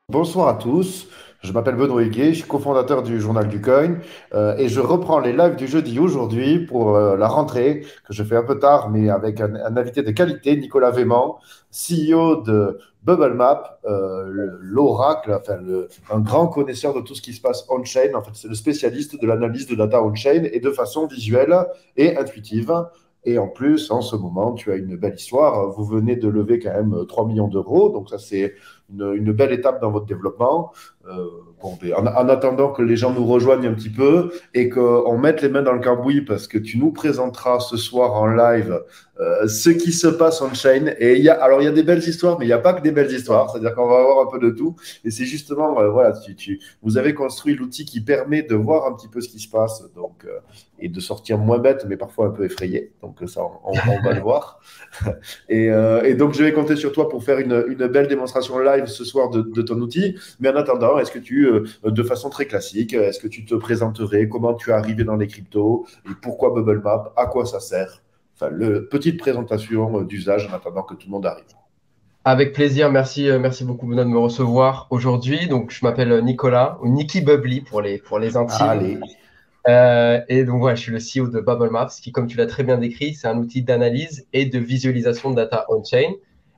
Bonsoir à tous, je m'appelle Benoît Huguet, je suis cofondateur du Journal du Coin et je reprends les lives du jeudi aujourd'hui pour la rentrée que je fais un peu tard mais avec un invité de qualité, Nicolas Véman, CEO de Bubble Map, l'oracle, un grand connaisseur de tout ce qui se passe on-chain. En fait, c'est le spécialiste de l'analyse de data on-chain et de façon visuelle et intuitive. Et en plus, en ce moment, tu as une belle histoire. Vous venez de lever quand même 3 millions d'euros, donc ça c'est une belle étape dans votre développement. Euh, en attendant que les gens nous rejoignent un petit peu et qu'on mette les mains dans le cambouis parce que tu nous présenteras ce soir en live ce qui se passe en chain. Et alors il y a des belles histoires, mais il n'y a pas que des belles histoires. C'est-à-dire qu'on va avoir un peu de tout. Et c'est justement, voilà, vous avez construit l'outil qui permet de voir un petit peu ce qui se passe et de sortir moins bête, mais parfois un peu effrayé. Donc ça, on va le voir. Et donc, je vais compter sur toi pour faire une belle démonstration live ce soir de ton outil. Mais en attendant, est-ce que de façon très classique, est-ce que tu te présenterais, comment tu es arrivé dans les cryptos et pourquoi Bubble Map, à quoi ça sert? Enfin, petite présentation d'usage en attendant que tout le monde arrive. Avec plaisir, merci, merci beaucoup Benoît de me recevoir aujourd'hui. Donc, je m'appelle Nicolas, ou Nicky Bubbly pour les intimes. Allez. Et donc, voilà, je suis le CEO de Bubble Maps, qui, comme tu l'as très bien décrit, c'est un outil d'analyse et de visualisation de data on-chain.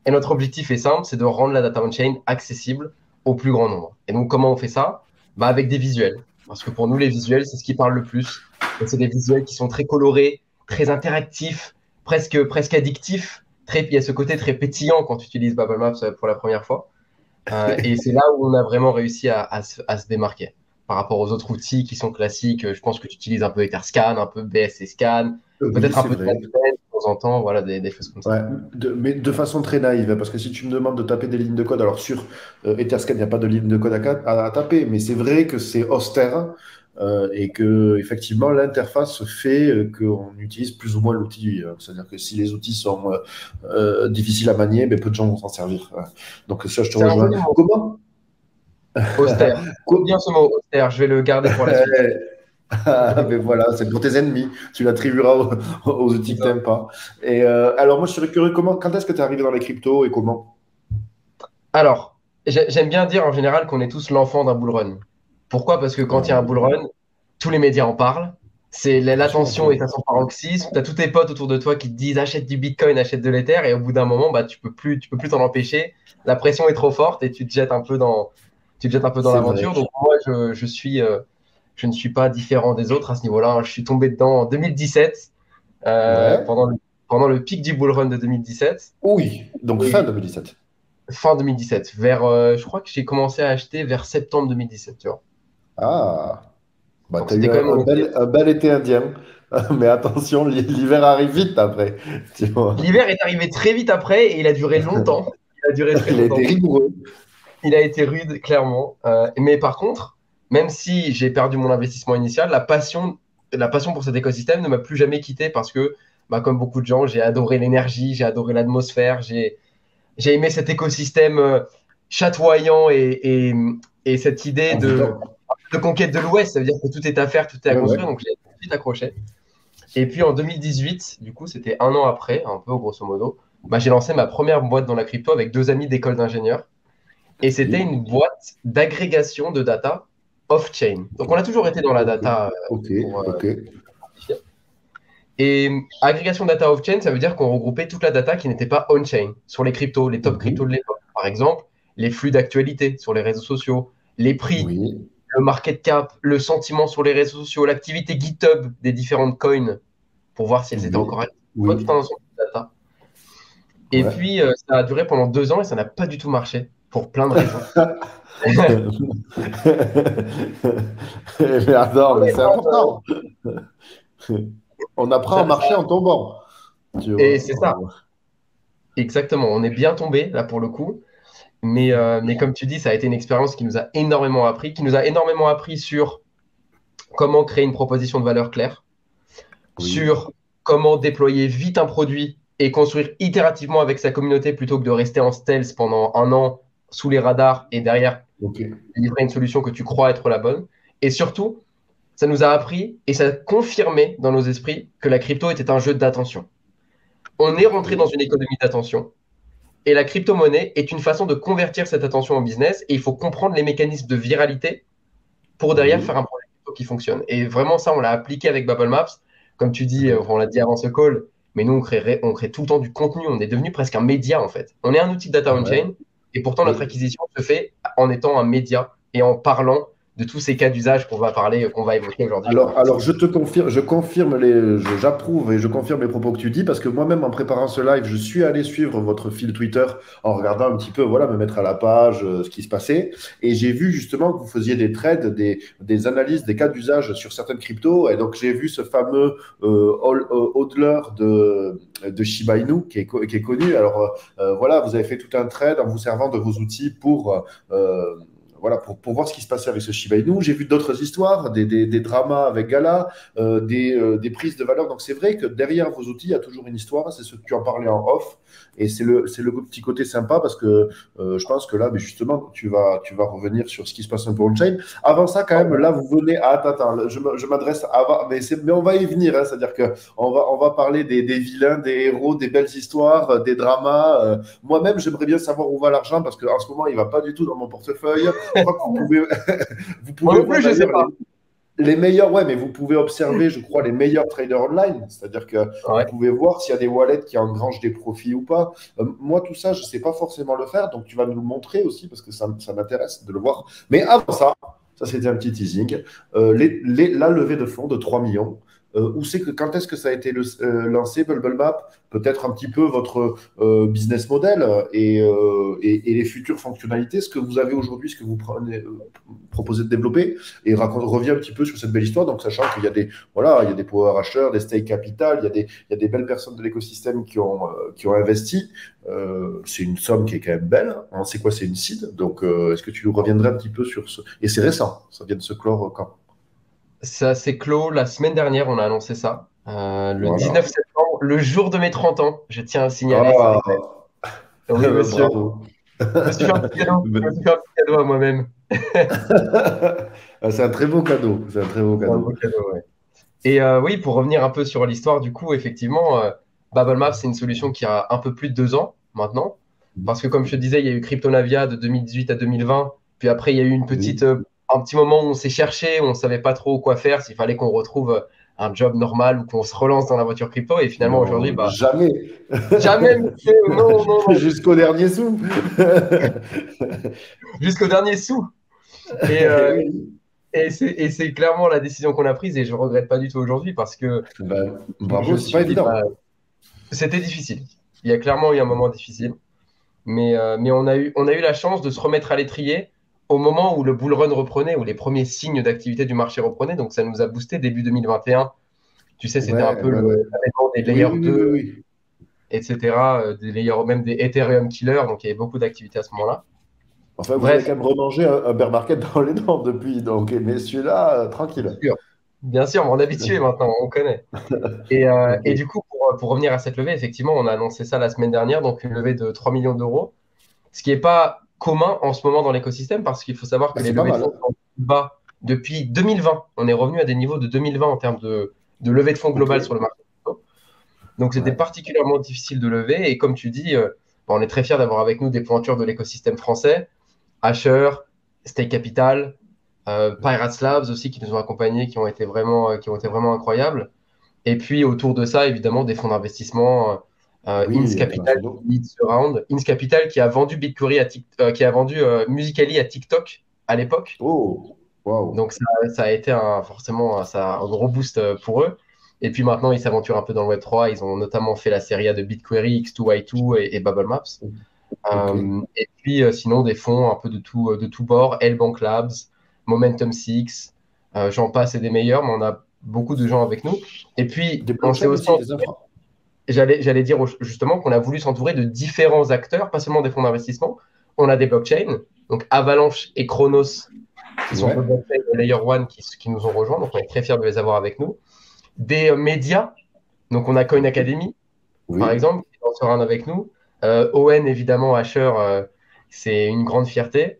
Et notre objectif est simple, c'est de rendre la data on-chain accessible au plus grand nombre. Et donc, comment on fait ça? Bah, avec des visuels. Parce que pour nous, les visuels, c'est ce qui parle le plus. Et c'est des visuels qui sont très colorés, très interactifs, presque addictifs. Il y a ce côté très pétillant quand tu utilises Bubble Maps pour la première fois. Et c'est là où on a vraiment réussi à se démarquer par rapport aux autres outils qui sont classiques. Je pense que tu utilises un peu Etherscan, un peu BSC Scan, Oui, peut-être un c'est peu de vrai. Captain de temps en temps, voilà, des choses comme ça. Ouais, mais de façon très naïve, hein, parce que si tu me demandes de taper des lignes de code, alors sur Etherscan, il n'y a pas de ligne de code à taper, mais c'est vrai que c'est austère et que effectivement l'interface fait qu'on utilise plus ou moins l'outil. C'est-à-dire que si les outils sont difficiles à manier, ben, peu de gens vont s'en servir. Ouais. Donc ça, je te C'est un rejoins. joli mot, Comment? austère. J'aime Co- bien ce mot, austère. Je vais le garder pour la suite. Ah, ben voilà, c'est pour tes ennemis. Tu l'attribueras aux C'est outils que tu ça. n'aimes pas. Et alors moi, je serais curieux, quand est-ce que tu es arrivé dans les cryptos et comment? Alors, j'aime bien dire en général qu'on est tous l'enfant d'un bull run. Pourquoi? Parce que quand il y a un bull Oui, run, tous les médias en parlent. C'est absolument l'attention est tout. à son paroxysme. Tu as tous tes potes autour de toi qui te disent achète du Bitcoin, achète de l'Ether, et au bout d'un moment, bah, tu peux plus t'en empêcher. La pression est trop forte et tu te jettes un peu dans C'est vrai. l'aventure. Donc moi, je ne suis pas différent des autres à ce niveau-là, hein. Je suis tombé dedans en 2017, Ouais. pendant le pic du bull run de 2017. Oui, donc fin 2017. Fin 2017, je crois que j'ai commencé à acheter vers septembre 2017, tu vois. Ah, bah Donc t'as eu c'était quand même mon été. un bel été indien. Mais attention, l'hiver arrive vite après. Tu vois. L'hiver est arrivé très vite après et il a duré longtemps. Il a duré très Il a été longtemps. rigoureux. Il a été rude, clairement. Mais par contre, même si j'ai perdu mon investissement initial, la passion pour cet écosystème ne m'a plus jamais quitté parce que, bah, comme beaucoup de gens, j'ai adoré l'énergie, j'ai adoré l'atmosphère, j'ai aimé cet écosystème chatoyant et cette idée de, Envoûtant. de conquête de l'Ouest. Ça veut dire que tout est à faire, tout est à Ouais, ouais. construire. Donc j'ai tout de suite accroché. Et puis en 2018, du coup, c'était un an après, un peu grosso modo, bah, j'ai lancé ma première boîte dans la crypto avec deux amis d'école d'ingénieurs. Et c'était Oui. une boîte d'agrégation de data off-chain. Donc on a toujours été dans la Ok. data Ok. pour Ok. simplifier. Et agrégation de data off-chain, ça veut dire qu'on regroupait toute la data qui n'était pas on-chain sur les cryptos, les top cryptos de Mhm. l'époque. Par exemple, les flux d'actualité sur les réseaux sociaux, les prix, Oui. le market cap, le sentiment sur les réseaux sociaux, l'activité GitHub des différentes coins pour voir si elles étaient Oui. encore actives. Ouais, tout Oui. un ensemble de data. Et Ouais. puis, ça a duré pendant 2 ans et ça n'a pas du tout marché pour plein de raisons. Mais attends, mais c'est important. On apprend à Ça- marcher ça- en tombant. Tu et vois. c'est ça, exactement. On est bien tombé là pour le coup. Mais comme tu dis, ça a été une expérience qui nous a énormément appris, sur comment créer une proposition de valeur claire, Oui. sur comment déployer vite un produit et construire itérativement avec sa communauté plutôt que de rester en stealth pendant un an sous les radars et derrière Ok. livrer une solution que tu crois être la bonne. Et surtout, ça nous a appris et ça a confirmé dans nos esprits que la crypto était un jeu d'attention. On est rentré dans Ok. une économie d'attention. Et la crypto-monnaie est une façon de convertir cette attention en business. Et il faut comprendre les mécanismes de viralité pour derrière faire Oui. un projet qui fonctionne. Et vraiment, ça, on l'a appliqué avec Bubble Maps. Comme tu dis, Mhm. on l'a dit avant ce call, mais nous, on crée tout le temps du contenu. On est devenu presque un média, en fait. On est un outil de data Ouais. on-chain, et pourtant, notre Et acquisition se fait en étant un média et en parlant de tous ces cas d'usage qu'on va parler, qu'on va évoquer aujourd'hui, je pense. alors, je confirme j'approuve et je confirme les propos que tu dis parce que moi-même, en préparant ce live, je suis allé suivre votre fil Twitter en regardant un petit peu, voilà, me mettre à la page, ce qui se passait. Et j'ai vu justement que vous faisiez des trades, des analyses, des cas d'usage sur certaines cryptos. Et donc, j'ai vu ce fameux hodler de Shiba Inu qui est connu. Alors, voilà, vous avez fait tout un trade en vous servant de vos outils euh, voilà, pour voir ce qui se passait avec ce Shiba Inu. J'ai vu d'autres histoires, des dramas avec Gala, des prises de valeur. Donc c'est vrai que derrière vos outils, il y a toujours une histoire. C'est ce que tu en parlais en off. Et c'est le petit côté sympa parce que je pense que là, mais justement, tu vas revenir sur ce qui se passe un peu on-chain. Avant ça, quand même, là, vous venez. Ah, attends, je m'adresse avant, mais on va y venir. Hein, c'est-à-dire on va parler des vilains, des héros, des belles histoires, des dramas. Moi-même, j'aimerais bien savoir où va l'argent parce qu'en ce moment, il ne va pas du tout dans mon portefeuille. Je crois que vous Moi pouvez non voir plus, je sais d'ailleurs pas. les meilleurs, ouais, mais vous pouvez observer, je crois, les meilleurs traders online. C'est-à-dire que vous Ouais. pouvez voir s'il y a des wallets qui engrangent des profits ou pas. Moi, tout ça, je ne sais pas forcément le faire. Donc, tu vas nous le montrer aussi parce que ça m'intéresse de le voir. Mais avant ça c'était un petit teasing. La levée de fonds de 3 millions. Où c'est que quand est-ce que ça a été lancé, Bubble Map? Peut-être un petit peu votre business model et les futures fonctionnalités, ce que vous avez aujourd'hui, ce que vous proposez de développer et revient un petit peu sur cette belle histoire. Donc, sachant qu'il y a voilà, il y a des power hashers, des stake capital, il y a des belles personnes de l'écosystème qui ont investi. C'est une somme qui est quand même belle. Hein. C'est quoi? C'est une seed. Donc, est-ce que tu reviendrais un petit peu sur ce. Et c'est récent. Ça vient de se clore quand? Ça s'est clos la semaine dernière, on a annoncé ça. Le Voilà. 19 septembre, le jour de mes 30 ans, je tiens à signaler, c'est Ah, fait. Oui, monsieur. bravo. Je me suis fait un petit cadeau. Je me suis fait un petit cadeau à moi-même. C'est un très beau cadeau. C'est un très beau C'est un beau cadeau. cadeau, ouais. Et oui, pour revenir un peu sur l'histoire, du coup, effectivement, Babel Maps, c'est une solution qui a un peu plus de 2 ans maintenant. Parce que, comme je te disais, il y a eu Cryptonavia de 2018 à 2020. Puis après, il y a eu Oui. un petit moment où on s'est cherché, où on ne savait pas trop quoi faire, s'il fallait qu'on retrouve un job normal ou qu'on se relance dans la voiture crypto. Et finalement, aujourd'hui, Non, bah, jamais. jamais, monsieur, non, non, non, Jusqu'au dernier sou. jusqu'au dernier sou. Et, Eh euh, oui. et c'est clairement la décision qu'on a prise et je ne regrette pas du tout aujourd'hui parce que Ben, je bravo, me c'est pas suis dit, bah, évident. c'était difficile. Il y a clairement eu un moment difficile. Mais on a eu la chance de se remettre à l'étrier au moment où le bull run reprenait, où les premiers signes d'activité du marché reprenaient. Donc, ça nous a boosté début 2021. Tu sais, c'était un Ouais, peu ouais, ouais. l'avènement des Oui, layers oui, oui, 2, oui, oui. etc., des layers, même des Ethereum killers. Donc, il y avait beaucoup d'activités à ce moment-là. Enfin, vous avez Bref, quand même remangé un bear market dans les dents depuis. Donc, mais celui-là, tranquille. sûr. Bien sûr, on est habitué maintenant, on connaît. Et Ok. du coup, pour revenir à cette levée, effectivement, on a annoncé ça la semaine dernière, donc une levée de 3 millions d'euros, ce qui n'est pas commun en ce moment dans l'écosystème parce qu'il faut savoir Bah, que les c'est pas levées de mal. fonds sont bas depuis 2020. On est revenu à des niveaux de 2020 en termes de levée de fonds Ok. globale sur le marché. Donc c'était Ouais. particulièrement difficile de lever. Et comme tu dis, on est très fiers d'avoir avec nous des pointures de l'écosystème français, Asher, Stake Capital, Pirates Labs aussi qui nous ont accompagnés, qui ont été vraiment incroyables. Et puis autour de ça, évidemment, des fonds d'investissement, Ins Oui, Capital internationaux. qui lead ce round. Ins Capital qui a vendu BigQuery qui a vendu Musical.ly à TikTok à l'époque. Oh, waouh. Donc ça a été forcément ça a un gros boost pour eux. Et puis maintenant, ils s'aventurent un peu dans le Web3. Ils ont notamment fait la série A de BigQuery, X2Y2 et Bubble Maps. Ok. Et puis sinon, des fonds un peu de tout bord, L-Bank Labs, Momentum Six, j'en passe et des meilleurs, mais on a beaucoup de gens avec nous. Et puis, Des on s'est blockchains aussi aussi, des infras. j'allais dire justement qu'on a voulu s'entourer de différents acteurs, pas seulement des fonds d'investissement. On a des blockchains, donc Avalanche et Chronos, qui sont Ouais. deux blockchains de Layer One qui nous ont rejoints, donc on est très fiers de les avoir avec nous. Des médias, donc on a Coin Ok. Academy, par Oui. exemple, qui lancera un avec nous. ON, évidemment, Asher, c'est une grande fierté.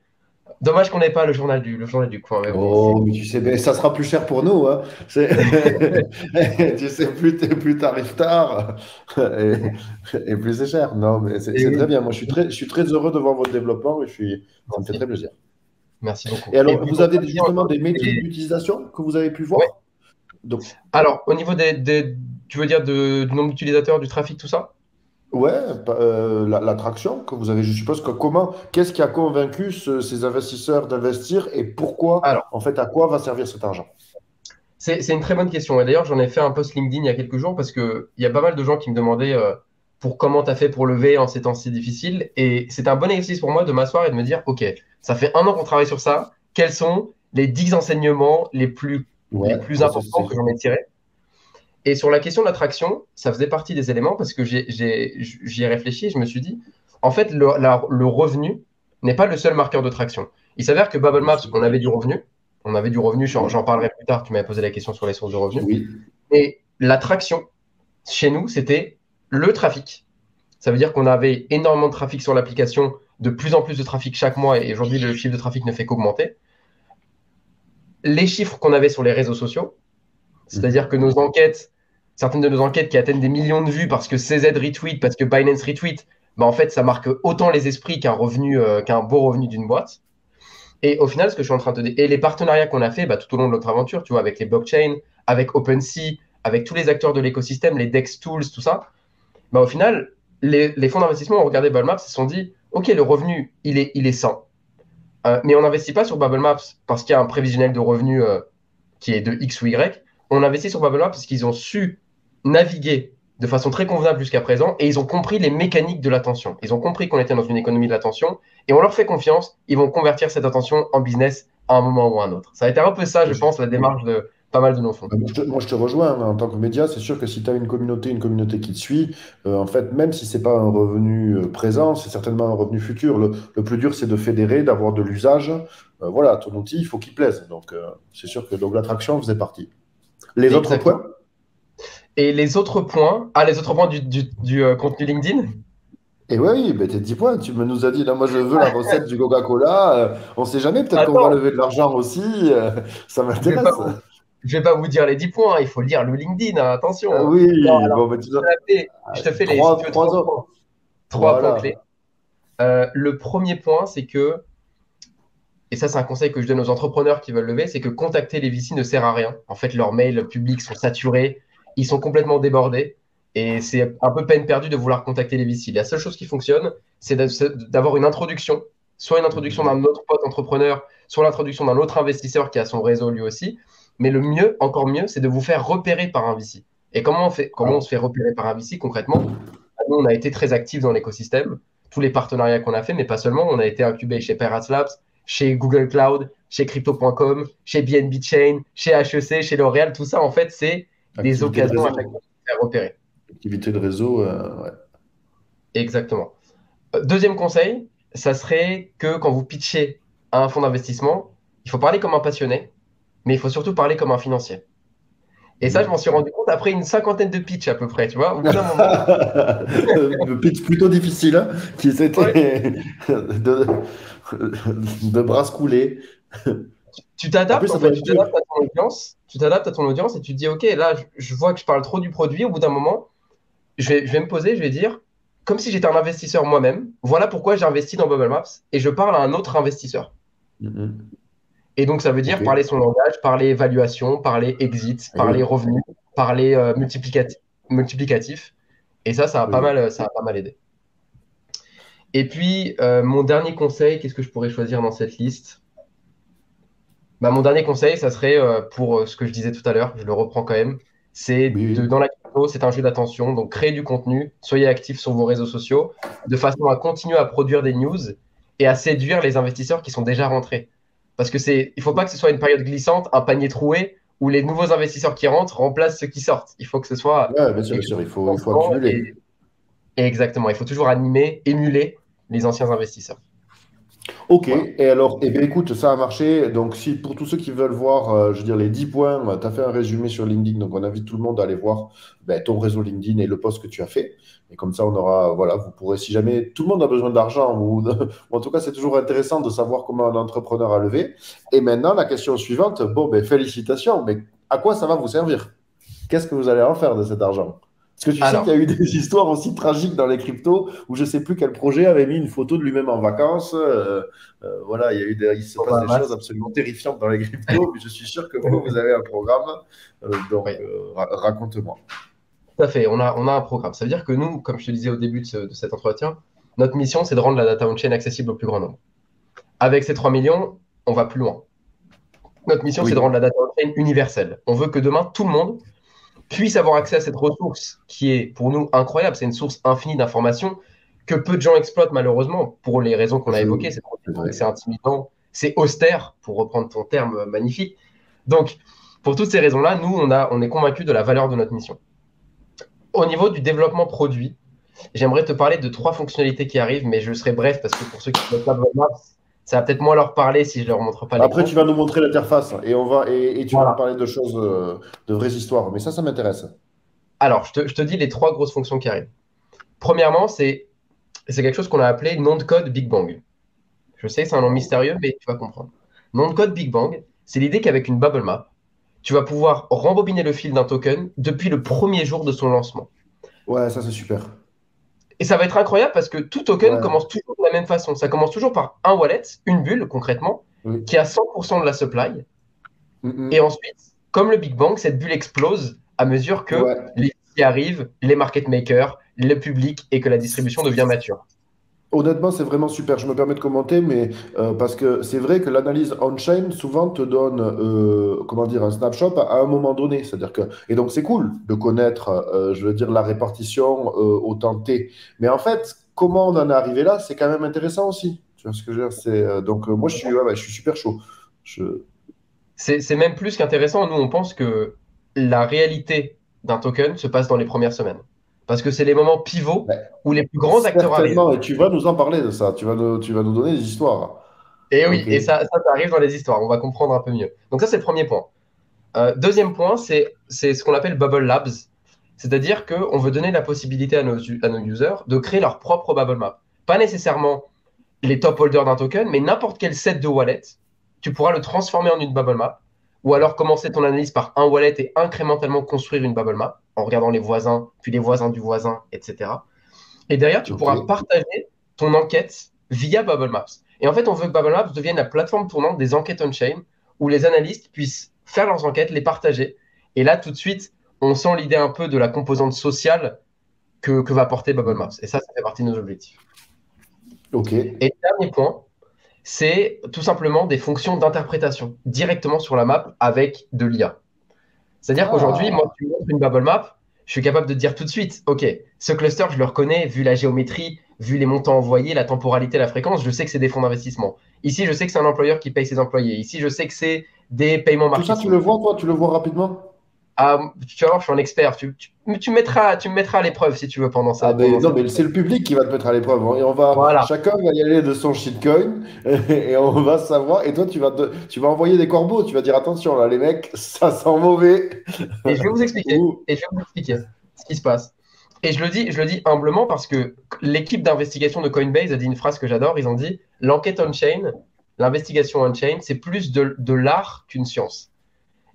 Dommage qu'on n'ait pas le journal du coin, mais bon, Oh, mais tu sais, mais ça sera plus cher pour nous, hein. Tu sais, plus t'arrives tard, et, et plus c'est cher. Non, mais Et c'est très oui, bien. Moi, je suis très heureux de voir votre développement et ça me fait merci. très plaisir. Merci Et beaucoup. Et alors, puis, vous mon avez troisième justement point, des métriques c'est- d'utilisation que vous avez pu ouais. voir? Donc, Alors, au niveau tu veux dire du nombre d'utilisateurs, du trafic, tout ça? ouais, l'attraction que vous avez, je suppose que qu'est-ce qui a convaincu ces investisseurs d'investir et pourquoi, Alors, en fait, à quoi va servir cet argent? c'est une très bonne question. Et d'ailleurs, j'en ai fait un post LinkedIn il y a quelques jours parce qu'il y a pas mal de gens qui me demandaient pour comment tu as fait pour lever en ces temps si difficiles. Et c'était un bon exercice pour moi de m'asseoir et de me dire, OK, ça fait 1 an qu'on travaille sur ça. Quels sont les 10 enseignements les Ouais, plus ça importants c'est que sûr. j'en ai tirés? Et sur la question de l'attraction, ça faisait partie des éléments parce que j'y ai réfléchi et je me suis dit, en fait, le revenu n'est pas le seul marqueur de traction. Il s'avère que Bubble Bien Maps, sûr. on avait du revenu. On avait du revenu, Oui, j'en parlerai plus tard, tu m'avais posé la question sur les sources de revenus. oui. Et l'attraction, chez nous, c'était le trafic. Ça veut dire qu'on avait énormément de trafic sur l'application, de plus en plus de trafic chaque mois, et aujourd'hui, le chiffre de trafic ne fait qu'augmenter. Les chiffres qu'on avait sur les réseaux sociaux, c'est-à-dire Mhm. que nos enquêtes, certaines de nos enquêtes qui atteignent des millions de vues parce que CZ retweet, parce que Binance retweet, bah en fait, ça marque autant les esprits qu'un revenu, qu'un beau revenu d'une boîte. Et au final, ce que je suis en train de te dire, et les partenariats qu'on a fait bah, tout au long de notre aventure, tu vois, avec les blockchains, avec OpenSea, avec tous les acteurs de l'écosystème, les DEX Tools, tout ça, bah, au final, les fonds d'investissement ont regardé Bubble Maps et se sont dit, OK, le revenu, il est 100. Mais on n'investit pas sur Bubble Maps parce qu'il y a un prévisionnel de revenus qui est de X ou Y. On investit sur Babelware parce qu'ils ont su naviguer de façon très convenable jusqu'à présent et ils ont compris les mécaniques de l'attention. Ils ont compris qu'on était dans une économie de l'attention et on leur fait confiance. Ils vont convertir cette attention en business à un moment ou à un autre. Ça a été un peu ça, je pense, la démarche de pas mal de nos fonds. Moi, je te rejoins, hein, en tant que média. C'est sûr que si tu as une communauté qui te suit, en fait, même si c'est pas un revenu présent, c'est certainement un revenu futur. Le plus dur, c'est de fédérer, d'avoir de l'usage. Voilà, ton outil, il faut qu'il plaise. Donc, c'est sûr que donc, l'attraction faisait partie. Les autres Exactement. points? Et les autres points du contenu LinkedIn. Et oui, ben, tes 10 points, tu me nous as dit, là, moi je veux la recette du Coca-Cola. On ne sait jamais, peut-être qu'on va Attends, lever de l'argent aussi. Ça je vais pas m'intéresse. vous, je vais pas vous dire les 10 points, il faut lire le LinkedIn, hein, Ah attention. Non, oui, alors, bon, ben, je te fais si tu veux, trois autres. trois points clés. Voilà. Le premier point, c'est que, et ça c'est un conseil que je donne aux entrepreneurs qui veulent lever, c'est que contacter les VC ne sert à rien. En fait, leurs mails publics sont saturés, ils sont complètement débordés, et c'est un peu peine perdue de vouloir contacter les VC. La seule chose qui fonctionne, c'est d'avoir une introduction, soit une introduction d'un Mhm. autre pote entrepreneur, soit l'introduction d'un autre investisseur qui a son réseau lui aussi. Mais le mieux, encore mieux, c'est de vous faire repérer par un VC. Et comment on Ah, se fait repérer par un VC concrètement? Nous, on a été très actifs dans l'écosystème, tous les partenariats qu'on a fait, mais pas seulement. On a été incubé chez Pirates Labs, chez Google Cloud, chez Crypto.com, chez BNB Chain, chez HEC, chez L'Oréal. Tout ça, en fait, c'est des activité de occasions à chaque réseau. fois de se faire repérer. Activité de réseau, ouais. Exactement. Deuxième conseil, ça serait que quand vous pitchez à un fonds d'investissement, il faut parler comme un passionné, mais il faut surtout parler comme un financier. Et ça, je m'en Mhm. suis rendu compte après une cinquantaine de pitchs à peu près, tu vois. Au bout d'un moment, Le pitch plutôt difficile, hein, qui ouais, c'était de, de bras coulés. tu En plus, t'adaptes en ça fait, doit être tu dur. t'adaptes à ton audience, tu t'adaptes à ton audience et tu te dis, OK, là, je vois que je parle trop du produit. Au bout d'un moment, je vais me poser, je vais dire, comme si j'étais un investisseur moi-même, voilà pourquoi j'ai investi dans Bubble Maps et je parle à un autre investisseur. Mhm. Et donc, ça veut Ok. dire parler son langage, parler évaluation, parler exit, Eh parler oui. revenus, parler multiplicatif. Et ça a Oui, oui. ça a pas mal aidé. Et puis, mon dernier conseil, qu'est-ce que je pourrais choisir dans cette liste? Bah, mon dernier conseil, ça serait pour ce que je disais tout à l'heure, je le reprends quand même, Oui, oui. dans la crypto, c'est un jeu d'attention, donc créez du contenu, soyez actifs sur vos réseaux sociaux, de façon à continuer à produire des news et à séduire les investisseurs qui sont déjà rentrés. Parce que il faut pas que ce soit une période glissante, un panier troué, où les nouveaux investisseurs qui rentrent remplacent ceux qui sortent. Il faut que ce soit Ouais, bien quelque chose sûr, de il faut constant accumuler. et exactement, il faut toujours animer, émuler les anciens investisseurs. Ok, Voilà. et alors, eh bien, écoute, ça a marché. Donc, si pour tous ceux qui veulent voir, je veux dire, les 10 points, tu as fait un résumé sur LinkedIn. Donc, on invite tout le monde à aller voir ben, ton réseau LinkedIn et le post que tu as fait. Et comme ça, on aura, voilà, vous pourrez, si jamais tout le monde a besoin d'argent, ou en tout cas, c'est toujours intéressant de savoir comment un entrepreneur a levé. Et maintenant, la question suivante, bon, ben, félicitations, mais à quoi ça va vous servir? Qu'est-ce que vous allez en faire de cet argent? Parce que tu sais qu'il y a Alors, eu des histoires aussi tragiques dans les cryptos où je ne sais plus quel projet avait mis une photo de lui-même en vacances. Voilà, il se on passe va des choses absolument terrifiantes dans les cryptos, mais je suis sûr que vous avez un programme. Donc, oui, raconte-moi. tout à fait. On a un programme. Ça veut dire que nous, comme je te disais au début de cet entretien, notre mission, c'est de rendre la data on-chain accessible au plus grand nombre. Avec ces 3 millions, on va plus loin. Notre mission, c'est de Oui, rendre la data on-chain universelle. On veut que demain, tout le monde puisse avoir accès à cette ressource qui est pour nous incroyable. C'est une source infinie d'informations que peu de gens exploitent malheureusement pour les raisons qu'on a je, évoquées. C'est c'est problématique, vrai. c'est intimidant, c'est austère, pour reprendre ton terme magnifique. Donc, pour toutes ces raisons-là, nous, on est convaincus de la valeur de notre mission. Au niveau du développement produit, j'aimerais te parler de 3 fonctionnalités qui arrivent, mais je serai bref parce que pour ceux qui ne connaissent pas Maps, ça va peut-être moins leur parler si je ne leur montre pas Après, l'écran. tu vas nous montrer l'interface et tu vas nous Voilà. parler de choses, de vraies histoires. Mais ça m'intéresse. Alors, je te dis les 3 grosses fonctions qui arrivent. Premièrement, c'est quelque chose qu'on a appelé nom de code Big Bang. Je sais que c'est un nom mystérieux, mais tu vas comprendre. Nom de code Big Bang, c'est l'idée qu'avec une bubble map, tu vas pouvoir rembobiner le fil d'un token depuis le premier jour de son lancement. Ouais, ça c'est super. Et ça va être incroyable parce que tout token Ouais. commence toujours de la même façon. Ça commence toujours par un wallet, une bulle concrètement, Oui. qui a 100% de la supply. Et Mhm. ensuite, comme le Big Bang, cette bulle explose à mesure que Ouais. les qui arrivent, les market makers, le public et que la distribution devient mature. Honnêtement, c'est vraiment super. Je me permets de commenter, mais parce que c'est vrai que l'analyse on-chain souvent te donne, comment dire, un snapshot à un moment donné. C'est-à-dire que, et donc c'est cool de connaître, je veux dire, la répartition au temps T. Mais en fait, comment on en est arrivé là, c'est quand même intéressant aussi. Tu vois ce que je veux dire? Donc moi, ouais, je suis super chaud. Je... C'est même plus qu'intéressant. Nous, on pense que la réalité d'un token se passe dans les premières semaines. Parce que c'est les moments pivots Ouais, où les plus grands acteurs arrivent. certainement, et tu vas nous en parler de ça. Tu vas nous donner des histoires. Et oui, Ok. et ça arrive dans les histoires. On va comprendre un peu mieux. Donc ça, c'est le premier point. Deuxième point, c'est ce qu'on appelle Bubble Labs. C'est-à-dire qu'on veut donner la possibilité à nos users de créer leur propre Bubble Map. Pas nécessairement les top holders d'un token, mais n'importe quel set de wallet, tu pourras le transformer en une bubble map, ou alors commencer ton analyse par un wallet et incrémentalement construire une bubble map en regardant les voisins, puis les voisins du voisin, etc. Et derrière, tu Ok. pourras partager ton enquête via Bubble Maps. Et en fait, on veut que Bubble Maps devienne la plateforme tournante des enquêtes on-chain, où les analystes puissent faire leurs enquêtes, les partager. Et là, tout de suite, on sent l'idée un peu de la composante sociale que va porter Bubble Maps. Et ça fait partie de nos objectifs. Ok. Et le dernier point, c'est tout simplement des fonctions d'interprétation directement sur la map avec de l'IA. C'est-à-dire qu'aujourd'hui, moi, Ah. tu me montres une bubble map, je suis capable de dire tout de suite, OK, ce cluster, je le reconnais, vu la géométrie, vu les montants envoyés, la temporalité, la fréquence, je sais que c'est des fonds d'investissement. Ici, je sais que c'est un employeur qui paye ses employés. Ici, je sais que c'est des paiements Tout ça, tu le marketing. vois, toi? Tu le vois rapidement? Ah, tu vas voir, je suis un expert. Tu me mettras à l'épreuve si tu veux pendant Ah ça, ben pendant non, cette. mais c'est le public qui va te mettre à l'épreuve, hein. Et Voilà. chacun va y aller de son shitcoin et on va savoir. Et toi, tu vas envoyer des corbeaux. Tu vas dire attention là, les mecs, ça sent mauvais. Et je vais vous expliquer. Ou Et je vais vous expliquer ce qui se passe. Et je le dis humblement parce que l'équipe d'investigation de Coinbase a dit une phrase que j'adore. Ils ont dit l'enquête on-chain, l'investigation on-chain, c'est plus de l'art qu'une science.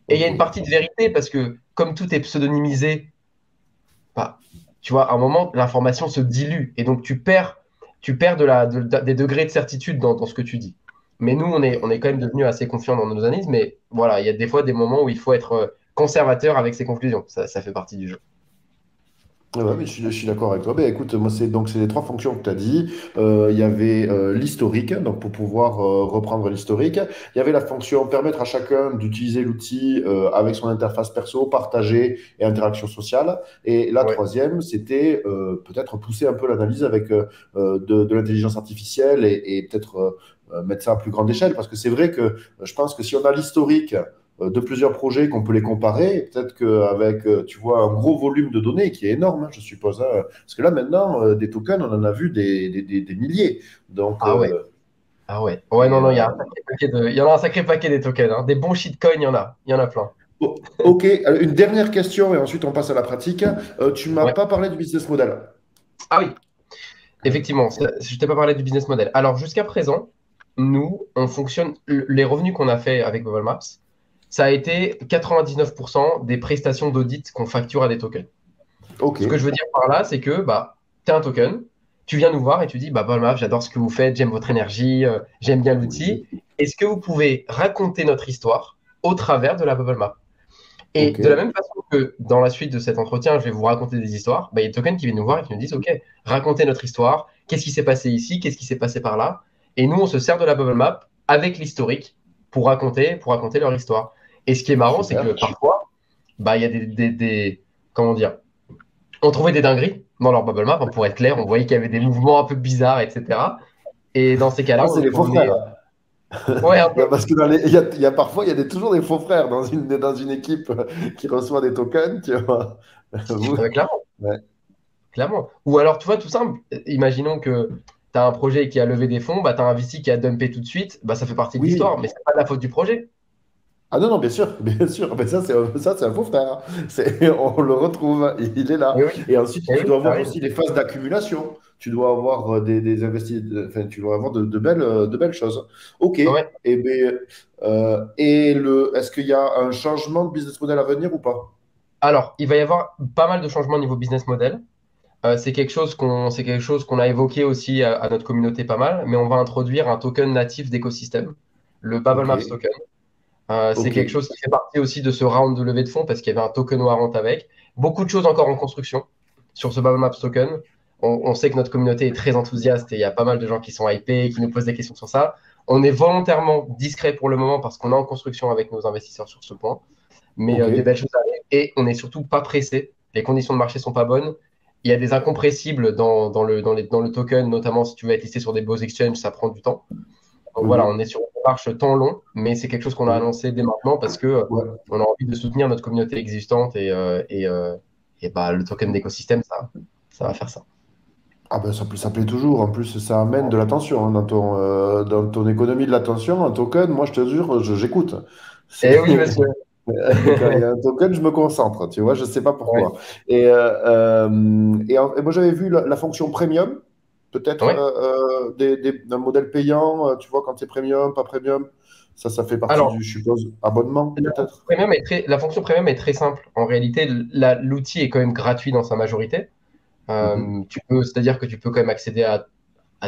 Et il y ok. a une partie de vérité parce que comme tout est pseudonymisé, bah, tu vois, à un moment, l'information se dilue et donc tu perds des degrés de certitude dans ce que tu dis. Mais nous, on est quand même devenus assez confiants dans nos analyses, mais voilà, il y a des fois des moments où il faut être conservateur avec ses conclusions. Ça fait partie du jeu. Ouais, mais je suis d'accord avec toi. Ben, écoute, moi, c'est les trois fonctions que tu as dit. Il y avait l'historique, donc pour pouvoir reprendre l'historique. Il y avait la fonction permettre à chacun d'utiliser l'outil avec son interface perso, partager et interaction sociale. Et la Ouais. troisième, c'était peut-être pousser un peu l'analyse avec de l'intelligence artificielle et peut-être mettre ça à plus grande échelle. Parce que c'est vrai que je pense que si on a l'historique de plusieurs projets qu'on peut les comparer. Peut-être qu'avec, tu vois, un gros volume de données qui est énorme, hein, je suppose, hein. Parce que là, maintenant, des tokens, on en a vu des milliers. Donc, Ah ouais. Ah ouais. Ouais, Et, non, non, il y a un sacré paquet il y en a un sacré paquet des tokens, hein. Des bons shitcoins, il y en a plein. ok, une dernière question et ensuite on passe à la pratique. Tu m'as Ouais. pas parlé du business model. Ah oui, effectivement, je t'ai pas parlé du business model. Alors, jusqu'à présent, nous, on fonctionne, les revenus qu'on a fait avec Google Maps, ça a été 99% des prestations d'audit qu'on facture à des tokens. Ok, Ce que je veux dire par là, c'est que bah, tu as un token, tu viens nous voir et tu dis, bah, Google Maps, j'adore ce que vous faites, j'aime votre énergie, j'aime bien oui, l'outil. Est-ce que vous pouvez raconter notre histoire au travers de la Bubble Map? Et ok, de la même façon que dans la suite de cet entretien, je vais vous raconter des histoires, bah, il y a des tokens qui viennent nous voir et qui nous disent, OK, racontez notre histoire, qu'est-ce qui s'est passé ici, qu'est-ce qui s'est passé par là. Et nous, on se sert de la bubble map avec l'historique pour raconter leur histoire. Et ce qui est marrant, c'est que super. parfois, bah, il y a comment dire, on trouvait des dingueries dans leur bubble map, hein, pour être clair, on voyait qu'il y avait des mouvements un peu bizarres, etc. Et dans ces Ah, cas-là, c'est les faux on est, frères. ouais, un peu, Parce que il y a parfois, toujours des faux frères dans une équipe qui reçoit des tokens, tu vois. Vous- clairement. ouais. Clairement. Ou alors, tu vois, tout simple, imaginons que tu as un projet qui a levé des fonds, bah, tu as un VC qui a dumpé tout de suite, bah, ça fait partie de l'histoire, Oui. mais c'est pas de la faute du projet. Ah non, non, bien sûr, bien sûr. Mais ça, c'est un faux frère. On le retrouve, il est là. Et oui, Et ensuite, et tu oui, dois ça avoir arrive. aussi les phases d'accumulation. Tu dois avoir des investis, enfin, tu dois avoir de belles choses. OK. Ouais. Est-ce qu'il y a un changement de business model à venir ou pas? Alors, il va y avoir pas mal de changements au niveau business model. C'est quelque chose qu'on a évoqué aussi à notre communauté pas mal, mais on va introduire un token natif d'écosystème, le Bubble OK, Maps Token. C'est OK, quelque chose qui fait partie aussi de ce round de levée de fonds parce qu'il y avait un token warrant avec. Beaucoup de choses encore en construction sur ce Bubble Maps Token. On sait que notre communauté est très enthousiaste et il y a pas mal de gens qui sont hypés, qui nous posent des questions sur ça. On est volontairement discret pour le moment parce qu'on est en construction avec nos investisseurs sur ce point. Mais OK. des belles choses arrivent et on n'est surtout pas pressé. Les conditions de marché sont pas bonnes. Il y a des incompressibles dans le token, notamment si tu veux être listé sur des beaux exchanges, ça prend du temps. Donc voilà, on Mhm. est sur une marche temps long, mais c'est quelque chose qu'on a Oui. annoncé dès maintenant parce que Ouais. on a envie de soutenir notre communauté existante et bah, le token d'écosystème, ça va faire ça. Ah ben ça plaît toujours. En plus, ça amène de l'attention hein, dans ton économie de l'attention. Un token, moi, je te jure, j'écoute. Et oui, monsieur. Quand il y a un token, je me concentre. Tu vois, je sais pas Ouais. pourquoi. Et moi, j'avais vu la fonction premium, peut-être Ouais. d'un modèle payant. Tu vois, quand c'est premium, pas premium. Ça fait partie Alors, du, je suppose, abonnement, peut-être. la fonction premium est très simple. En réalité, l'outil est quand même gratuit dans sa majorité. Mhm. C'est-à-dire que tu peux quand même accéder à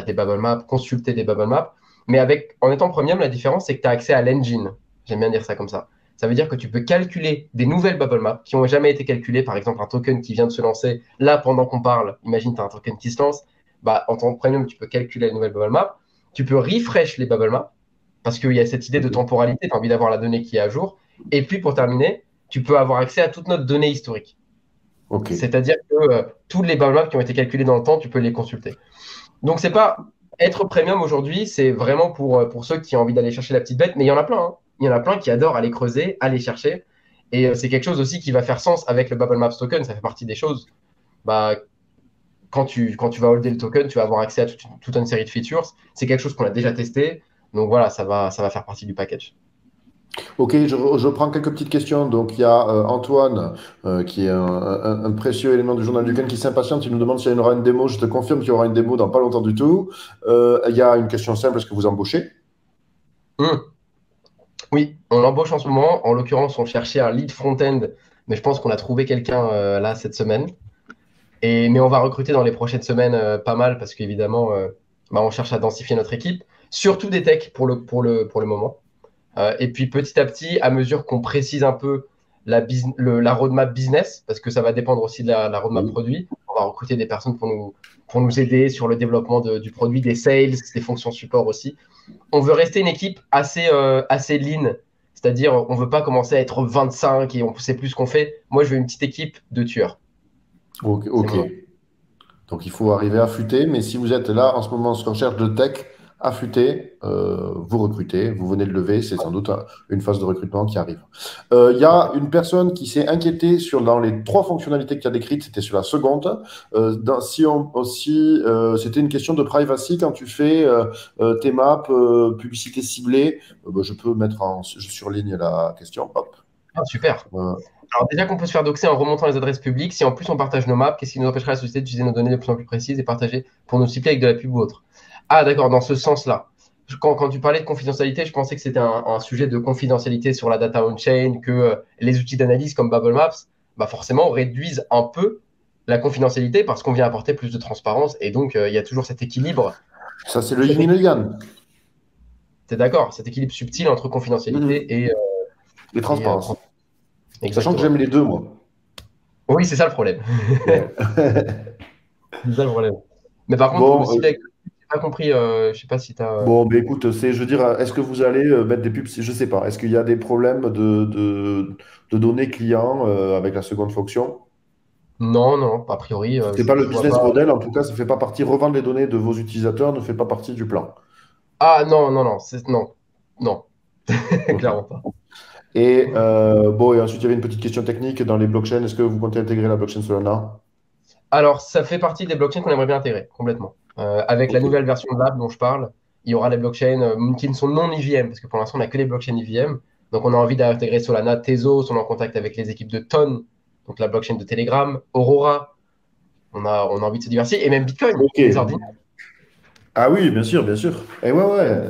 des bubble maps, consulter des bubble maps. Mais en étant premium, la différence, c'est que tu as accès à l'engine. J'aime bien dire ça comme ça. Ça veut dire que tu peux calculer des nouvelles bubble maps qui n'ont jamais été calculées. Par exemple, un token qui vient de se lancer. Là, pendant qu'on parle, imagine, tu as un token qui se lance. Bah, en tant que premium, tu peux calculer les nouvelles bubble maps. Tu peux refresh les bubble maps parce qu'il y a cette idée de Ok. temporalité. Tu as envie d'avoir la donnée qui est à jour. Et puis, pour terminer, tu peux avoir accès à toute notre donnée historique. Ok. C'est-à-dire que tous les bubble maps qui ont été calculés dans le temps, tu peux les consulter. Donc, c'est pas être premium aujourd'hui, c'est vraiment pour ceux qui ont envie d'aller chercher la petite bête, mais il y en a plein, hein. Il y en a plein qui adorent aller creuser, aller chercher. Et c'est quelque chose aussi qui va faire sens avec le Bubble Maps Token. Ça fait partie des choses. Bah, quand tu vas holder le token, tu vas avoir accès à toute une série de features. C'est quelque chose qu'on a déjà testé. Donc voilà, ça va faire partie du package. Ok, je prends quelques petites questions. Donc, il y a Antoine, qui est un précieux élément du journal du Ken, qui s'impatiente. Il nous demande s'il y aura une démo. Je te confirme qu'il y aura une démo dans pas longtemps du tout. Il y a une question simple, est-ce que vous embauchez? Hmm. Oui, on embauche en ce moment. En l'occurrence, on cherchait un lead front-end, mais je pense qu'on a trouvé quelqu'un là cette semaine. Mais on va recruter dans les prochaines semaines pas mal parce qu'évidemment, bah, on cherche à densifier notre équipe, surtout des techs pour le moment. Et puis petit à petit, à mesure qu'on précise un peu la roadmap business, parce que ça va dépendre aussi de la roadmap Oui. produit, on va recruter des personnes pour nous aider sur le développement du produit, des sales, des fonctions support aussi. On veut rester une équipe assez lean, c'est-à-dire on ne veut pas commencer à être 25 et on sait plus ce qu'on fait. Moi, je veux une petite équipe de tueurs. Ok. C'est Ok. mon Donc, il faut arriver à affûter. Mais si vous êtes là en ce moment sur recherche de tech, affûté, vous recrutez, vous venez de lever, c'est sans doute une phase de recrutement qui arrive. Il y a une personne qui s'est inquiétée dans les 3 fonctionnalités que tu as décrites, c'était sur la seconde. C'était une question de privacy quand tu fais tes maps, publicité ciblée. Ben, je peux je surligne la question. Hop. Ah, super. Alors déjà qu'on peut se faire doxer en remontant les adresses publiques, si en plus on partage nos maps, qu'est-ce qui nous empêcherait la société d'utiliser nos données de plus en plus précises et partagées pour nous cibler avec de la pub ou autre? Ah d'accord, dans ce sens-là. Quand tu parlais de confidentialité, je pensais que c'était un sujet de confidentialité sur la data on-chain, que les outils d'analyse comme Bubble Maps, bah forcément, réduisent un peu la confidentialité parce qu'on vient apporter plus de transparence et donc il y a toujours cet équilibre. Ça, c'est le yin et le yang. T'es d'accord? Cet équilibre subtil entre confidentialité et transparence. Sachant exactement. que j'aime les deux, moi. Oui, c'est ça le problème. Ouais. C'est ça le problème. Mais par contre, pour le ciblage, j'ai pas compris, je sais pas si tu as. Bon, ben écoute, je veux dire, est-ce que vous allez mettre des pubs? Je sais pas. Est-ce qu'il y a des problèmes de données clients avec la seconde fonction? Non, non, a priori, C'est pas le je vois business pas. model, en tout cas, ça fait pas partie. Revendre les données de vos utilisateurs ne fait pas partie du plan. Ah non, non, non, non, non, Ok. clairement pas. Et ensuite, il y avait une petite question technique dans les blockchains. Est-ce que vous comptez intégrer la blockchain Solana? Alors, ça fait partie des blockchains qu'on aimerait bien intégrer complètement. Avec la Ok. nouvelle version de l'app dont je parle, il y aura les blockchains qui ne sont non EVM, parce que pour l'instant, on n'a que les blockchains EVM. Donc, on a envie d'intégrer Solana, Tezos, on est en contact avec les équipes de Ton, donc la blockchain de Telegram, Aurora. On a envie de se diversifier, et même Bitcoin, Ok. les ordinateurs. Ah oui, bien sûr, bien sûr. Et ouais, ouais.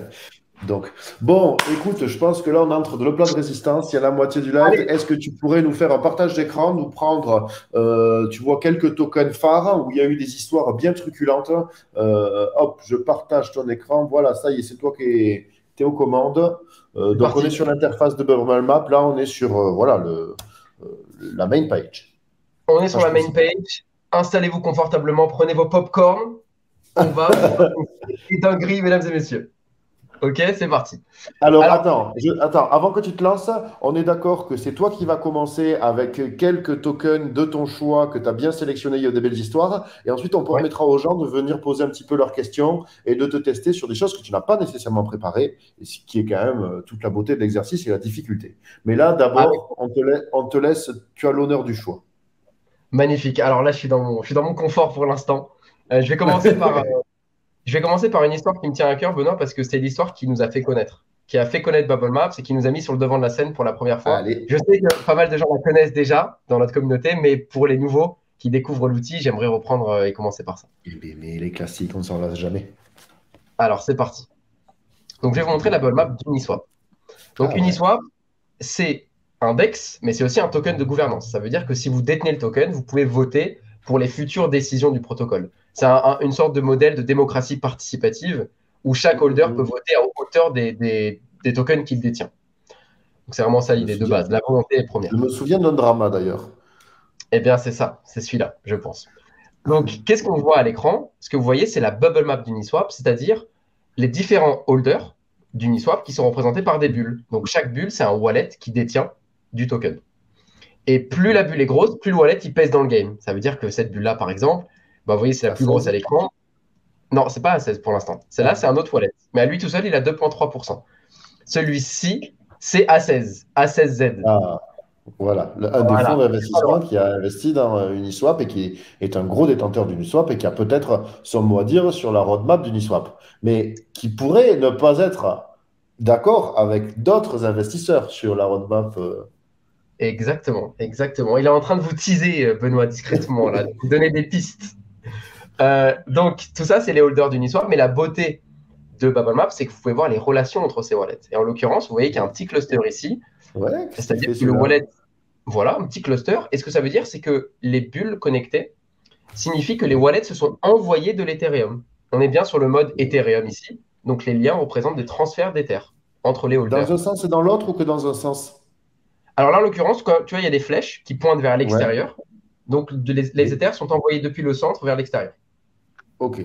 Donc, bon, écoute, je pense que là, on entre dans le plat de résistance. Il y a la moitié du live. Allez, Est-ce que tu pourrais nous faire un partage d'écran, nous prendre, tu vois, quelques tokens phares où il y a eu des histoires bien truculentes. Hop, je partage ton écran. Voilà, ça y est, c'est toi qui es aux commandes. c'est Donc, on est parti. sur l'interface de Bubble Map. Là, on est sur, voilà, la main page. On est sur Page la main principale. page. Installez-vous confortablement, prenez vos popcorn. On va faire une dinguerie, mesdames et messieurs. Ok, c'est parti. Alors, Alors, attends, avant que tu te lances, on est d'accord que c'est toi qui vas commencer avec quelques tokens de ton choix que tu as bien sélectionné, il y a des belles histoires, et ensuite on ouais, permettra aux gens de venir poser un petit peu leurs questions et de te tester sur des choses que tu n'as pas nécessairement préparées, et ce qui est quand même toute la beauté de l'exercice et la difficulté. Mais là, avec- d'abord, on te laisse, tu as l'honneur du choix. magnifique. Alors là, je suis dans mon confort pour l'instant. Je vais commencer par une histoire qui me tient à cœur, Benoît, parce que c'est l'histoire qui nous a fait connaître, qui a fait connaître Bubble Maps et qui nous a mis sur le devant de la scène pour la première fois. Allez, Je sais que pas mal de gens la connaissent déjà dans notre communauté, mais pour les nouveaux qui découvrent l'outil, j'aimerais reprendre et commencer par ça. mais les classiques, on ne s'en lasse jamais. Alors, c'est parti. Donc, je vais vous montrer la Bubble Map d'Uniswap. Donc, Ah ouais. Uniswap, c'est un DEX, mais c'est aussi un token de gouvernance. Ça veut dire que si vous détenez le token, vous pouvez voter pour les futures décisions du protocole. C'est une sorte de modèle de démocratie participative où chaque holder peut Mhm. voter à hauteur des tokens qu'il détient. Donc c'est vraiment ça Je me l'idée de souviens, base. La volonté est je première. me souviens d'un drama d'ailleurs. Eh bien, c'est ça, c'est celui-là, je pense. Donc, qu'est-ce qu'on voit à l'écran? Ce que vous voyez, c'est la bubble map d'Uniswap, c'est-à-dire les différents holders d'Uniswap qui sont représentés par des bulles. Donc, chaque bulle, c'est un wallet qui détient du token. Et plus la bulle est grosse, plus le wallet il pèse dans le game. Ça veut dire que cette bulle-là, par exemple, bah, vous voyez, c'est la À plus grosse 16. à l'écran. Non, c'est pas à 16 pour l'instant. Celle-là, c'est un autre wallet. Mais à lui tout seul, il a 2,3%. Celui-ci, c'est A16, A16Z. Ah, voilà, un des fonds Voilà. d'investissement qui a investi dans Uniswap et qui est un gros détenteur d'Uniswap et qui a peut-être son mot à dire sur la roadmap d'Uniswap, mais qui pourrait ne pas être d'accord avec d'autres investisseurs sur la roadmap. Exactement, exactement. Il est en train de vous teaser, Benoît, discrètement, là, de vous donner des pistes. Donc, tout ça, c'est les holders d'Uniswap, mais la beauté de BubbleMap, c'est que vous pouvez voir les relations entre ces wallets. Et en l'occurrence, vous voyez qu'il y a un petit cluster ici, Ouais, qu'est-ce qu'il c'est-à-dire fait que le celui-là? wallet, voilà, un petit cluster. Et ce que ça veut dire, c'est que les bulles connectées signifient que les wallets se sont envoyés de l'Ethereum. On est bien sur le mode Ethereum ici, donc les liens représentent des transferts d'Ether entre les Dans un holders. sens et dans l'autre ou que dans un sens? Alors là, en l'occurrence, tu vois, il y a des flèches qui pointent vers Ouais, l'extérieur. Donc, les et- Ethers sont envoyés depuis le centre vers l'extérieur. ok.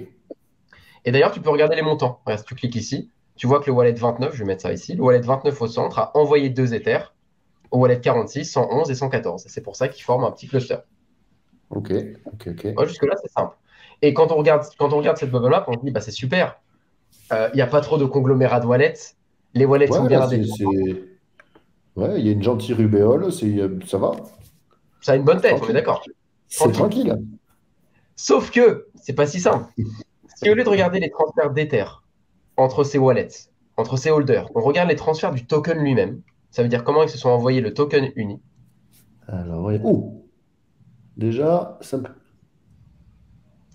Et d'ailleurs, tu peux regarder les montants. Regarde, si tu cliques ici, tu vois que le wallet 29, je vais mettre ça ici, le wallet 29 au centre a envoyé 2 Ethers au wallet 46, 111 et 114. Et c'est pour ça qu'ils forment un petit cluster. Ok, ok, ok. Ouais, jusque-là, c'est simple. Et quand on regarde cette bubble map, on se dit, bah, c'est super. Il n'y a pas trop de conglomérats de wallets. Les wallets sont bien Ouais, indépendants. ouais, il y a une gentille rubéole, ça va, Ça a une bonne c'est tête, on est tranquille. d'accord. C'est Tranquille. tranquille. Sauf que c'est pas si simple. Si au lieu de regarder les transferts d'Ether entre ces wallets, entre ces holders, on regarde les transferts du token lui-même, ça veut dire comment ils se sont envoyés le token uni, Alors, ouais. Oh, déjà,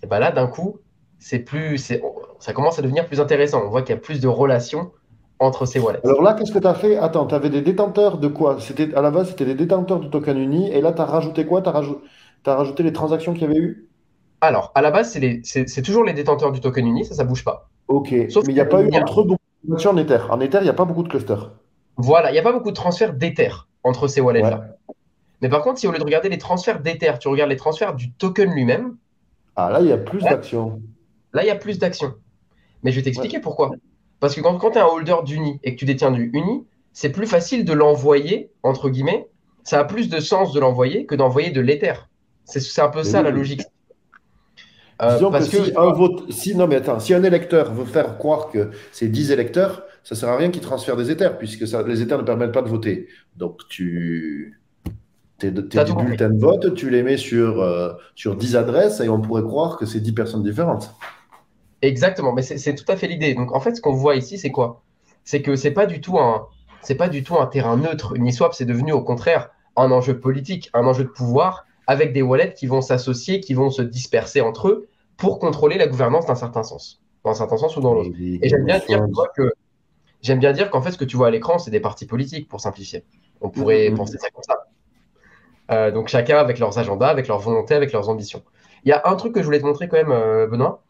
et ben là, d'un coup, ça commence à devenir plus intéressant. On voit qu'il y a plus de relations entre ces wallets. Alors là, qu'est-ce que tu as fait? Attends, tu avais des détenteurs de quoi? À la base, c'était des détenteurs de token uni, et là, tu as rajouté quoi? T'as rajouté les transactions qu'il y avait eu? Alors, à la base, c'est toujours les détenteurs du token uni, ça bouge pas. Ok, Sauf mais il n'y qu'il a y a pas une eu IA. entre eux beaucoup de transactions en Ether. En Ether, il n'y a pas beaucoup de clusters. Voilà, il n'y a pas beaucoup de transferts d'Ether entre ces wallets-là. Ouais. Mais par contre, si au lieu de regarder les transferts d'Ether, tu regardes les transferts du token lui-même, Ah, là, il y a plus là, d'actions. là, il y a plus d'action. Mais je vais Ouais. t'expliquer pourquoi. Parce que quand tu es un holder d'Uni et que tu détiens du Uni, c'est plus facile de l'envoyer, entre guillemets. Ça a plus de sens de l'envoyer que d'envoyer de l'Ether. C'est un peu Mais ça la oui. logique. Disons que Parce que, si tu un vois, vote, si, non mais attends, si un électeur veut faire croire que c'est 10 électeurs, ça sert à rien qu'il transfère des Ethers, puisque les Ethers ne permettent pas de voter. Donc tes tu as tout 10 compris. bulletins de vote, tu les mets sur 10 adresses et on pourrait croire que c'est 10 personnes différentes. Exactement, mais c'est tout à fait l'idée. Donc en fait, ce qu'on voit ici, c'est quoi? C'est que c'est pas du tout un terrain neutre. Uniswap, c'est devenu au contraire un enjeu politique, un enjeu de pouvoir, avec des wallets qui vont s'associer, qui vont se disperser entre eux pour contrôler la gouvernance dans un certain sens ou dans Et l'autre. les Et Game of Thrones. j'aime bien dire qu'en fait, ce que tu vois à l'écran, c'est des partis politiques, pour simplifier. On Hum, pourrait hum, penser hum. ça comme ça. Donc chacun avec leurs agendas, avec leurs volontés, avec leurs ambitions. Il y a un truc que je voulais te montrer quand même, Benoît,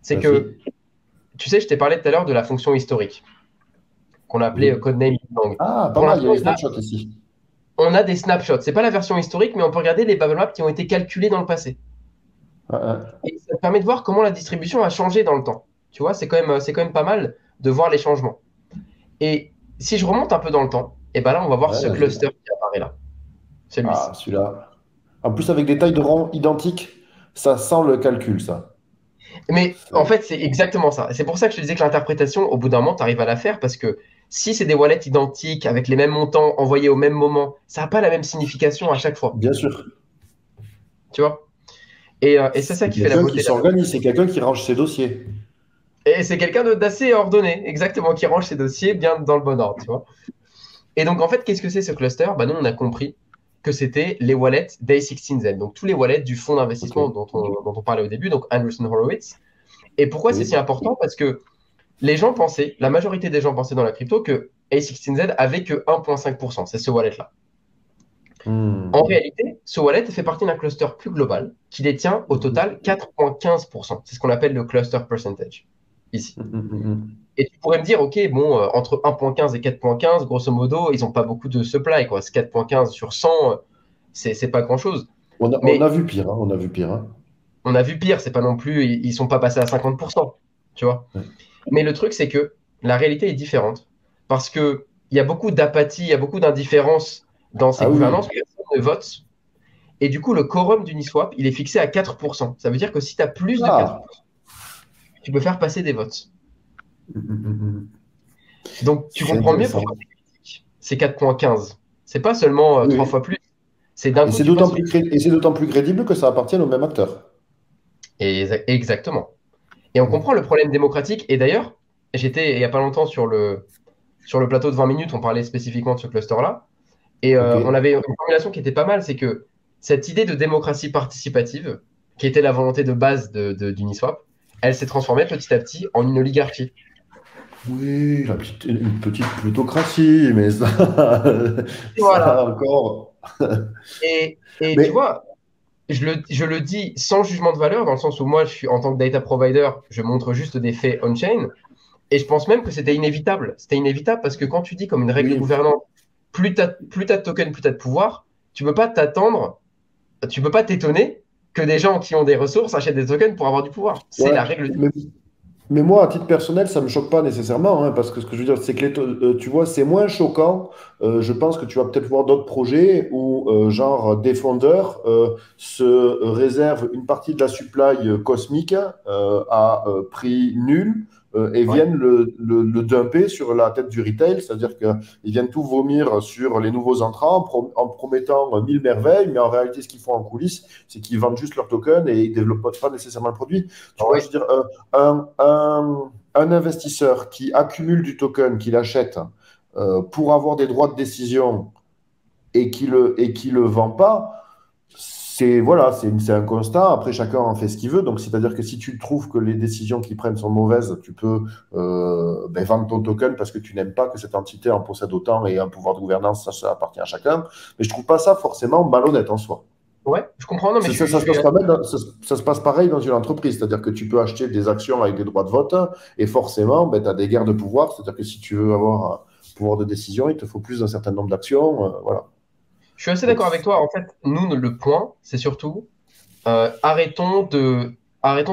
c'est que Vas-y. tu sais, je t'ai parlé tout à l'heure de la fonction historique, qu'on a appelée Oui. codename Big. Ah, pas Pour mal, il y a l'instant, les snapshots ici. on a des snapshots. C'est pas la version historique, mais on peut regarder les bubble maps qui ont été calculés dans le passé. Ah, ah. Et ça te permet de voir comment la distribution a changé dans le temps. Tu vois, c'est quand même pas mal de voir les changements. Et si je remonte un peu dans le temps, et ben là, on va voir Ouais, ce vas-y. cluster qui apparaît là, Ah, celui-ci. celui-là. En plus, avec des tailles de rang identiques, ça sent le calcul, ça. Mais en fait, c'est exactement ça. C'est pour ça que je te disais que l'interprétation, au bout d'un moment, tu arrives à la faire parce que si c'est des wallets identiques avec les mêmes montants envoyés au même moment, ça n'a pas la même signification à chaque fois. Bien sûr. Tu vois? Et c'est ça C'est qui fait la quelqu'un qui beauté de la chose. s'organise, c'est quelqu'un qui range ses dossiers. Et c'est quelqu'un d'assez ordonné, exactement, qui range ses dossiers bien dans le bon ordre, tu vois. Et donc, en fait, qu'est-ce que c'est ce cluster? Bah, nous, on a compris que c'était les wallets Day16Z, donc tous les wallets du fonds Ok. d'investissement dont on parlait au début, donc Andreessen Horowitz. Et pourquoi c'est si Oui. important? Parce que les gens pensaient, la majorité des gens pensaient dans la crypto que A16Z avait que 1,5%, c'est ce wallet-là. En Hmm. réalité, ce wallet fait partie d'un cluster plus global qui détient au total 4,15%. C'est ce qu'on appelle le cluster percentage ici. Hmm, hmm, hmm. Et tu pourrais me dire, OK, bon, entre 1,15 et 4,15, grosso modo, ils n'ont pas beaucoup de supply, quoi. C'est 4,15 sur 100, c'est pas grand-chose. On a Mais vu pire, hein, on a vu pire, hein. on a vu pire, c'est pas non plus, ils sont pas passés à 50%, tu vois. Ouais. Mais le truc, c'est que la réalité est différente. Parce qu'il y a beaucoup d'apathie, il y a beaucoup d'indifférence dans ces Ah gouvernances, oui. personne ne vote. Et du coup, le quorum d'Uniswap, il est fixé à 4%. Ça veut dire que si tu as plus de Ah. 4%, tu peux faire passer des votes. Hmm, hmm, hmm, hmm. Donc, tu C'est comprends mieux pourquoi intéressant. c'est critique. C'est 4,15. C'est pas seulement Oui, trois oui. fois plus. C'est d'un coup, tu passes au... Et c'est d'autant plus crédible que ça appartient au même acteur. Exactement. Et on Hmm. comprend le problème démocratique. Et d'ailleurs, j'étais il n'y a pas longtemps sur le plateau de 20 minutes, on parlait spécifiquement de ce cluster-là. Et Ok. on avait une formulation qui était pas mal, c'est que cette idée de démocratie participative, qui était la volonté de base d'Uniswap, elle s'est transformée petit à petit en une oligarchie. Oui, une petite plutocratie, mais ça, Et voilà. ça encore. Et tu Mais vois, je le dis sans jugement de valeur, dans le sens où moi, je suis en tant que data provider, je montre juste des faits on-chain. Et je pense même que c'était inévitable. C'était inévitable parce que quand tu dis comme une règle de oui, gouvernance, plus t'as de tokens, plus t'as de pouvoir, tu peux pas t'attendre, tu peux pas t'étonner que des gens qui ont des ressources achètent des tokens pour avoir du pouvoir. C'est ouais. la règle du... Mais moi, à titre personnel, ça me choque pas nécessairement, hein, parce que ce que je veux dire, c'est que tu vois, c'est moins choquant. Je pense que tu vas peut-être voir d'autres projets où, genre, des fondeurs se réservent une partie de la supply cosmique à prix nul et Ouais. viennent le dumper sur la tête du retail, c'est-à-dire qu'ils viennent tout vomir sur les nouveaux entrants en promettant mille merveilles, mais en réalité, ce qu'ils font en coulisses, c'est qu'ils vendent juste leur token et ils ne développent pas nécessairement le produit. Tu vois, je Ouais. veux dire, un investisseur qui accumule du token, qu'il achète pour avoir des droits de décision et qui le vend pas, c'est voilà, c'est un constat. Après, chacun en fait ce qu'il veut. Donc, c'est-à-dire que si tu trouves que les décisions qu'ils prennent sont mauvaises, tu peux vendre ton token parce que tu n'aimes pas que cette entité en possède autant et un pouvoir de gouvernance, ça appartient à chacun. Mais je trouve pas ça forcément malhonnête en soi. Ouais, je comprends. Non, mais Ça se passe pas mal ça se passe pareil dans une entreprise, c'est-à-dire que tu peux acheter des actions avec des droits de vote et forcément, ben, tu as des guerres de pouvoir, c'est-à-dire que si tu veux avoir un pouvoir de décision, il te faut plus d'un certain nombre d'actions. Voilà. je suis assez Donc, d'accord avec toi. En fait, nous, le point, c'est surtout arrêtons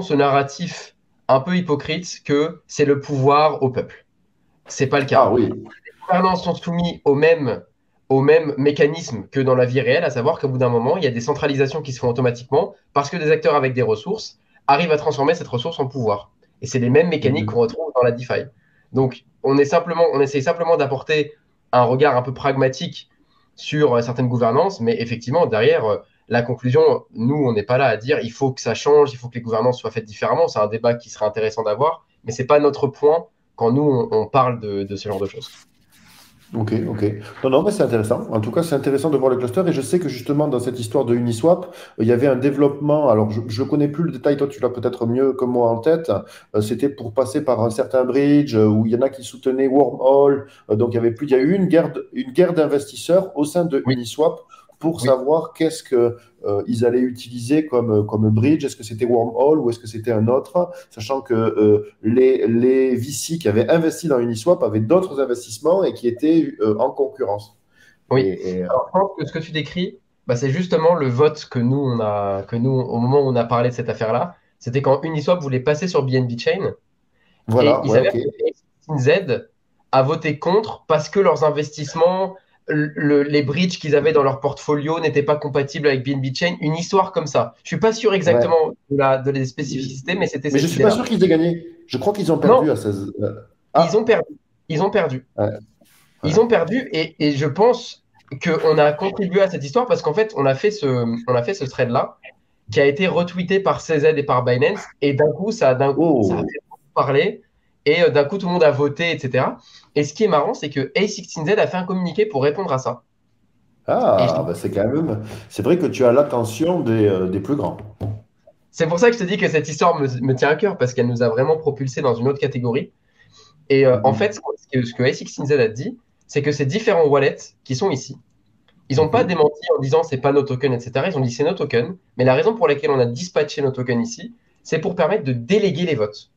ce narratif un peu hypocrite que c'est le pouvoir au peuple. C'est pas le ah cas. oui, Les gouvernants sont soumis au même mécanisme que dans la vie réelle, à savoir qu'au bout d'un moment, il y a des centralisations qui se font automatiquement parce que des acteurs avec des ressources arrivent à transformer cette ressource en pouvoir. Et c'est les mêmes mécaniques qu'on mhm. retrouve dans la DeFi. Donc, on essaye simplement d'apporter un regard un peu pragmatique sur certaines gouvernances, mais effectivement, derrière, la conclusion, nous, on n'est pas là à dire il faut que ça change, il faut que les gouvernances soient faites différemment. C'est un débat qui serait intéressant d'avoir, mais c'est pas notre point quand nous, on parle de ce genre de choses. Ok, ok. Non, non, mais c'est intéressant. En tout cas, c'est intéressant de voir le cluster. Et je sais que justement, dans cette histoire de Uniswap, il y avait un développement. Alors, je ne connais plus le détail, toi, tu l'as peut-être mieux que moi en tête. C'était pour passer par un certain bridge où il y en a qui soutenaient Wormhole. Donc, il y a eu une guerre d'investisseurs au sein de Oui, Uniswap pour oui. savoir qu'est-ce que ils allaient utiliser comme bridge. Est-ce que c'était Wormhole ou est-ce que c'était un autre? Sachant que les VC qui avaient investi dans Uniswap avaient d'autres investissements et qui étaient en concurrence. Oui. Et Alors, je pense que ce que tu décris, bah, c'est justement le vote que nous, au moment où on a parlé de cette affaire-là, c'était quand Uniswap voulait passer sur BNB Chain et voilà, il ouais, s'avère ok. que Z a voté contre parce que leurs investissements, les bridges qu'ils avaient dans leur portfolio n'étaient pas compatibles avec BNB Chain. Une histoire comme ça. Je suis pas sûr Ouais. exactement des spécificités, mais c'était Mais je cette suis pas idée-là. sûr qu'ils aient gagné. Je crois qu'ils ont Non, perdu à 16. ils ont Ah, perdu. Ils ont perdu. ouais, Ils ouais. ont perdu et je pense qu'on a contribué à cette histoire parce qu'en fait, on a fait ce thread-là qui a été retweeté par CZ et par Binance et d'un coup, ça a Oh. fait beaucoup parler et d'un coup, tout le monde a voté, etc. Et ce qui est marrant, c'est que A16Z a fait un communiqué pour répondre à ça. Et Ah, bah c'est quand même. C'est vrai que tu as l'attention des plus grands. c'est pour ça que je te dis que cette histoire me tient à cœur parce qu'elle nous a vraiment propulsé dans une autre catégorie. Et en fait, Mhm. ce que A16Z a dit, c'est que ces différents wallets qui sont ici, ils n'ont pas Mhm. démenti en disant c'est pas nos tokens, etc. Ils ont dit c'est nos tokens. Mais la raison pour laquelle on a dispatché nos tokens ici, c'est pour permettre de déléguer les votes.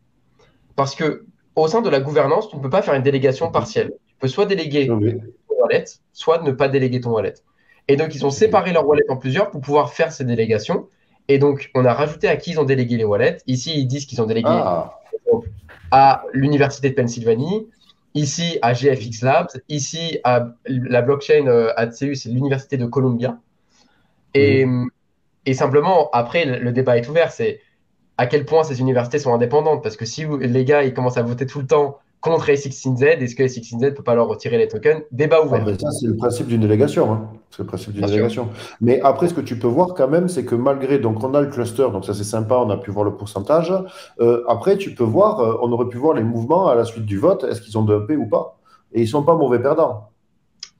Parce que au sein de la gouvernance, tu ne peux pas faire une délégation Mhm. partielle. Tu peux soit déléguer Oui. ton wallet, soit ne pas déléguer ton wallet. Et donc, ils ont Ok. séparé leur wallet en plusieurs pour pouvoir faire ces délégations. Et donc, on a rajouté à qui ils ont délégué les wallets. Ici, ils disent qu'ils ont délégué Ah, à l'Université de Pennsylvanie, ici à GFX Labs, ici à la blockchain à TCU, c'est l'Université de Columbia. Et, oui. et simplement, après, le débat est ouvert, c'est à quel point ces universités sont indépendantes. Parce que si les gars, ils commencent à voter tout le temps contre A16Z, est-ce que A16Z ne peut pas leur retirer les tokens? Débat Ah ouvert, ben ça, c'est le principe d'une délégation, hein. C'est le principe d'une bien sûr. délégation. Mais après, ce que tu peux voir quand même, c'est que malgré, donc on a le cluster, donc ça c'est sympa, on a pu voir le pourcentage. Après, tu peux voir, on aurait pu voir les mouvements à la suite du vote, est-ce qu'ils ont dumpé ou pas? Et ils sont pas mauvais perdants.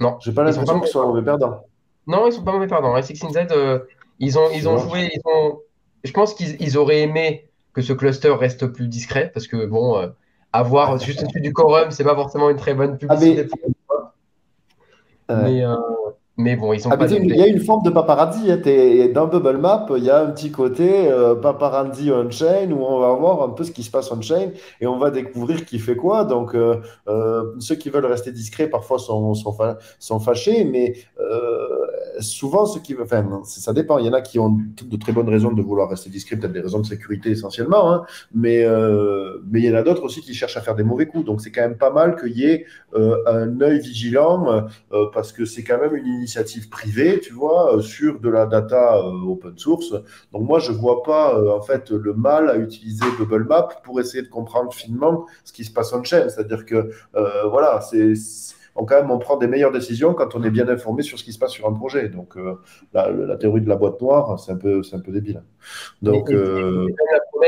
Non, J'ai pas ils sont pas l'impression qu'ils mauvais soient perdants. mauvais perdants. Non, ils sont pas mauvais perdants. A16Z, ils ont, Tu ils ont vois? joué, je pense qu'ils auraient aimé que ce cluster reste plus discret parce que bon, avoir juste au-dessus du quorum, c'est pas forcément une très bonne Ah publicité mais, pour eux. Mais, ouais. euh, mais bon, ils sont Ah, mais pas tu sais, il dumpés. y a une forme de paparazzi, hein. Dans Bubble Map, il y a un petit côté paparazzi on-chain où on va voir un peu ce qui se passe on-chain et on va découvrir qui fait quoi. Donc, ceux qui veulent rester discrets parfois sont fâchés, mais souvent, enfin, ça dépend. Il y en a qui ont de très bonnes raisons de vouloir rester discret, peut-être des raisons de sécurité essentiellement, hein, mais il y en a d'autres aussi qui cherchent à faire des mauvais coups. Donc, c'est quand même pas mal qu'il y ait un œil vigilant parce que c'est quand même une initiative privée, tu vois, sur de la data open source. Donc, moi, je vois pas en fait le mal à utiliser Bubble Map pour essayer de comprendre finement ce qui se passe on-chain. C'est-à-dire que voilà, quand même, on prend des meilleures décisions quand on est bien informé sur ce qui se passe sur un projet. Donc, la théorie de la boîte noire, c'est un peu débile. Donc,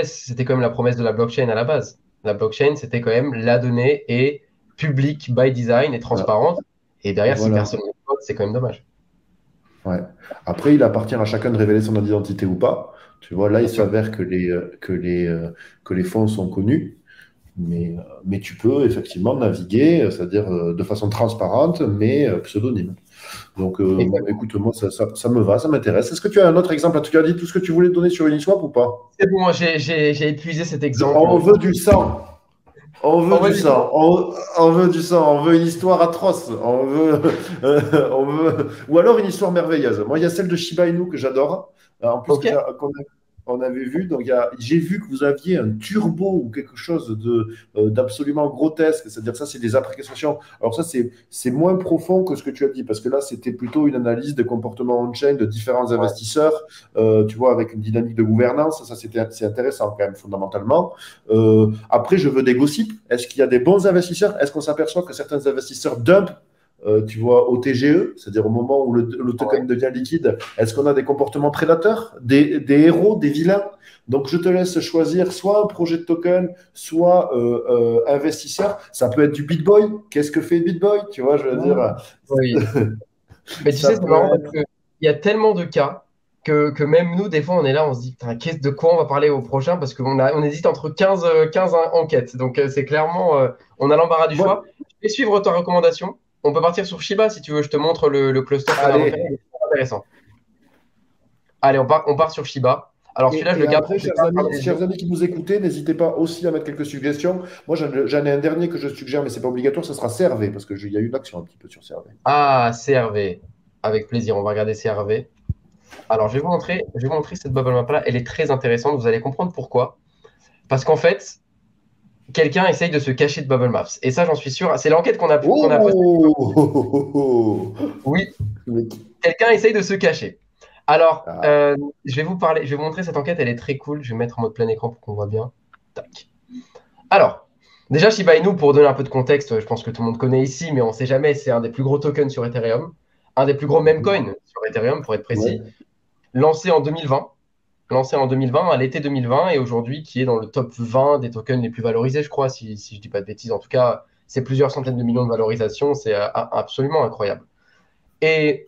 C'était quand même la promesse de la blockchain à la base. La blockchain, c'était quand même la donnée est publique by design et transparente. Et derrière, si voilà. personne ne vote, c'est quand même dommage. Ouais. Après, il appartient à chacun de révéler son identité ou pas. Tu vois, là, il Bien sûr. s'avère que les fonds sont connus. Mais tu peux effectivement naviguer, c'est-à-dire de façon transparente, mais pseudonyme. Donc, Exactement. écoute, moi, ça me va, ça m'intéresse. Est-ce que tu as un autre exemple? Tu as dit tout ce que tu voulais donner sur Uniswap ou pas? C'est bon, j'ai épuisé cet On exemple. veut du sang. On veut du Envoie-lui ça. sang. On veut du sang. On veut une histoire atroce. On veut, ou alors une histoire merveilleuse. Moi, il y a celle de Shiba Inu que j'adore. En plus, Ok. qu'on avait vu. Donc, j'ai vu que vous aviez un turbo ou quelque chose d'absolument grotesque. C'est-à-dire, ça, c'est des appréciations. Alors, ça, c'est moins profond que ce que tu as dit, parce que là, c'était plutôt une analyse des comportements on-chain de différents Ouais. investisseurs, tu vois, avec une dynamique de gouvernance. Ça, c'est intéressant quand même, fondamentalement. Après, je veux des gossips. Est-ce qu'il y a des bons investisseurs? Est-ce qu'on s'aperçoit que certains investisseurs dumpent, tu vois, au TGE, c'est-à-dire au moment où le Ouais. token devient liquide? Est-ce qu'on a des comportements prédateurs, des héros, des vilains? Donc, je te laisse choisir soit un projet de token, soit investisseur. Ça peut être du BitBoy. Qu'est-ce que fait BitBoy? Tu vois, je veux dire, Oui. Mais tu ça sais, c'est peut marrant parce être. qu'il y a tellement de cas que même nous, des fois, on est là, on se dit, putain, de quoi on va parler au prochain? Parce on hésite entre 15 enquêtes. Donc, c'est clairement, on a l'embarras du Moi, choix. Je vais suivre ta recommandation. On peut partir sur Shiba si tu veux. Je te montre le cluster qu'on a repéré. allez. Il est super intéressant. Allez, on part sur Shiba. Alors, celui-là, je le Et garde après, plus tard dans les yeux. chers amis qui nous écoutez, n'hésitez pas aussi à mettre quelques suggestions. Moi, j'en ai un dernier que je suggère, mais c'est pas obligatoire, ce sera CRV, parce qu'il y a eu une action un petit peu sur CRV. Ah, CRV. Avec plaisir, on va regarder CRV. Alors, je vais vous montrer cette bubble map-là. Elle est très intéressante. Vous allez comprendre pourquoi. Parce qu'en fait, quelqu'un essaye de se cacher de Bubble Maps. Et ça, j'en suis sûr. C'est l'enquête qu'on a postée. Oh, Oui, Mais quelqu'un essaye de se cacher. Alors, ah, je vais vous parler, je vais vous montrer cette enquête. Elle est très cool. Je vais mettre en mode plein écran pour qu'on voit bien. Tac. Alors, déjà, Shiba Inu, pour donner un peu de contexte, je pense que tout le monde connaît ici, mais on ne sait jamais, c'est un des plus gros tokens sur Ethereum. Un des plus gros meme mhm. coins sur Ethereum, pour être précis. Ouais. Lancé en 2020. Lancé en 2020, à l'été 2020, et aujourd'hui qui est dans le top 20 des tokens les plus valorisés, je crois, si je dis pas de bêtises. En tout cas, c'est plusieurs centaines de millions de valorisation, c'est absolument incroyable. Et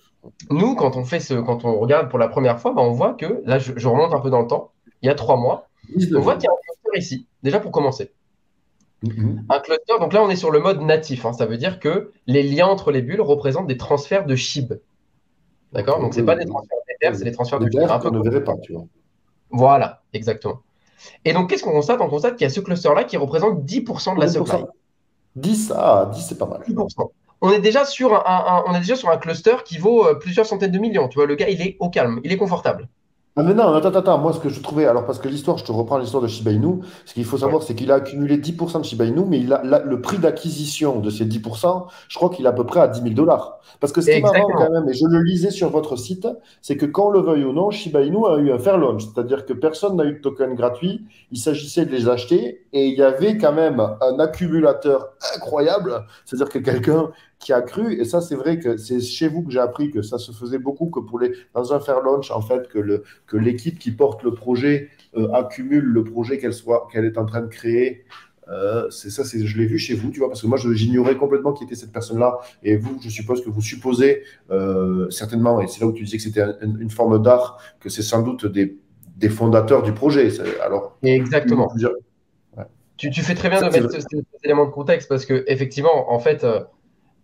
nous, quand on regarde pour la première fois, bah, on voit que, là, je remonte un peu dans le temps, il y a 3 mois, on 19 voit qu'il y a ans. un cluster ici, déjà pour commencer. Mhm. Un cluster, donc là, on est sur le mode natif, hein, ça veut dire que les liens entre les bulles représentent des transferts de SHIB. Ok, D'accord? Donc, c'est oui, pas oui, des oui. transferts d'Ether, Oui, c'est oui. des transferts Des de SHIB. Un terres peu qu'on ne comme... verrait pas, tu vois. Voilà, exactement. Et donc, qu'est-ce qu'on constate? On constate qu'il y a ce cluster-là qui représente 10% de la Combien de supply. pourcents? 10. Ah, 10, c'est pas mal. 10%. On est déjà sur on est déjà sur un cluster qui vaut plusieurs centaines de millions. Tu vois, le gars, il est au calme, il est confortable. Ah mais non, attends, moi ce que je trouvais, alors parce que l'histoire, je te reprends l'histoire de Shiba Inu, ce qu'il faut Ouais. savoir, c'est qu'il a accumulé 10% de Shiba Inu, mais le prix d'acquisition de ces 10%, je crois qu'il est à peu près à 10 000 $. Parce que ce qui est marrant quand Exactement. même, et je le lisais sur votre site, c'est que quand on le veuille ou non, Shiba Inu a eu un fair launch, c'est-à-dire que personne n'a eu de token gratuit, il s'agissait de les acheter, et il y avait quand même un accumulateur incroyable, c'est-à-dire que quelqu'un qui a cru, et ça c'est vrai que c'est chez vous que j'ai appris que ça se faisait beaucoup, que dans un fair launch, en fait, que l'équipe qui porte le projet accumule le projet qu'elle est en train de créer. Je l'ai vu chez vous, tu vois, parce que moi, j'ignorais complètement qui était cette personne-là. Et vous, je suppose que vous supposez certainement, et c'est là où tu disais que c'était une forme d'art, que c'est sans doute des fondateurs du projet. Alors, Exactement. plusieurs. Ouais. Tu fais très bien Ça, de c'est mettre vrai. ces éléments de contexte parce que effectivement, en fait,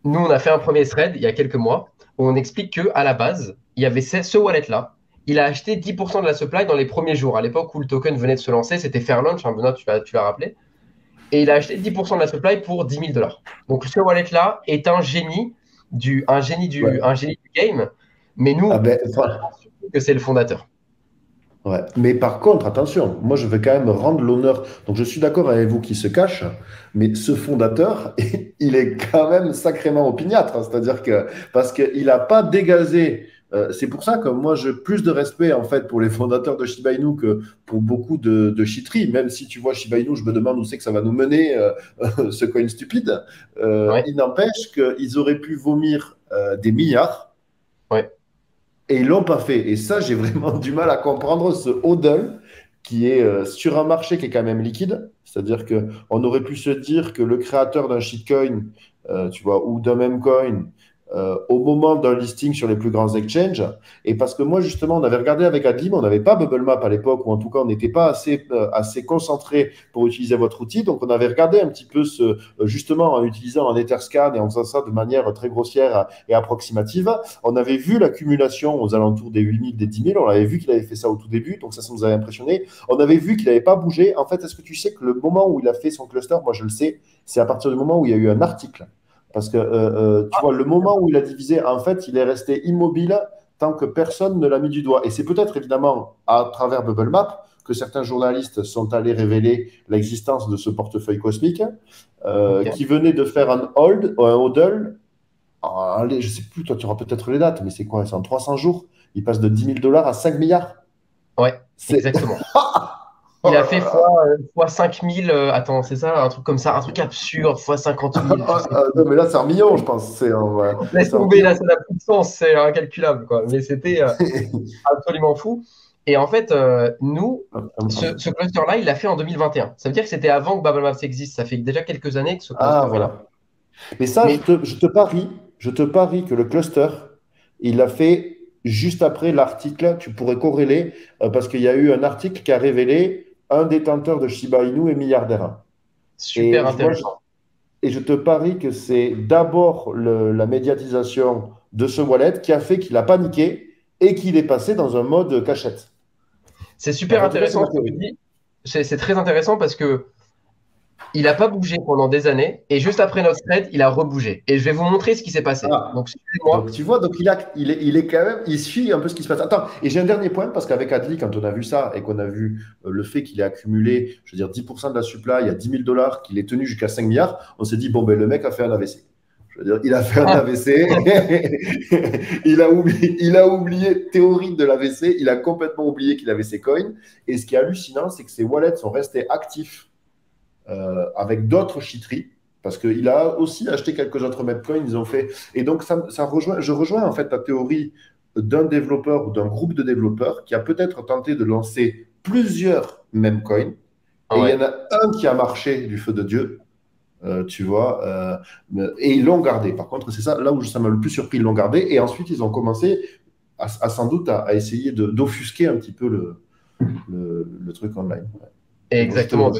nous, on a fait un premier thread il y a quelques mois où on explique que à la base, il y avait ce wallet-là. Il a acheté 10% de la supply dans les premiers jours. À l'époque où le token venait de se lancer, c'était fair launch, hein, Benoît, tu l'as rappelé. Et il a acheté 10% de la supply pour 10 000 $. Donc ce wallet-là est un génie Ouais. un génie du game. Mais Ah nous, ben, on pense surtout que c'est le fondateur. ouais. Mais par contre, attention, moi je veux quand même rendre l'honneur. Donc je suis d'accord avec vous qui se cache, mais ce fondateur, il est quand même sacrément opiniâtre. Hein. C'est-à-dire que parce qu'il n'a pas dégazé. C'est pour ça que moi j'ai plus de respect en fait pour les fondateurs de Shiba Inu que pour beaucoup de shitteries. Même si tu vois Shiba Inu, je me demande où c'est que ça va nous mener, ce coin stupide. Ouais, Il n'empêche qu'ils auraient pu vomir des milliards. ouais. Et ils l'ont pas fait. Et ça, j'ai vraiment du mal à comprendre ce hodl qui est sur un marché qui est quand même liquide. C'est-à-dire que on aurait pu se dire que le créateur d'un shitcoin, tu vois, ou d'un meme coin, au moment d'un listing sur les plus grands exchanges, et parce que moi, justement, on avait regardé avec Adlim, on n'avait pas Bubble Map à l'époque, ou en tout cas, on n'était pas assez concentré pour utiliser votre outil. Donc, on avait regardé un petit peu justement en utilisant un Etherscan et en faisant ça de manière très grossière et approximative. On avait vu l'accumulation aux alentours des 8 000, des 10 000. On avait vu qu'il avait fait ça au tout début, donc ça nous avait impressionné. On avait vu qu'il n'avait pas bougé. En fait, est-ce que tu sais que le moment où il a fait son cluster, moi je le sais, c'est à partir du moment où il y a eu un article. Parce que tu vois, le moment où il a divisé, en fait, il est resté immobile tant que personne ne l'a mis du doigt. Et c'est peut-être évidemment à travers Bubble Map que certains journalistes sont allés révéler l'existence de ce portefeuille cosmique Ok. qui venait de faire un hold, un hodl. Allez, je sais plus, toi tu auras peut-être les dates, mais c'est quoi? C'est en 300 jours. Il passe de 10 000 $ à 5 milliards. Ouais, C'est. exactement. Oh Il a là fait là. fois 5000, attends, c'est ça, un truc comme ça, un truc absurde, fois 50 000, je sais Non, plus. mais là, c'est un million, je pense. Ouais, Laisse c'est un tomber, là, million. ça n'a plus de sens, c'est incalculable, quoi. Mais c'était absolument fou. Et en fait, nous, ce cluster-là, il l'a fait en 2021. Ça veut dire que c'était avant que Bubble Maps existe. Ça fait déjà quelques années que ce Ah, cluster est là. voilà. Mais ça, Mais je te parie que le cluster, il l'a fait juste après l'article. Tu pourrais corréler, parce qu'il y a eu un article qui a révélé un détenteur de Shiba Inu est milliardaire. super Et moi, intéressant. et je te parie que c'est d'abord la médiatisation de ce wallet qui a fait qu'il a paniqué et qu'il est passé dans un mode cachette. C'est Enfin, super en tout cas, c'est intéressant ma ce que tu théorie. dis. C'est très intéressant parce que il n'a pas bougé pendant des années et juste après notre thread, il a rebougé. Et je vais vous montrer ce qui s'est passé. Ah, Donc, suivez-moi. donc tu vois, donc il est quand même, il suit un peu ce qui se passe. Attends, et j'ai un dernier point parce qu'avec Adli, quand on a vu ça et qu'on a vu le fait qu'il ait accumulé, je veux dire, 10% de la supply à 10 000 $, qu'il est tenu jusqu'à 5 milliards, on s'est dit, bon, ben le mec a fait un AVC. Je veux dire, il a fait un AVC, il a oublié théorie de l'AVC, il a complètement oublié qu'il avait ses coins. Et ce qui est hallucinant, c'est que ses wallets sont restés actifs avec d'autres chiteries, parce qu'il a aussi acheté quelques autres Mapcoins, ils ont fait. Et donc, je rejoins en fait ta théorie d'un développeur ou d'un groupe de développeurs qui a peut-être tenté de lancer plusieurs Mapcoins, et il y en Ouais. a un qui a marché du feu de Dieu, tu vois, et ils l'ont gardé. Par contre, c'est ça, là où ça m'a le plus surpris, ils l'ont gardé, et ensuite ils ont commencé sans doute à essayer d'offusquer un petit peu le truc online. Ouais. Et Donc, exactement,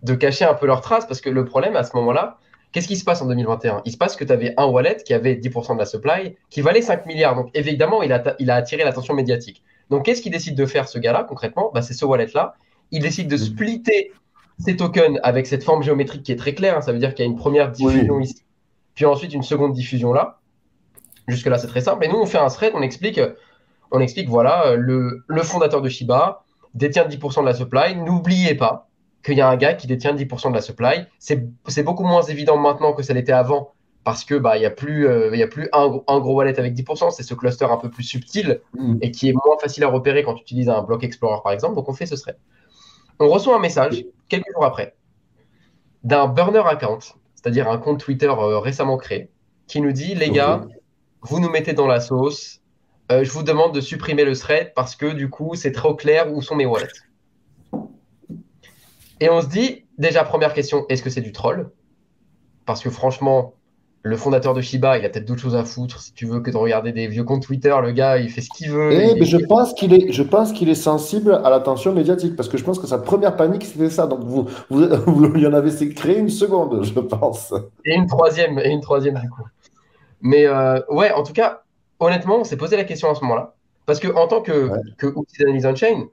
de cacher un peu leurs traces parce que le problème à ce moment-là, qu'est-ce qui se passe en 2021? Il se passe que tu avais un wallet qui avait 10% de la supply qui valait 5 milliards. Donc évidemment, il a attiré l'attention médiatique. Donc qu'est-ce qu'il décide de faire ce gars-là concrètement? Bah, c'est ce wallet-là. Il décide de Mm. splitter ses tokens avec cette forme géométrique qui est très claire, hein. Ça veut dire qu'il y a une première Oui, diffusion oui. ici, puis ensuite une seconde diffusion là. Jusque-là, c'est très simple. Et nous, on fait un thread, on explique, voilà, le fondateur de Shiba détient 10% de la supply. N'oubliez pas qu'il y a un gars qui détient 10% de la supply. C'est beaucoup moins évident maintenant que ça l'était avant parce que bah, il y a plus un gros wallet avec 10%. C'est ce cluster un peu plus subtil Mm. et qui est moins facile à repérer quand tu utilises un block explorer par exemple. Donc on fait ce thread. On reçoit un message quelques jours après d'un burner account, c'est-à-dire un compte Twitter récemment créé, qui nous dit, les Ok. gars, vous nous mettez dans la sauce. Je vous demande de supprimer le thread parce que du coup, c'est trop clair où sont mes wallets. Et on se dit, déjà, première question, est-ce que c'est du troll? Parce que franchement, le fondateur de Shiba, il a peut-être d'autres choses à foutre. Si tu veux que de regarder des vieux comptes Twitter, le gars, il fait ce qu'il veut. Et ben, je pense qu'il est sensible à l'attention médiatique parce que je pense que sa première panique c'était ça. Donc vous lui en avez créé une seconde, je pense. Et une troisième du coup. Mais ouais, en tout cas, honnêtement, on s'est posé la question à ce moment-là. Parce que en tant Ouais. que outil d'analyse on-chain,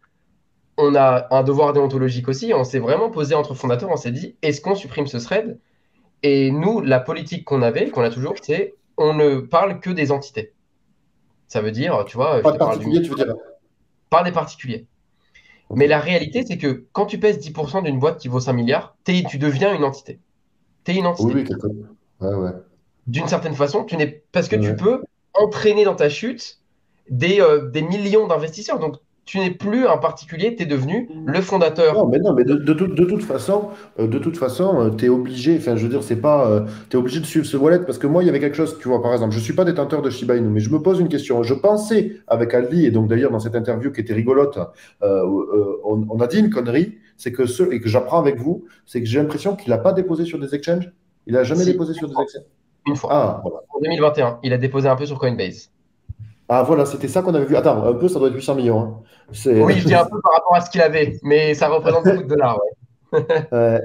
on a un devoir déontologique aussi. On s'est vraiment posé entre fondateurs, on s'est dit, est-ce qu'on supprime ce thread? Et nous, la politique qu'on avait, qu'on a toujours, c'est on ne parle que des entités. Ça veut dire, tu vois, je Pas te de parle du particulier, milliard tu veux dire? par des particuliers. Ok. Mais la réalité, c'est que quand tu pèses 10% d'une boîte qui vaut 5 milliards, tu deviens une entité. Tu es une Oui, entité. oui, quelque... Ouais, ouais. D'une certaine façon, parce que Ouais, tu ouais. peux entraîner dans ta chute des millions d'investisseurs. Donc, tu n'es plus un particulier, tu es devenu le fondateur. Non, mais de toute façon, tu es obligé, enfin, je veux dire, c'est pas, tu es obligé de suivre ce wallet parce que moi, il y avait quelque chose, tu vois, par exemple, je suis pas détenteur de Shiba Inu, mais je me pose une question. Je pensais avec Ali, et donc d'ailleurs, dans cette interview qui était rigolote, on a dit une connerie, c'est que et que j'apprends avec vous, c'est que j'ai l'impression qu'il n'a pas déposé sur des exchanges. Il a jamais Si, déposé sur des exchanges. une fois. Ah, voilà. En 2021, il a déposé un peu sur Coinbase. Ah, voilà, c'était ça qu'on avait vu. Attends, un peu, ça doit être 800 millions, hein. C'est. Oui, je dis un peu par rapport à ce qu'il avait, mais ça représente beaucoup de dollars, ouais. Ouais.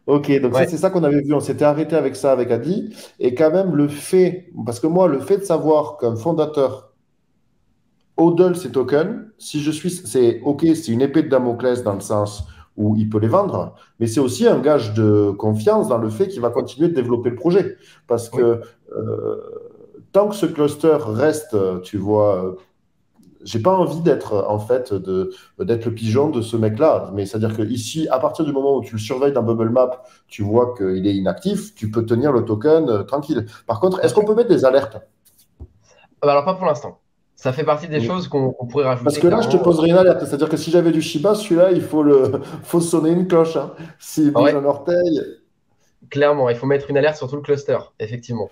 Ok, donc ça, Ouais, c'est ça qu'on avait vu. On s'était arrêté avec ça avec Adi. Et quand même, le fait, parce que moi, le fait de savoir qu'un fondateur hodl ses tokens, si je suis, c'est ok, c'est une épée de Damoclès dans le sens où il peut les vendre, mais c'est aussi un gage de confiance dans le fait qu'il va continuer de développer le projet. Parce oui. que tant que ce cluster reste, tu vois, j'ai pas envie d'être en fait d'être le pigeon de ce mec-là. Mais c'est-à-dire que ici, à partir du moment où tu le surveilles dans Bubble Map, tu vois qu'il est inactif, tu peux tenir le token tranquille. Par contre, Bien est-ce qu'on sûr. peut mettre des alertes? Ah bah alors, pas pour l'instant. Ça fait partie des Oui. choses qu'on pourrait Parce rajouter que là, je te clairement. poserai une alerte. C'est-à-dire que si j'avais du Shiba, celui-là, il faut faut sonner une cloche, hein. S'il bouge Ouais, un orteil. clairement, il faut mettre une alerte sur tout le cluster, effectivement.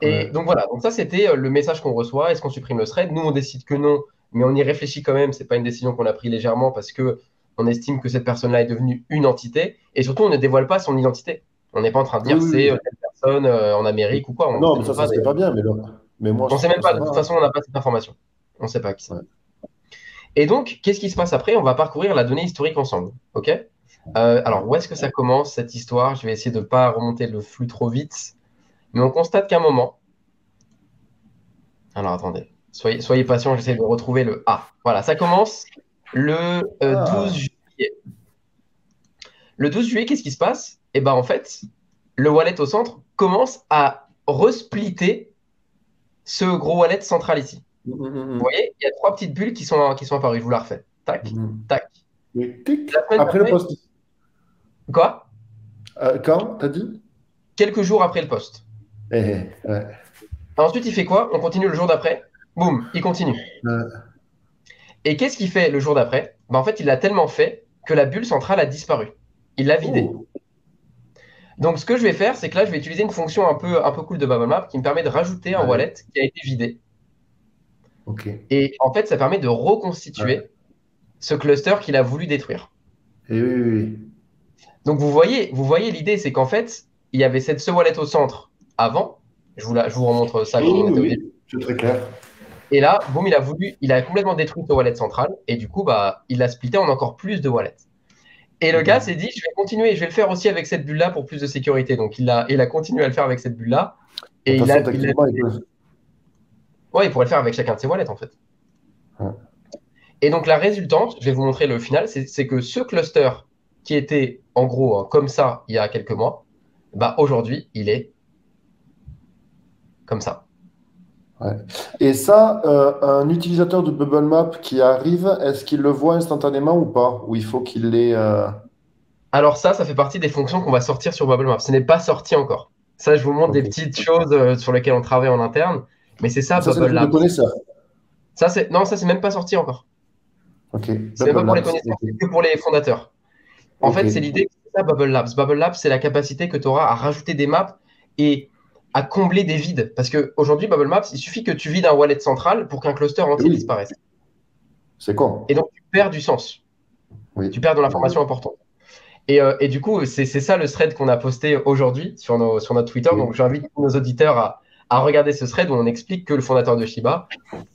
Et Ouais. donc voilà, donc ça c'était le message qu'on reçoit. Est-ce qu'on supprime le thread? Nous, on décide que non, mais on y réfléchit quand même. C'est pas une décision qu'on a prise légèrement parce que on estime que cette personne-là est devenue une entité. Et surtout, on ne dévoile pas son identité. On n'est pas en train de Oui, dire oui, c'est oui. telle personne en Amérique ou quoi. Ah On ne non, mais dévoile ça pas serait d'ailleurs. pas bien. Mais moi, On je ne sait trouve même que pas. ça De va, toute hein. façon, on n'a pas cette information. On ne sait pas qui c'est. Ouais. Et donc, qu'est-ce qui se passe après? On va parcourir la donnée historique ensemble. OK? Alors, où est-ce que ça commence cette histoire? Je vais essayer de ne pas remonter le flux trop vite. Mais on constate qu'à un moment, alors attendez, soyez patient, j'essaie de retrouver le A. Voilà, ça commence le 12 Ah. juillet. Le 12 juillet, qu'est-ce qui se passe? Eh ben en fait, le wallet au centre commence à resplitter ce gros wallet central ici. Vous voyez, il y a trois petites bulles qui sont apparues. Je vous la refais. Tac, tac. Oui. Tic. La semaine Après le d'après, post. quoi? Quand, t'as dit? Quelques jours après le post. Ouais. Ensuite, il fait quoi? On continue le jour d'après. Boum, il continue. Euh, Et qu'est-ce qu'il fait le jour d'après? Ben, en fait, il l'a tellement fait que la bulle centrale a disparu. Il l'a vidée. oh, Donc, ce que je vais faire, c'est que là, je vais utiliser une fonction un peu cool de BubbleMap qui me permet de rajouter un ouais, wallet qui a été vidé. ok. Et en fait, ça permet de Ouais. reconstituer ce cluster qu'il a voulu détruire. Et oui, oui, oui. Donc, vous voyez l'idée, c'est qu'en fait, il y avait ce wallet au centre avant. Je vous remontre ça Oui, comme on oui, était au début. oui, c'est très clair. Et là, boum, il a complètement détruit ce wallet central. Et du coup, bah, il l'a splitté en encore plus de wallets. Et le gars Mhm. s'est dit, je vais continuer, je vais le faire aussi avec cette bulle-là pour plus de sécurité. Donc, il a continué à le faire avec cette bulle-là. De Et toute façon, techniquement, il peut. ouais, il pourrait le faire avec chacun de ses wallets, en fait. Ouais. Et donc, la résultante, je vais vous montrer le final, c'est que ce cluster qui était, en gros, hein, comme ça il y a quelques mois, bah, aujourd'hui, il est comme ça. Ouais. Et ça, un utilisateur de Bubble Map qui arrive, est-ce qu'il le voit instantanément ou pas? Ou il faut qu'il l'ait. Alors ça fait partie des fonctions qu'on va sortir sur BubbleMap. Ce n'est pas sorti encore. Ça, je vous montre des Ok. petites choses sur lesquelles on travaille en interne. Mais c'est ça, Ça, c'est le Bubble truc de Labs. connaisseur. Non, ça, c'est même pas sorti encore. Ok. C'est même pas Bubble pour les Labs. connaisseurs, Ok. c'est que pour les fondateurs. En Ok. fait, c'est l'idée, c'est ça Bubble Labs. Bubble Labs, c'est la capacité que tu auras à rajouter des maps et à combler des vides. Parce qu'aujourd'hui, Bubble Maps, il suffit que tu vides un wallet central pour qu'un cluster Et entier oui, disparaisse. c'est con. Et donc, tu perds du sens. Oui. Tu perds de Oui, oui. l'information importante. Et du coup, c'est ça le thread qu'on a posté aujourd'hui sur notre Twitter. Donc, Oui. j'invite nos auditeurs à regarder ce thread où on explique que le fondateur de Shiba,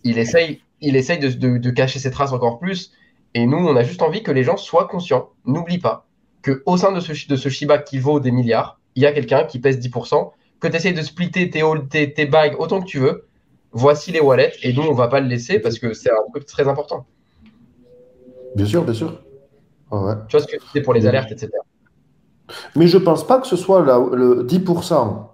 il essaye de cacher ses traces encore plus. Et nous, on a juste envie que les gens soient conscients. N'oublie pas qu'au sein de ce Shiba qui vaut des milliards, il y a quelqu'un qui pèse 10%, que tu essayes de splitter tes bags autant que tu veux. Voici les wallets. Et nous, on ne va pas le laisser parce que c'est un truc très important. Bien sûr, bien sûr. Ah ouais. Tu vois ce que je disais pour les Mais, alertes, etc. mais je pense pas que ce soit le 10%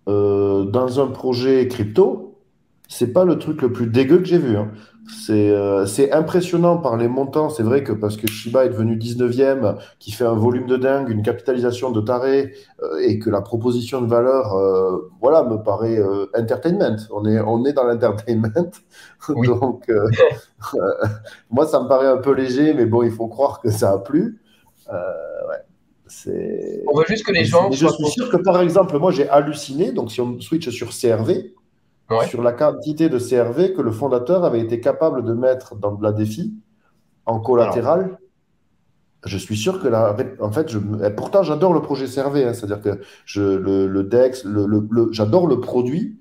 dans un projet crypto. C'est pas le truc le plus dégueu que j'ai vu, hein. C'est impressionnant par les montants. C'est vrai que parce que Shiba est devenu 19e, qui fait un volume de dingue, une capitalisation de taré, et que la proposition de valeur, voilà, me paraît entertainment. On est dans l'entertainment. Oui. Donc, moi, ça me paraît un peu léger, mais bon, il faut croire que ça a plu. Ouais, On c'est... veut juste que les Mais, gens mais je soient suis sûr conscients. que, par exemple, moi, j'ai halluciné. Donc, si on switch sur CRV, Ouais. sur la quantité de CRV que le fondateur avait été capable de mettre dans de la défi en Alors, collatéral. Je suis sûr que en fait, et pourtant j'adore le projet CRV, hein, c'est-à-dire que le DEX, j'adore le produit,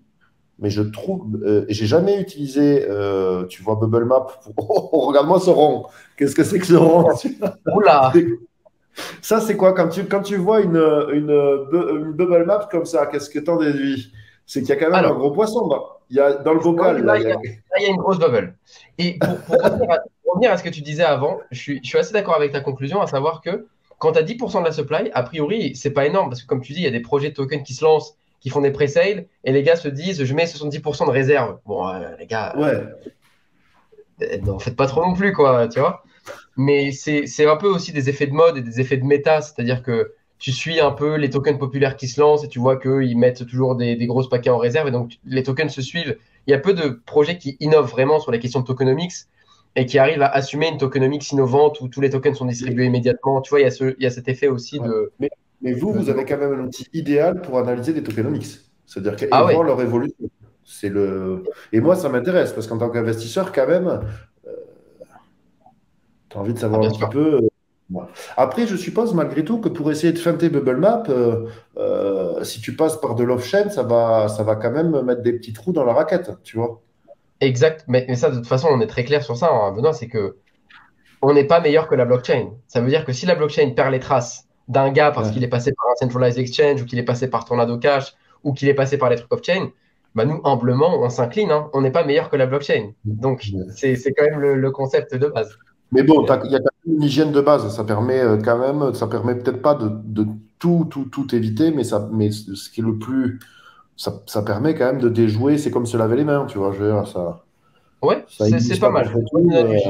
mais je trouve, et j'ai jamais utilisé, tu vois, Bubble Map. Oh, regarde-moi ce rond. Qu'est-ce que c'est que ce rond? oula! Ça, c'est quoi quand tu vois une Bubble Map comme ça, qu'est-ce que t'en déduis? C'est qu'il y a quand même un Alors, gros poisson dans le c'est vrai que bocal, là. là, il y a une grosse bubble. Et pour revenir à ce que tu disais avant, je suis assez d'accord avec ta conclusion, à savoir que quand tu as 10% de la supply, a priori, c'est pas énorme, parce que comme tu dis, il y a des projets de tokens qui se lancent, qui font des pre-sales, et les gars se disent, je mets 70% de réserve. Bon, les gars, Ouais. n'en faites pas trop non plus, quoi, tu vois. Mais c'est un peu aussi des effets de mode et des effets de méta, c'est-à-dire que tu suis un peu les tokens populaires qui se lancent et tu vois qu'ils mettent toujours des grosses paquets en réserve et donc les tokens se suivent. Il y a peu de projets qui innovent vraiment sur la question de tokenomics et qui arrivent à assumer une tokenomics innovante où tous les tokens sont distribués immédiatement. Tu vois, il y a cet effet aussi Ouais. Mais vous, vous avez quand même un outil idéal pour analyser des tokenomics, c'est-à-dire et Ah ouais, voir leur évolution. Et moi, ça m'intéresse parce qu'en tant qu'investisseur, quand même, tu as envie de ah, savoir bien un petit sûr. peu. Voilà. Après, je suppose malgré tout que pour essayer de feinter Bubble Map, si tu passes par de l'off-chain, ça va quand même mettre des petits trous dans la raquette, tu vois. Exact. Mais ça, de toute façon, on est très clair sur ça, hein, Benoît, c'est que on n'est pas meilleur que la blockchain. Ça veut dire que si la blockchain perd les traces d'un gars parce qu'il Ouais. est passé par un centralized exchange ou qu'il est passé par Tornado Cash ou qu'il est passé par les trucs off-chain, bah nous, humblement, on s'incline, hein. On n'est pas meilleur que la blockchain. Donc, c'est quand même le concept de base. Mais bon, Mais, il y a quand même une hygiène de base. Ça permet quand même, ça permet peut-être pas de tout éviter, mais ce qui est le plus, ça permet quand même de déjouer. C'est comme se laver les mains, tu vois. Je veux dire, ouais, ça c'est n'exige pas pas mal. contre Bonne tout. analogie.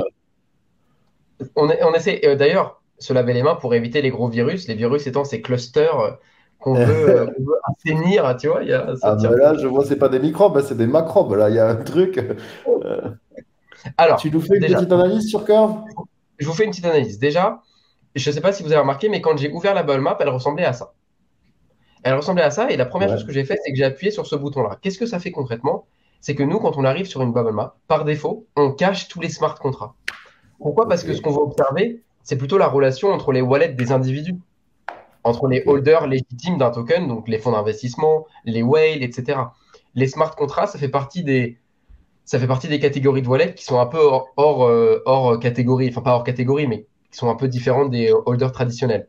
On essaie d'ailleurs se laver les mains pour éviter les gros virus. Les virus étant ces clusters qu'on veut assainir, tu vois, ça Ah tient ben plus. là, je vois, c'est pas des microbes, hein, c'est des macrobes. Là, il y a un truc. Euh, Tu Alors, nous fais une déjà, petite analyse sur Curve? je vous fais une petite analyse. Déjà, je ne sais pas si vous avez remarqué, mais quand j'ai ouvert la bubble map, elle ressemblait à ça. Elle ressemblait à ça, et la première chose que Ouais. j'ai fait, c'est que j'ai appuyé sur ce bouton-là. Qu'est-ce que ça fait concrètement? C'est que nous, quand on arrive sur une bubble map, par défaut, on cache tous les smart contracts. Pourquoi? Parce Ok. que ce qu'on va observer, c'est plutôt la relation entre les wallets des individus, entre les Ok. holders légitimes d'un token, donc les fonds d'investissement, les whales, etc. Les smart contracts, ça fait partie des catégories de wallets qui sont un peu hors catégorie, enfin pas hors catégorie, mais qui sont un peu différentes des holders traditionnels.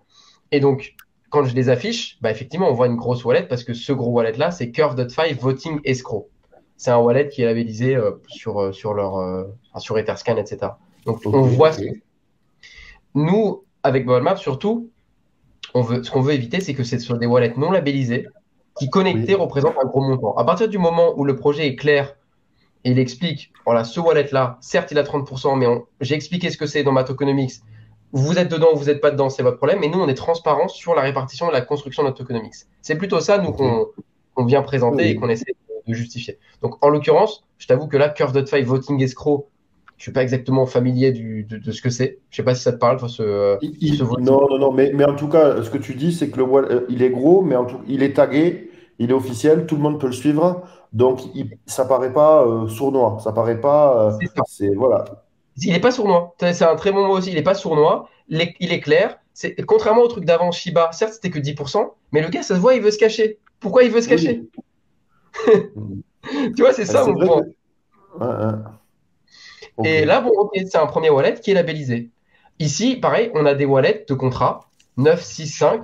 Et donc, quand je les affiche, bah effectivement, on voit une grosse wallet parce que ce gros wallet-là, c'est Curve.fi Voting Escrow. C'est un wallet qui est labellisé enfin, sur Etherscan, etc. Donc, Ok. on voit Ok. nous, avec Bubblmap, surtout, ce qu'on veut éviter, c'est que ce soit des wallets non labellisés qui, connectés, Oui. représentent un gros montant. À partir du moment où le projet est clair et il explique, voilà, ce wallet-là, certes, il a 30%, mais j'ai expliqué ce que c'est dans ma tokenomics. Vous êtes dedans ou vous n'êtes pas dedans, c'est votre problème. Et nous, on est transparent sur la répartition et la construction de notre tokenomics. C'est plutôt ça, nous, Ok. qu'on vient présenter et Oui. qu'on essaie de justifier. Donc, en l'occurrence, je t'avoue que là, Curve.fi Voting Escrow, je suis pas exactement familier de ce que c'est. Je sais pas si ça te parle, ce voting. Non, non, non, mais en tout cas, ce que tu dis, c'est que il est gros, mais il est tagué, il est officiel, tout le monde peut le suivre, donc ça paraît pas sournois, ça paraît pas, C'est ça. voilà. Il n'est pas sournois. C'est un très bon mot aussi. Il n'est pas sournois. Il est clair. Contrairement au truc d'avant, Shiba, certes, c'était que 10%, mais le gars, ça se voit, il veut se cacher. Pourquoi il veut se cacher? Oui. Mm. Tu vois, c'est ça C'est mon vrai que, point. ok, Et là, bon, ok, c'est un premier wallet qui est labellisé. Ici, pareil, on a des wallets de contrat 9, 6, 5.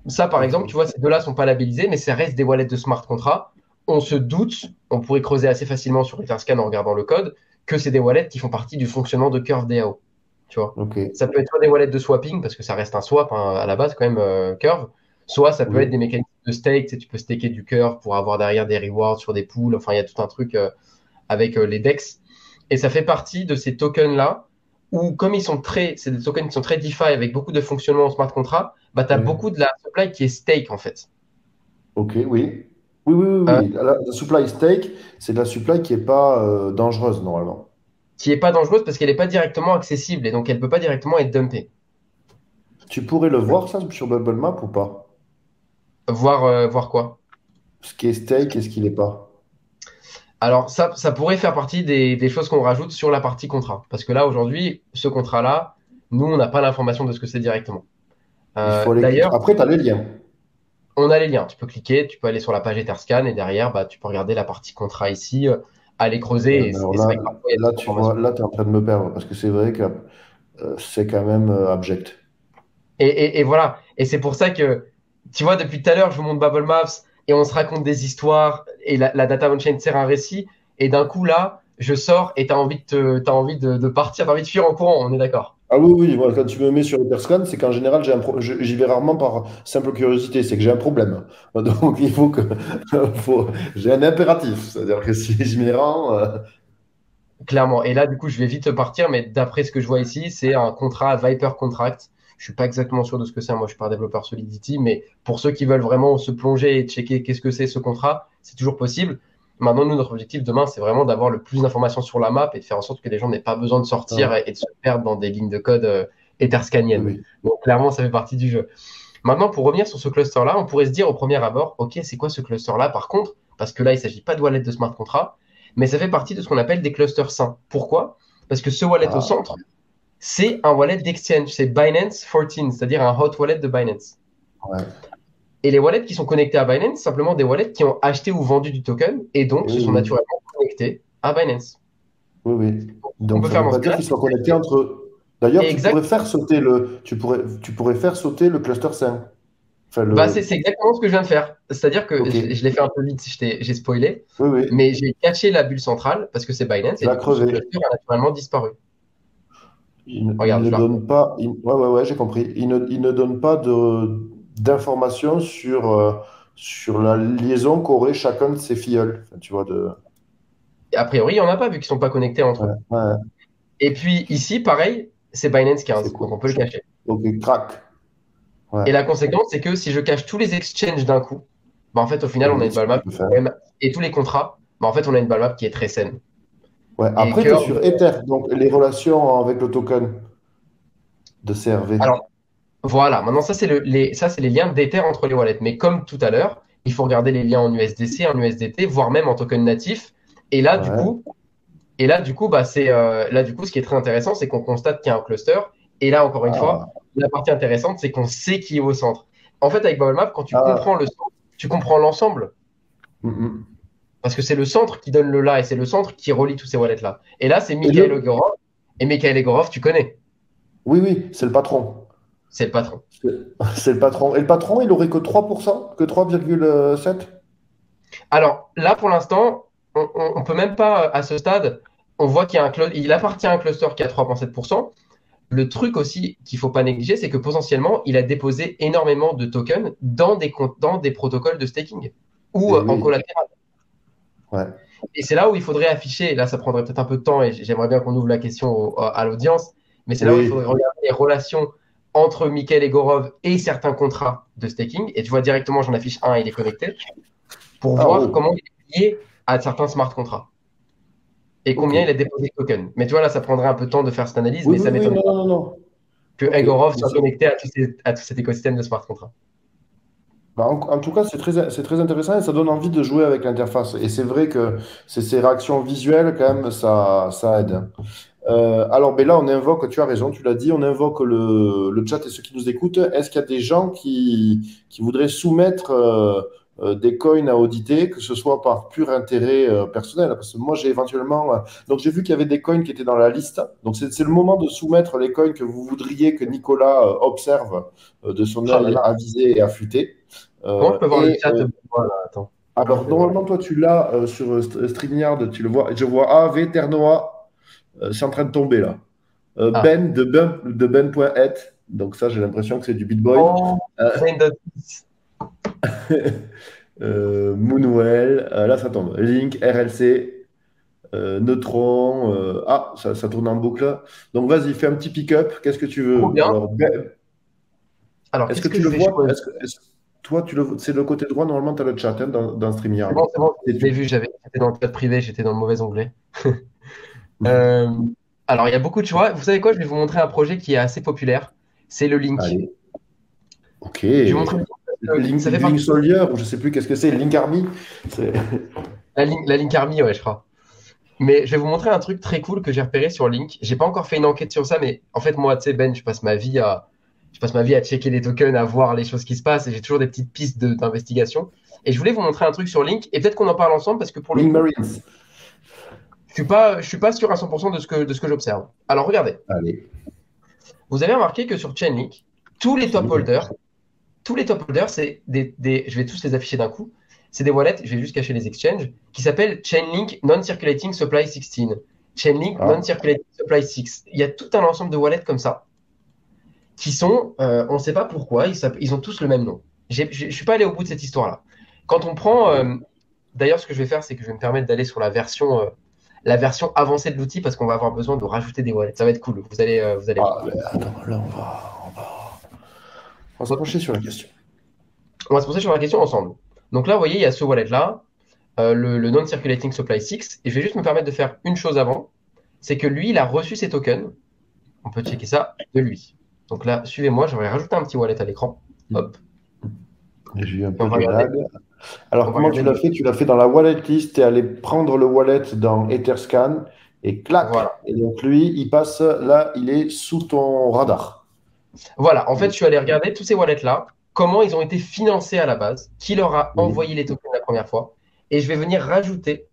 Ça, par ok, exemple, tu vois, ces deux-là sont pas labellisés, mais ça reste des wallets de smart contract. On se doute, on pourrait creuser assez facilement sur Etherscan en regardant le code, que c'est des wallets qui font partie du fonctionnement de Curve DAO. Tu vois. ok, Ça peut être soit des wallets de swapping, parce que ça reste un swap hein, à la base, quand même, Curve. Soit ça peut être oui, des mécanismes de stake, tu sais, tu peux staker du Curve pour avoir derrière des rewards sur des pools. Enfin, il y a tout un truc avec les DEX. Et ça fait partie de ces tokens-là où, comme c'est des tokens qui sont très DeFi avec beaucoup de fonctionnement en smart contract, bah, tu as Oui. beaucoup de la supply qui est stake en fait. Ok, oui. Oui, oui, oui, Euh, oui. La supply stake, c'est de la supply qui n'est pas dangereuse normalement. qui est pas dangereuse parce qu'elle n'est pas directement accessible et donc elle peut pas directement être dumpée. Tu pourrais le voir ça sur Bubble Map ou pas? Voir quoi? Ce qui est stake et ce qui l'est pas. Alors ça pourrait faire partie des choses qu'on rajoute sur la partie contrat. Parce que là, aujourd'hui, ce contrat-là, nous, on n'a pas l'information de ce que c'est directement. Il faut aller cliquer. D'ailleurs, Après, tu as les liens. on a les liens. Tu peux cliquer, tu peux aller sur la page Etherscan et derrière, bah, tu peux regarder la partie contrat ici, aller creuser. Mais alors Et c'est là, vrai que parfois, il y a là, des tu vois, informations. là, tu es en train de me perdre parce que c'est vrai que c'est quand même abject. Et voilà. Et c'est pour ça que, tu vois, depuis tout à l'heure, je vous montre Bubble Maps et on se raconte des histoires et la data on-chain sert un récit. Et d'un coup, là, je sors et t'as envie de partir, t'as envie de fuir en courant. On est d'accord. Ah oui, oui, moi, quand tu me mets sur Etherscan, c'est qu'en général, j'y vais rarement par simple curiosité, c'est que j'ai un problème. Donc, il faut que j'ai un impératif. C'est-à-dire que si je m'y rends, Clairement. Et là, du coup, je vais vite partir, mais d'après ce que je vois ici, c'est un contrat Viper Contract. Je suis pas exactement sûr de ce que c'est. Moi, je suis pas un développeur Solidity, mais pour ceux qui veulent vraiment se plonger et checker qu'est-ce que c'est ce contrat, c'est toujours possible. Maintenant, nous, notre objectif demain, c'est vraiment d'avoir le plus d'informations sur la map et de faire en sorte que les gens n'aient pas besoin de sortir ah, et de se perdre dans des lignes de code oui, etherscaniennes. oui. Donc, clairement, ça fait partie du jeu. Maintenant, pour revenir sur ce cluster-là, on pourrait se dire au premier abord, OK, c'est quoi ce cluster-là par contre? Parce que là, il ne s'agit pas de wallet de smart contract, mais ça fait partie de ce qu'on appelle des clusters sains. Pourquoi? Parce que ce wallet au Ah, centre, c'est un wallet d'exchange, c'est Binance 14, c'est-à-dire un hot wallet de Binance. ouais. Et les wallets qui sont connectés à Binance, c'est simplement des wallets qui ont acheté ou vendu du token et donc se Oui, sont oui, naturellement connectés à Binance. oui, oui. Ce qu'on Donc, peut ça ne faire veut dans pas ce dire cas-là, qu'ils c'est soient connectés entre eux. D'ailleurs, exact. tu pourrais faire sauter le cluster 5. Enfin, Bah, le, c'est exactement ce que je viens de faire. C'est-à-dire que ok. je l'ai fait un peu vite, j'ai spoilé, Oui, oui. mais j'ai caché la bulle centrale parce que c'est Binance Tu et l'as du coup, ce crevé. cluster a naturellement disparu. Il Regarde, ne je la donne pas. Ouais, ouais, ouais, j'ai compris. Il ne donne pas d'informations sur la liaison qu'aurait chacun de ses filleuls. Enfin, tu vois, A priori, il n'y en a pas vu qu'ils sont pas connectés entre ouais, eux. ouais, Et puis ici, pareil, c'est Binance c'est 15, donc cool. on peut le cacher. Ok, crack. Ouais. Et la conséquence, c'est que si je cache tous les exchanges d'un coup, bah en fait, au final, on a Oui, une ce que balle tu map peux faire. et tous les contrats, bah en fait, on a une balle map qui est très saine. Ouais. Et Après, tu es cœur, sur Ether, donc les relations avec le token de CRV. alors voilà, maintenant ça, ça, c'est les liens d'Ether entre les wallets. Mais comme tout à l'heure, il faut regarder les liens en USDC, en USDT, voire même en token natif. Et là, du Ouais. coup, bah, là, du coup, ce qui est très intéressant, c'est qu'on constate qu'il y a un cluster. Et là, encore une fois, Ah, la partie intéressante, c'est qu'on sait qui est au centre. En fait, avec Bubble Map, quand tu comprends ah. le centre, tu comprends l'ensemble. Mhm. Parce que c'est le centre qui donne le là et c'est le centre qui relie tous ces wallets-là. Et là, c'est Et Mikhail le... Ogorov. Et Mikhail Ogorov, tu connais. Oui, oui, c'est le patron. C'est le patron. C'est c'est le patron. Et le patron, il aurait que 3%, que 3,7. Alors là, pour l'instant, on peut même pas, à ce stade, on voit qu'il y a il appartient à un cluster qui a 3,7%. Le truc aussi qu'il faut pas négliger, c'est que potentiellement, il a déposé énormément de tokens dans dans des protocoles de staking ou Eh en oui, collatéral. ouais. Et c'est là où il faudrait afficher, et là ça prendrait peut-être un peu de temps et j'aimerais bien qu'on ouvre la question à l'audience, mais c'est là où il faudrait Oui. regarder les relations entre Mikhail Egorov et certains contrats de staking. Et tu vois directement, j'en affiche un, il est connecté, pour Ah, voir comment oh, il est lié à certains smart contrats et ok. combien il a déposé de tokens. Mais tu vois, là ça prendrait un peu de temps de faire cette analyse, Oui, mais oui, ça oui, m'étonne non, pas non, non, non. que Ok. Egorov Mais soit connecté à tout cet écosystème de smart contrats. bah, en tout cas, c'est très intéressant et ça donne envie de jouer avec l'interface. Et c'est vrai que ces réactions visuelles, quand même, ça aide. Alors, ben là, on invoque, tu as raison, tu l'as dit, on invoque le chat et ceux qui nous écoutent. Est-ce qu'il y a des gens qui voudraient soumettre des coins à auditer, que ce soit par pur intérêt personnel? Parce que moi, j'ai éventuellement. Donc, j'ai vu qu'il y avait des coins qui étaient dans la liste. Donc, c'est le moment de soumettre les coins que vous voudriez que Nicolas observe de son Oh là œil là. avisé et affûté. Comment je peux voir le Et chat de voilà, attends. Comment je alors, vais voir normalement, toi, tu l'as sur StreamYard, tu le vois. Je vois AV Ternois, c'est en train de tomber là. Ah. Ben de Ben.het. Donc ça, j'ai l'impression que c'est du Bitboy. Oh, Euh, Brain. Moonwell, là ça tombe. Link, RLC. Neutron. Ah, ça tourne en boucle. Donc vas-y, fais un petit pick-up. Qu'est-ce que tu Trop veux? bien. Alors, Alors, est-ce qu'est-ce que que tu je le vais vois? choisir? Toi, c'est le côté droit, normalement, tu as le chat hein, dans StreamYard. C'est bon, Et je l'ai vu, j'étais dans le chat privé, j'étais dans le mauvais onglet. Euh, alors, il y a beaucoup de choix. Vous savez quoi? Je vais vous montrer un projet qui est assez populaire. C'est le Link. Allez, ok. Je vais vous montrer le Link parce que ça fait Link partie de Soldier, ou je sais plus qu'est-ce que c'est, Link Army. C'est- la Link Army, ouais, je crois. Mais je vais vous montrer un truc très cool que j'ai repéré sur Link. J'ai pas encore fait une enquête sur ça, mais en fait, moi, tu sais, Ben, je passe ma vie à checker les tokens, à voir les choses qui se passent, et j'ai toujours des petites pistes d'investigation. Et je voulais vous montrer un truc sur Link, et peut-être qu'on en parle ensemble, parce que pour le Link coup, Marines. je suis pas sûr à 100% de ce que j'observe. Alors, regardez. Allez, Vous avez remarqué que sur Chainlink, tous les s'il top vous plaît. holders, tous les top holders, c'est je vais tous les afficher d'un coup. C'est des wallets, je vais juste cacher les exchanges, qui s'appellent Chainlink Non-Circulating Supply 16, Chainlink Ah, Non-Circulating Supply 6. Il y a tout un ensemble de wallets comme ça, qui sont, on ne sait pas pourquoi, ils ont tous le même nom. Je ne suis pas allé au bout de cette histoire-là. Quand on prend, d'ailleurs, ce que je vais faire, c'est que je vais me permettre d'aller sur la version avancée de l'outil, parce qu'on va avoir besoin de rajouter des wallets. Ça va être cool, vous allez voir. mais attends, là, on va se pencher sur la question. On va se poser sur la question ensemble. Donc là, vous voyez, il y a ce wallet-là, le Non-Circulating Supply 6, et je vais juste me permettre de faire une chose avant, c'est que lui, il a reçu ses tokens, on peut checker ça, de lui. Donc là, suivez-moi, j'aimerais rajouter un petit wallet à l'écran. Hop, J'ai eu un et peu de lag. on Alors, va comment tu regarder l'as fait? Tu l'as fait dans la wallet list, tu es allé prendre le wallet dans Etherscan et clac! Voilà. Et donc, lui, il passe là, il est sous ton radar. Voilà, en fait, je suis allé regarder tous ces wallets-là, comment ils ont été financés à la base, qui leur a Oui. envoyé les tokens la première fois, et je vais venir rajouter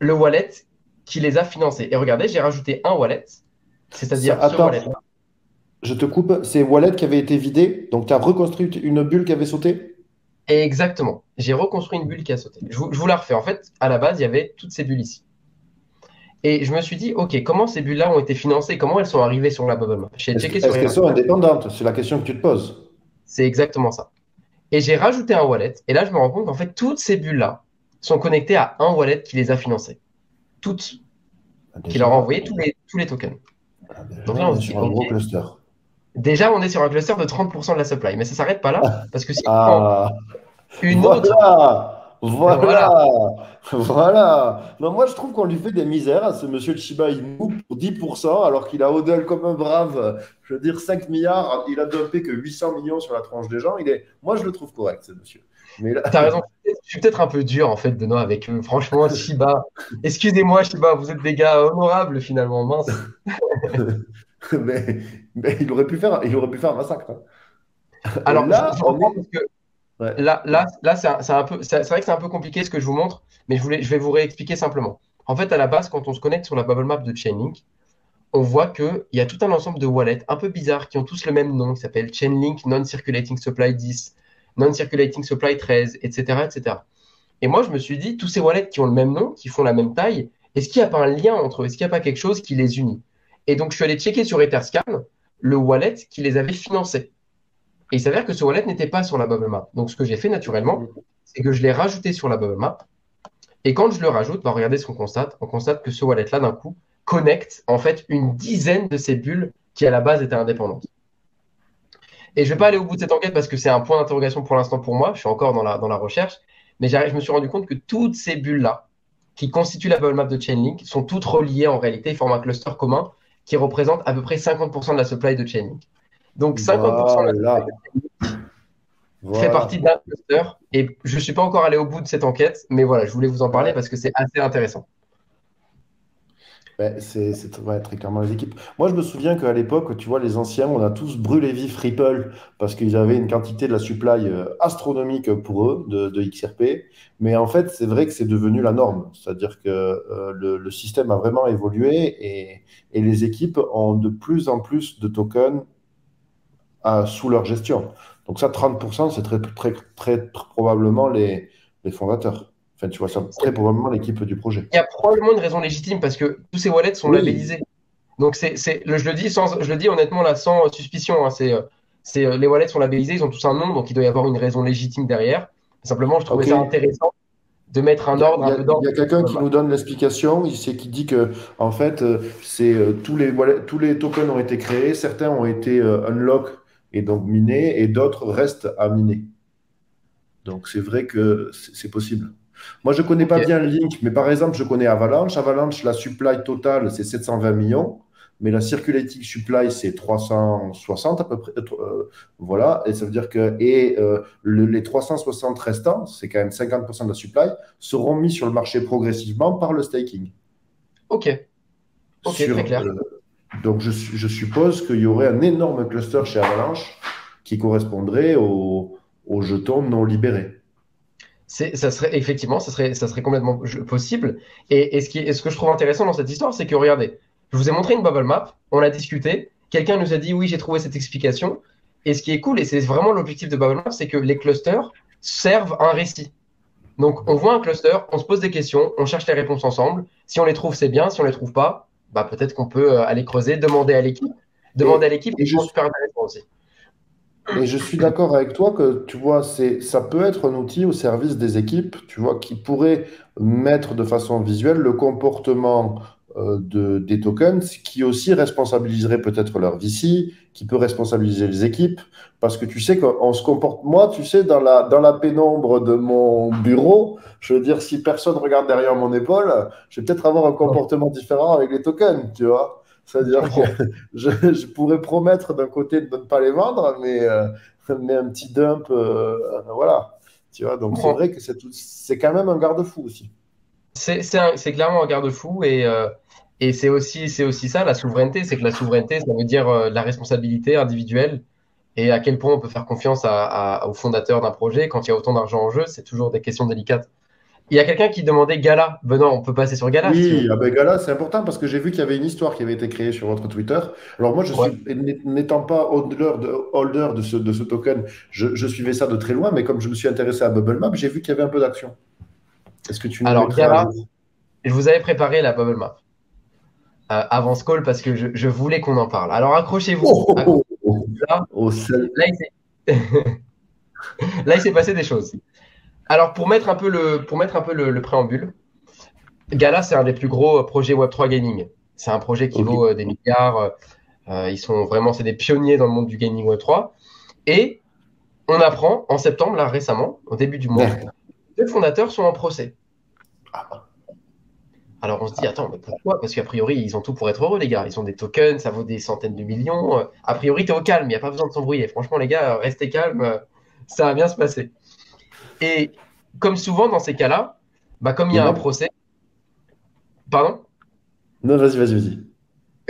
le wallet qui les a financés. Et regardez, j'ai rajouté un wallet, c'est-à-dire ce Attends, wallet-là. je te coupe. C'est wallet qui avait été vidé, donc tu as reconstruit une bulle qui avait sauté? Exactement. J'ai reconstruit une bulle qui a sauté. Je vous la refais. En fait, à la base, il y avait toutes ces bulles ici. Et je me suis dit, OK, comment ces bulles-là ont été financées? Comment elles sont arrivées sur la bubble map? J'ai checké sur Est-ce qu'elles sont Etherscan. indépendantes? C'est la question que tu te poses. C'est exactement ça. Et j'ai rajouté un wallet. Et là, je me rends compte qu'en fait, toutes ces bulles-là sont connectées à un wallet qui les a financées. Toutes. Qui leur a Déjà, envoyé tous les tokens. déjà, Donc là, on on est se dit, sur un OK. gros cluster. Déjà, on est sur un cluster de 30% de la supply. Mais ça ne s'arrête pas là. Parce que si on prend Ah, une autre, voilà, voilà, voilà, voilà. Non, moi, je trouve qu'on lui fait des misères à ce monsieur Chiba Inu pour 10%, alors qu'il a hodl comme un brave. Je veux dire, 5 milliards, il a dumpé que 800 millions sur la tranche des gens. Moi, je le trouve correct, ce monsieur. Mais là, t'as raison. Je suis peut-être un peu dur, en fait, Benoît, avec eux. Franchement, Shiba. Excusez-moi, Shiba, vous êtes des gars honorables, finalement. Mince. mais, mais il aurait pu faire un massacre. Hein. Alors, Là, je on reprends est. parce que Ouais. là c'est un peu, c'est vrai que c'est un peu compliqué ce que je vous montre, mais je vais vous réexpliquer simplement. En fait, à la base, quand on se connecte sur la bubble map de Chainlink, on voit qu'il y a tout un ensemble de wallets un peu bizarres qui ont tous le même nom, qui s'appelle Chainlink Non-Circulating Supply 10, Non-Circulating Supply 13, etc., etc. Et moi, je me suis dit, tous ces wallets qui ont le même nom, qui font la même taille, est-ce qu'il n'y a pas un lien entre eux? Est-ce qu'il n'y a pas quelque chose qui les unit? Et donc, je suis allé checker sur Etherscan le wallet qui les avait financés. Et il s'avère que ce wallet n'était pas sur la bubble map. Donc, ce que j'ai fait naturellement, c'est que je l'ai rajouté sur la bubble map. Et quand je le rajoute, bah, regardez ce qu'on constate. On constate que ce wallet-là, d'un coup, connecte en fait une dizaine de ces bulles qui, à la base, étaient indépendantes. Et je ne vais pas aller au bout de cette enquête parce que c'est un point d'interrogation pour l'instant pour moi. Je suis encore dans la recherche. Mais je me suis rendu compte que toutes ces bulles-là, qui constituent la bubble map de Chainlink, sont toutes reliées en réalité, ils forment un cluster commun qui représente à peu près 50% de la supply de Chainlink. Donc 50% de la supply Voilà, fait partie voilà. d'un cluster. Et je ne suis pas encore allé au bout de cette enquête, mais voilà, je voulais vous en parler Ouais. parce que c'est assez intéressant. Ben, ouais, très clairement les équipes. Moi, je me souviens qu'à l'époque, tu vois, les anciens, on a tous brûlé vif Ripple parce qu'ils avaient une quantité de la supply astronomique pour eux de XRP. Mais en fait, c'est vrai que c'est devenu la norme. C'est-à-dire que le système a vraiment évolué et les équipes ont de plus en plus de tokens sous leur gestion. Donc ça, 30%, c'est très, très, très probablement les fondateurs. Enfin, tu vois, ça, très probablement l'équipe du projet. Il y a probablement une raison légitime parce que tous ces wallets sont Oui, labellisés. Donc, je le dis honnêtement là, sans suspicion. Hein, les wallets sont labellisés, ils ont tous un nom, donc il doit y avoir une raison légitime derrière. Simplement, je trouvais ok. ça intéressant de mettre un ordre un peu Il y d'ordre. a quelqu'un qui nous donne l'explication, c'est qui dit que en fait, tous les tokens ont été créés, certains ont été unlock et donc minés, et d'autres restent à miner. Donc c'est vrai que c'est possible. Moi, je ne connais Ok, pas bien Link, mais par exemple, je connais Avalanche. Avalanche, la supply totale, c'est 720 millions, mais la circulating supply, c'est 360 à peu près. Voilà, et ça veut dire que les 360 restants, c'est quand même 50% de la supply, seront mis sur le marché progressivement par le staking. ok, ok, très Sur, clair. donc, je suppose qu'il y aurait un énorme cluster chez Avalanche qui correspondrait aux jetons non libérés. Ça serait effectivement, ça serait complètement possible. Et ce que je trouve intéressant dans cette histoire, c'est que regardez, je vous ai montré une bubble map, on a discuté, quelqu'un nous a dit oui, j'ai trouvé cette explication. Et ce qui est cool, et c'est vraiment l'objectif de bubble map, c'est que les clusters servent un récit. Donc on voit un cluster, on se pose des questions, on cherche les réponses ensemble. Si on les trouve, c'est bien. Si on les trouve pas, bah peut-être qu'on peut aller creuser, demander à l'équipe. Demander à Et, l'équipe, et c'est je, super intéressant aussi. Et je suis d'accord avec toi que, tu vois, ça peut être un outil au service des équipes, tu vois, qui pourrait mettre de façon visuelle le comportement des tokens, qui aussi responsabiliserait peut-être leur VC, qui peut responsabiliser les équipes, parce que tu sais qu'on se comporte, moi, tu sais, dans la pénombre de mon bureau, je veux dire, si personne regarde derrière mon épaule, je vais peut-être avoir un Non, comportement différent avec les tokens, tu vois. je C'est-à-dire que comprends. je pourrais promettre d'un côté de ne pas les vendre, mais un petit dump, voilà. Tu vois, Je donc c'est comprends. vrai que c'est quand même un garde-fou aussi. C'est clairement un garde-fou et c'est aussi ça la souveraineté, c'est que la souveraineté, ça veut dire la responsabilité individuelle et à quel point on peut faire confiance au fondateur d'un projet quand il y a autant d'argent en jeu, c'est toujours des questions délicates. Il y a quelqu'un qui demandait Gala. Benoît, on peut passer sur Gala si tu Oui, veux. ah ben, gars, là, c'est important parce que j'ai vu qu'il y avait une histoire qui avait été créée sur votre Twitter. Alors moi, Ouais. n'étant pas holder de ce token, je suivais ça de très loin, mais comme je me suis intéressé à Bubble Map, j'ai vu qu'il y avait un peu d'action. Est-ce que tu nous Alors mettrais à Gala, jour? je vous avais préparé la bubble map avant ce call parce que je voulais qu'on en parle. Alors accrochez-vous. Oh, oh, oh, Là, oh, là, il là, il s'est passé des choses. Alors pour mettre un peu le préambule, Gala, c'est un des plus gros projets Web3 gaming. C'est un projet qui ok. vaut des milliards. Ils sont vraiment, c'est des pionniers dans le monde du gaming Web3. Et on apprend en septembre, là récemment, au début du mois, Merde. les fondateurs sont en procès. Alors on se dit, attends, mais pourquoi? Parce qu'a priori, ils ont tout pour être heureux, les gars. Ils ont des tokens, ça vaut des centaines de millions. A priori, t'es au calme, il n'y a pas besoin de s'embrouiller. Franchement, les gars, restez calmes, ça va bien se passer. Et comme souvent dans ces cas-là, bah, comme il y Et a un même. procès, pardon? Non, vas-y.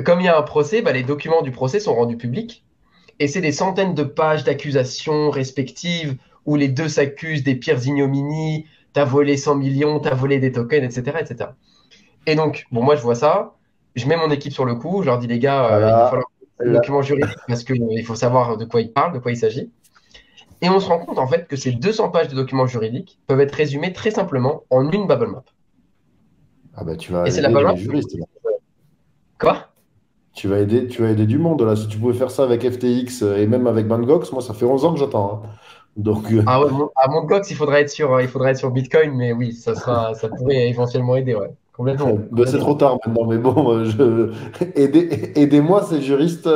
Comme il y a un procès, bah, les documents du procès sont rendus publics. Et c'est des centaines de pages d'accusations respectives où les deux s'accusent des pires ignominies. T'as volé 100 millions, t'as volé des tokens, etc., etc. Et donc, bon, moi, je vois ça. Je mets mon équipe sur le coup. Je leur dis, les gars, il va Voilà. falloir des documents juridiques parce qu'il faut savoir de quoi ils parlent, de quoi il s'agit. Et on se rend compte, en fait, que ces 200 pages de documents juridiques peuvent être résumées très simplement en une bubble map. Ah bah, tu vas Et c'est la aider bubble les map. juristes là. Quoi? Tu vas aider du monde là. Si tu pouvais faire ça avec FTX et même avec Bangox, moi ça fait 11 ans que j'attends, hein. Donc, Ah ouais, à Mt. Gox, il faudrait être sur Bitcoin, mais oui, ça pourrait éventuellement aider, ouais. Complètement, bah, c'est complètement. trop tard maintenant. Mais bon, aidez-moi ces juristes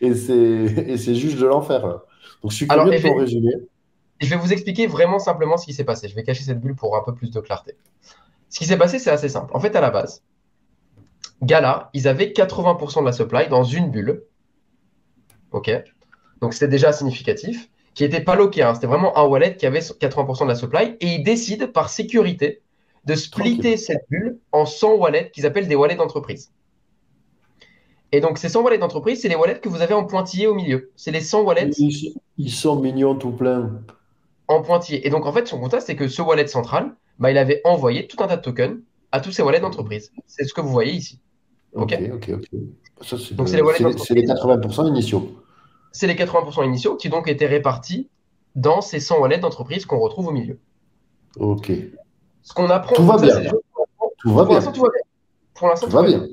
et ces juges de l'enfer, là. Donc je suis Alors, curieux de ton résumé. je vais vous expliquer vraiment simplement ce qui s'est passé. Je vais cacher cette bulle pour un peu plus de clarté. Ce qui s'est passé, c'est assez simple. En fait, à la base, Gala, ils avaient 80% de la supply dans une bulle, ok? Donc c'était déjà significatif, qui n'était pas loqué, hein. C'était vraiment un wallet qui avait 80% de la supply, et ils décident par sécurité de Tranquille. splitter cette bulle en 100 wallets qu'ils appellent des wallets d'entreprise. Et donc ces 100 wallets d'entreprise, c'est les wallets que vous avez en pointillé au milieu. C'est les 100 wallets Ils sont mignons tout plein. en pointillé. Et donc en fait, son constat, c'est que ce wallet central, bah, il avait envoyé tout un tas de tokens à tous ces wallets d'entreprise. C'est ce que vous voyez ici. OK? Ok. Ça, Donc c'est les wallets c'est les d'entreprise. 80% initiaux. C'est les 80% initiaux qui donc étaient répartis dans ces 100 wallets d'entreprise qu'on retrouve au milieu. Ok. Ce qu'on apprend, Tout va donc ça, bien. c'est des choses qu'on apprend. Tout va Pour l'instant, bien. tout va bien. Pour l'instant, Tout tout va va bien. bien.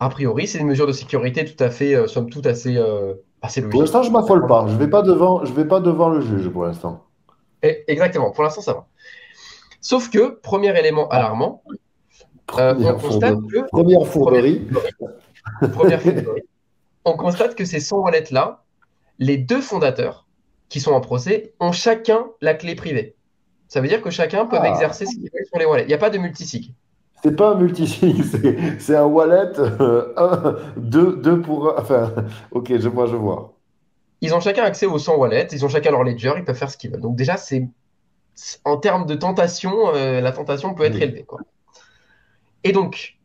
A priori, c'est une mesure de sécurité tout à fait, somme toute, assez Pour logique. l'instant, je m'affole pas. Je vais pas devant le juge pour l'instant. Exactement, pour l'instant, ça va. Sauf que, premier élément alarmant, on constate que, Première première fourberie. fourberie, première fourberie, on constate que ces 100 wallets-là, les deux fondateurs qui sont en procès ont chacun la clé privée. Ça veut dire que chacun peut Ah, exercer ce qu'il veut sur les wallets. Il n'y a pas de multisig. c'est pas un multisig, c'est un wallet, deux pour un. Enfin, ok, je vois. Ils ont chacun accès aux 100 wallets, ils ont chacun leur ledger, ils peuvent faire ce qu'ils veulent. Donc déjà, en termes de tentation, la tentation peut être Oui. élevée, quoi. Et donc,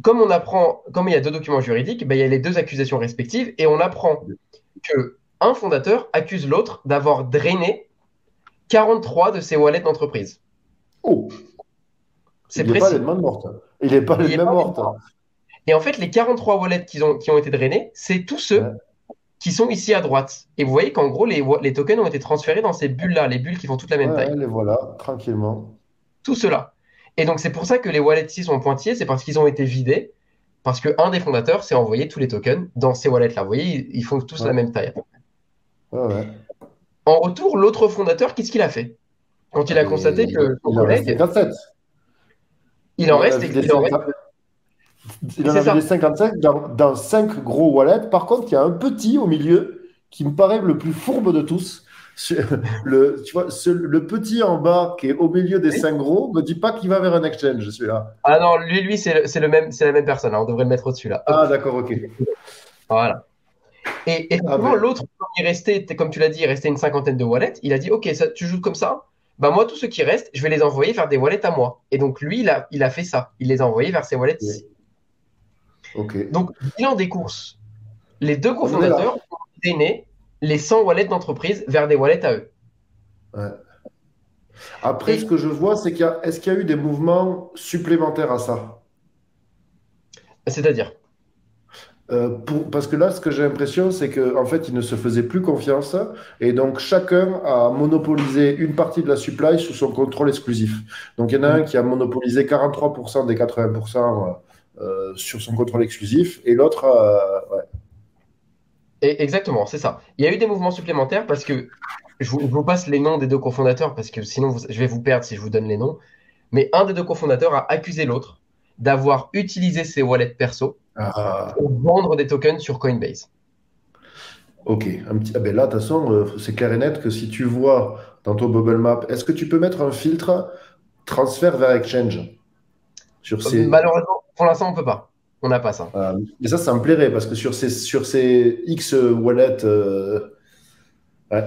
comme il y a deux documents juridiques, ben, il y a les deux accusations respectives, et on apprend que un fondateur accuse l'autre d'avoir drainé 43 de ses wallets d'entreprise. Oh, C'est il n'est pas les précis. mains mortes. Il n'est pas les Il y a mains pas les mortes. droits. Et en fait, les 43 wallets qui ont été drainés, c'est tous ceux Ouais, qui sont ici à droite. Et vous voyez qu'en gros, les tokens ont été transférés dans ces bulles-là, les bulles qui font toute la même ouais, taille. les voilà, tranquillement. Tout cela. Et donc, c'est pour ça que les wallets ici sont pointillés, c'est parce qu'ils ont été vidés, parce qu'un des fondateurs s'est envoyé tous les tokens dans ces wallets-là. Vous voyez, ils font tous la Ouais, même taille. ouais, ouais. En retour, l'autre fondateur, qu'est-ce qu'il a fait? Quand Ah il a ben, constaté que son il en reste collègue, 57. il Il en en a reste, vidé il en reste, 50. Il en c'est a vidé ça. 55 dans 5 gros wallets. Par contre, il y a un petit au milieu qui me paraît le plus fourbe de tous. Tu vois, le petit en bas qui est au milieu des Oui. 5 gros me dit pas qu'il va vers un exchange, celui-là. Ah non, lui, c'est le même, c'est la même personne, hein. On devrait le mettre au-dessus là. Hop. Ah, d'accord, ok. Voilà. Et Ah effectivement, ben, l'autre, comme il restait, comme tu l'as dit, il restait une cinquantaine de wallets. Il a dit, OK, ça, tu joues comme ça. Bah moi, tous ceux qui restent, je vais les envoyer vers des wallets à moi. Et donc lui, il a fait ça. Il les a envoyés vers ses wallets ici. ok. Donc, bilan des courses. Les deux On en est là. cofondateurs ont drainé les 100 wallets d'entreprise vers des wallets à eux. Ouais. Après, ce Et que je vois, c'est est-ce qu'il y a eu des mouvements supplémentaires à ça? c'est-à-dire, Parce que là, ce que j'ai l'impression, c'est qu'en fait, ils ne se faisaient plus confiance et donc chacun a monopolisé une partie de la supply sous son contrôle exclusif. Donc il y en a un qui a monopolisé 43% des 80% sur son contrôle exclusif et l'autre, ouais. exactement, c'est ça. Il y a eu des mouvements supplémentaires parce que je vous passe les noms des deux cofondateurs parce que sinon je vais vous perdre si je vous donne les noms. Mais un des deux cofondateurs a accusé l'autre d'avoir utilisé ses wallets perso Ah, pour vendre des tokens sur Coinbase. ok. Ah ben là, de toute façon, c'est clair et net que si tu vois dans ton bubble map, est-ce que tu peux mettre un filtre transfert vers exchange sur ces. Malheureusement, pour l'instant, on peut pas. On n'a pas ça. Mais ça me plairait parce que sur ces X wallets.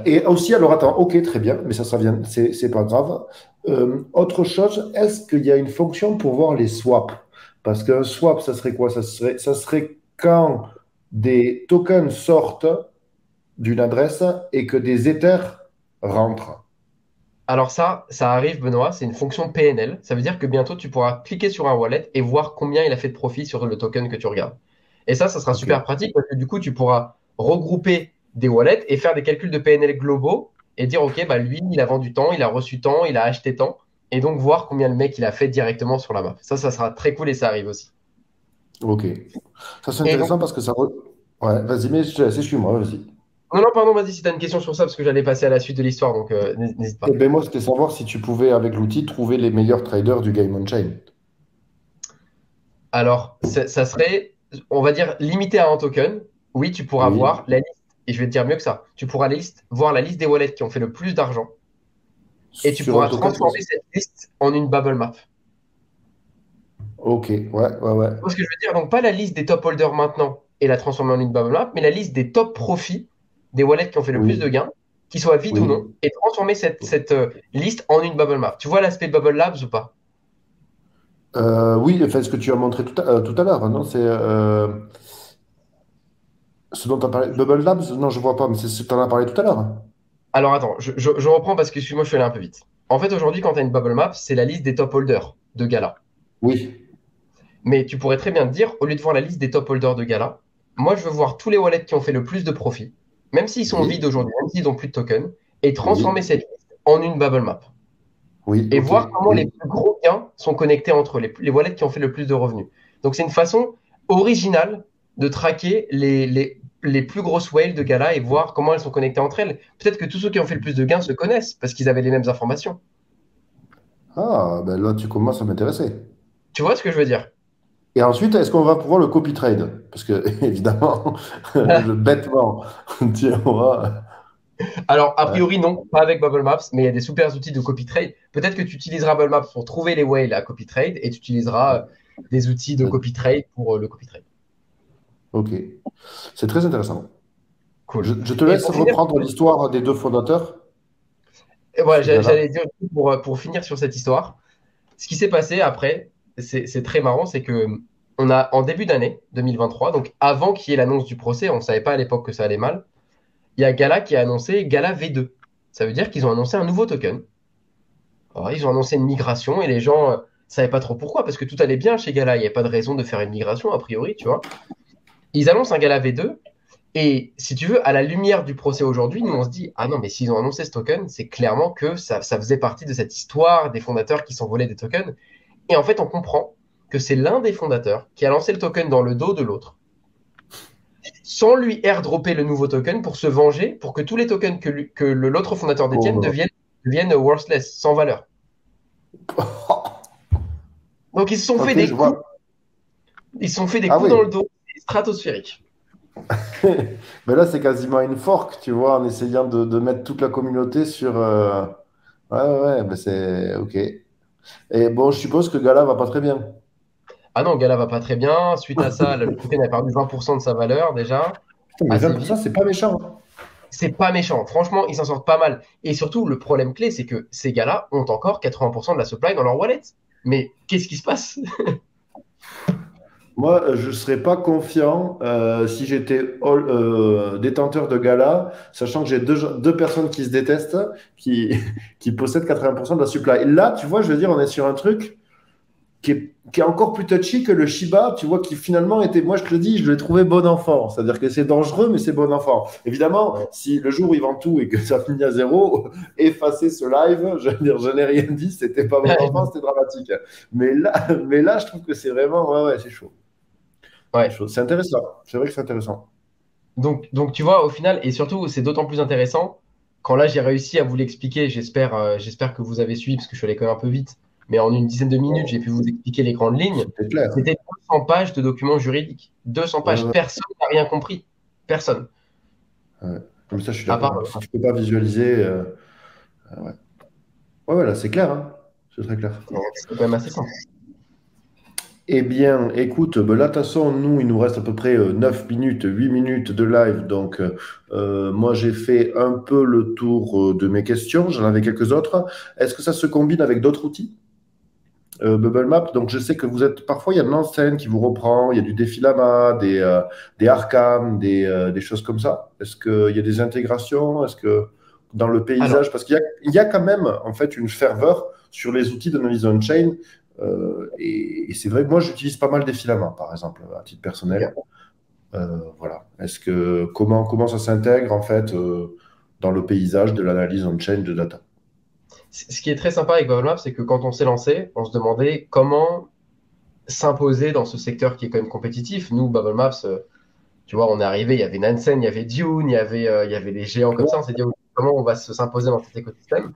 Et aussi, alors attends, ok, très bien, mais ça vient, c'est pas grave. Autre chose, est-ce qu'il y a une fonction pour voir les swaps? Parce qu'un swap, ça serait quoi? Ça serait quand des tokens sortent d'une adresse et que des ethers rentrent. Alors ça arrive, Benoît, c'est une fonction PNL. Ça veut dire que bientôt, tu pourras cliquer sur un wallet et voir combien il a fait de profit sur le token que tu regardes. Et ça sera Ok, super pratique parce que du coup, tu pourras regrouper des wallets et faire des calculs de PNL globaux et dire, OK, bah lui, il a vendu tant, il a reçu tant, il a acheté tant. Et donc voir combien le mec, il a fait directement sur la map. Ça sera très cool et ça arrive aussi. ok. Ça c'est Et donc, intéressant parce que ça. Ouais, vas-y, mais je te laisse, excuse-moi, vas-y. non, non, pardon, vas-y, si tu as une question sur ça, parce que j'allais passer à la suite de l'histoire, donc n'hésite Eh pas. ben moi, c'était savoir si tu pouvais, avec l'outil, trouver les meilleurs traders du game on chain. Alors, ça serait, on va dire, limité à un token. Oui, tu pourras Oui. voir la liste. Et je vais te dire mieux que ça. Tu pourras voir la liste des wallets qui ont fait le plus d'argent. Et tu Sur un pourras token transformer cette liste en une bubble map. Tu Ok, ouais, ouais, ouais. vois ce que je veux dire? Donc, pas la liste des top holders maintenant et la transformer en une bubble map, mais la liste des top profits des wallets qui ont fait le plus de Oui, gains, qu'ils soient vides ou oui. non, et transformer cette liste en une bubble map. Tu vois l'aspect Bubble Labs ou pas? Oui, enfin, ce que tu as montré tout à l'heure, hein, non? C'est ce dont tu as parlé. Bubble Labs? Non, je vois pas, mais c'est ce que tu en as parlé tout à l'heure. Alors attends, je reprends parce que excuse-moi, je suis allé un peu vite. En fait, aujourd'hui, quand tu as une bubble map, c'est la liste des top holders de Gala. Oui, Mais tu pourrais très bien te dire, au lieu de voir la liste des top holders de Gala, moi, je veux voir tous les wallets qui ont fait le plus de profit, même s'ils sont vides oui, aujourd'hui, même s'ils n'ont plus de tokens, et transformer oui, cette liste en une bubble map. oui, Et ok, voir comment les oui. plus gros gains sont connectés entre eux, les wallets qui ont fait le plus de revenus. Donc, c'est une façon originale de traquer les plus grosses whales de Gala et voir comment elles sont connectées entre elles. Peut-être que tous ceux qui ont fait le plus de gains se connaissent parce qu'ils avaient les mêmes informations. Ah, ben là, tu commences à m'intéresser. Tu vois ce que je veux dire? Et ensuite, est-ce qu'on va pouvoir le copy trade? Parce que, évidemment, bêtement, tu vois. Alors, a Ouais, priori, non, pas avec Bubble Maps, mais il y a des super outils de copy trade. Peut-être que tu utiliseras Bubble Maps pour trouver les whales à copy trade et tu utiliseras des outils de ouais. copy trade pour le copy trade. Ok. C'est très intéressant. Cool. Je te Et laisse pour finir, reprendre l'histoire des deux fondateurs. et voilà, Ce gars-là. j'allais dire pour finir sur cette histoire, ce qui s'est passé après, c'est très marrant, c'est que on a en début d'année 2023, donc avant qu'il y ait l'annonce du procès, on ne savait pas à l'époque que ça allait mal. Il y a Gala qui a annoncé Gala V2. Ça veut dire qu'ils ont annoncé un nouveau token. Alors, ils ont annoncé une migration et les gens savaient pas trop pourquoi, parce que tout allait bien chez Gala. Il n'y avait pas de raison de faire une migration, a priori, tu vois. Ils annoncent un Gala V2 et si tu veux, à la lumière du procès aujourd'hui, nous on se dit, ah non, mais s'ils ont annoncé ce token, c'est clairement que ça faisait partie de cette histoire des fondateurs qui s'envolaient des tokens. Et en fait, on comprend que c'est l'un des fondateurs qui a lancé le token dans le dos de l'autre, sans lui airdropper le nouveau token pour se venger, pour que tous les tokens que l'autre fondateur détienne Pour... deviennent worthless, sans valeur. Donc ils se sont fait Ok, je des coups, vois. ils se sont fait des Ah coups oui. dans le dos stratosphériques. Mais là, c'est quasiment une fork, tu vois, en essayant de mettre toute la communauté sur. Ouais, ouais, ouais, mais c'est ok. Et bon, je suppose que Gala va pas très bien. Ah non, Gala va pas très bien. Suite à ça, le token a perdu 20% de sa valeur déjà, Putain, mais assez 20%, vite. c'est pas méchant. C'est pas méchant. Franchement, ils s'en sortent pas mal. Et surtout, le problème clé, c'est que ces gars-là ont encore 80% de la supply dans leur wallet. Mais qu'est-ce qui se passe? Moi, je ne serais pas confiant si j'étais détenteur de Gala, sachant que j'ai deux personnes qui se détestent, qui, qui possèdent 80% de la supply. Et là, tu vois, je veux dire, on est sur un truc qui est encore plus touchy que le Shiba, tu vois, qui finalement était, moi je te le dis, je l'ai trouvé bon enfant. C'est-à-dire que c'est dangereux, mais c'est bon enfant. Évidemment, Ouais. si le jour où ils vendent tout et que ça finit à zéro, effacer ce live, je veux dire, je n'ai rien dit, c'était pas bon enfant, c'était dramatique. Mais là, je trouve que c'est vraiment, ouais, ouais, c'est chaud. C'est Ouais. chaud. C'est intéressant. C'est vrai que c'est intéressant. Donc, tu vois, au final, et surtout, c'est d'autant plus intéressant quand là, j'ai réussi à vous l'expliquer. J'espère que vous avez suivi parce que je suis allé quand même un peu vite. Mais en une dizaine de minutes, j'ai pu vous expliquer les grandes lignes. C'était clair. C'était 200 pages de documents juridiques. 200 Ouais, pages. ouais, Personne n'a rien compris. Personne. ouais. Comme ça, je suis À part. d'accord. Si tu peux pas visualiser, ouais. Ouais, ouais, là, c'est clair, hein. C'est très clair. C'est quand même assez simple. Eh bien, écoute, ben là, de toute façon, nous, il nous reste à peu près 9 minutes, 8 minutes de live. Donc, moi, j'ai fait un peu le tour de mes questions. J'en avais quelques autres. Est-ce que ça se combine avec d'autres outils? Bubble Map, donc je sais que vous êtes, parfois il y a de l'enseigne qui vous reprend, il y a du Défilama, des Arkham, des choses comme ça. Est-ce qu'il y a des intégrations? Est-ce que dans le Alors, paysage, parce qu'il y a quand même en fait une ferveur sur les outils d'analyse on-chain, et c'est vrai que moi j'utilise pas mal Défilama, par exemple, à titre personnel. ok. Voilà. Comment ça s'intègre en fait dans le paysage de l'analyse on-chain de data? Ce qui est très sympa avec Bubble Map, c'est que quand on s'est lancé, on se demandait comment s'imposer dans ce secteur qui est quand même compétitif. Nous, Bubble Maps, tu vois, on est arrivé, il y avait Nansen, il y avait Dune, il y avait des géants comme ça. On s'est dit, comment on va s'imposer dans cet écosystème?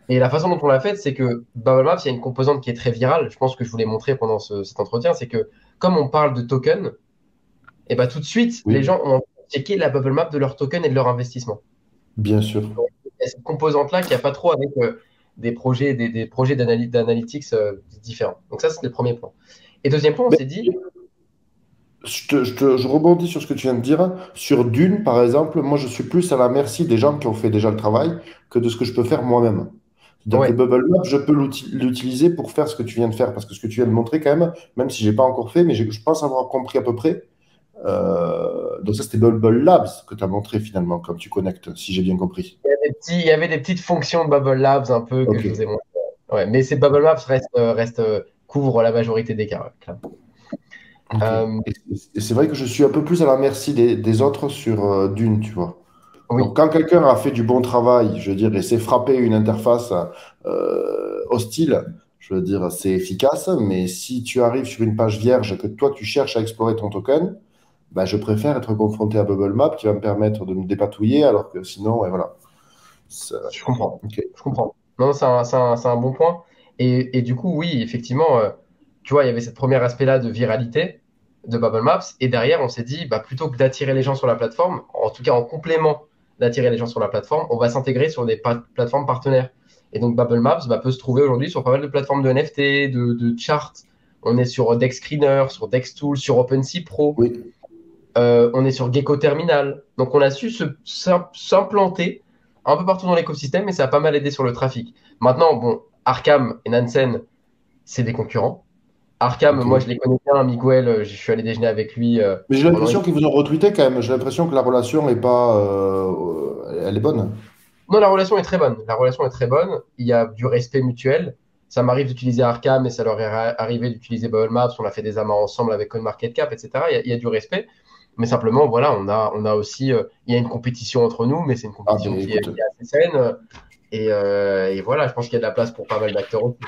Et la façon dont on l'a fait, c'est que Bubble Maps, il y a une composante qui est très virale. Je pense que je vous l'ai montré pendant cet entretien. C'est que comme on parle de token, et ben tout de suite, les Oui, gens ont checké la Bubble Map de leur token et de leur investissement. bien sûr. Il y a cette composante-là qui a pas trop avec des projets d'analytics différents. Donc ça, c'est le premier point. Et deuxième point, on Mais s'est dit, je rebondis sur ce que tu viens de dire. Sur Dune, par exemple, moi, je suis plus à la merci des gens qui ont fait déjà le travail que de ce que je peux faire moi-même. C'est-à-dire que ouais, Bubble Map, je peux l'utiliser pour faire ce que tu viens de faire. Parce que ce que tu viens de montrer, quand même si je n'ai pas encore fait, mais je pense avoir compris à peu près. Donc, ça, c'était Bubble Labs que tu as montré finalement, comme tu connectes, si j'ai bien compris. il y avait des petites fonctions de Bubble Labs un peu que Ok. je vous ai montré. Ouais, mais ces Bubble Labs couvrent la majorité des cas, ouais, clairement. Ok. Euh, Et c'est vrai que je suis un peu plus à la merci des autres sur Dune, tu vois. Donc, oui. quand quelqu'un a fait du bon travail, je veux dire, et s'est frappé une interface hostile, je veux dire, c'est efficace, mais si tu arrives sur une page vierge que toi, tu cherches à explorer ton token, bah, je préfère être confronté à Bubble Map qui va me permettre de me dépatouiller, alors que sinon, et voilà. Je comprends. Ok. Je comprends. Non, c'est un bon point. Et du coup, oui, effectivement, tu vois, il y avait cette premier aspect-là de viralité de Bubble Maps. Et derrière, on s'est dit, bah, plutôt que d'attirer les gens sur la plateforme, en tout cas en complément d'attirer les gens sur la plateforme, on va s'intégrer sur des plateformes partenaires. Et donc, Bubble Maps peut se trouver aujourd'hui sur pas mal de plateformes de NFT, de charts. On est sur Dex Screener, sur DexTool, sur OpenSea Pro. Oui. On est sur Gecko Terminal. Donc, on a su s'implanter un peu partout dans l'écosystème et ça a pas mal aidé sur le trafic. Maintenant, bon, Arkham et Nansen, c'est des concurrents. Arkham, Ok. moi, je les connais bien. Miguel, je suis allé déjeuner avec lui Mais j'ai pendant une. l'impression qu'ils vous ont retweeté quand même. J'ai l'impression que la relation est pas, elle est bonne. Non, la relation est très bonne. La relation est très bonne. Il y a du respect mutuel. Ça m'arrive d'utiliser Arkham et ça leur est arrivé d'utiliser Bubble Maps. On a fait des amas ensemble avec CoinMarketCap, etc. Il y a du respect. Mais simplement, voilà, on a aussi. Il y a une compétition entre nous, mais c'est une Ah, compétition mais qui est, écoute. qui est assez saine. Et voilà, je pense qu'il y a de la place pour pas mal d'acteurs aussi.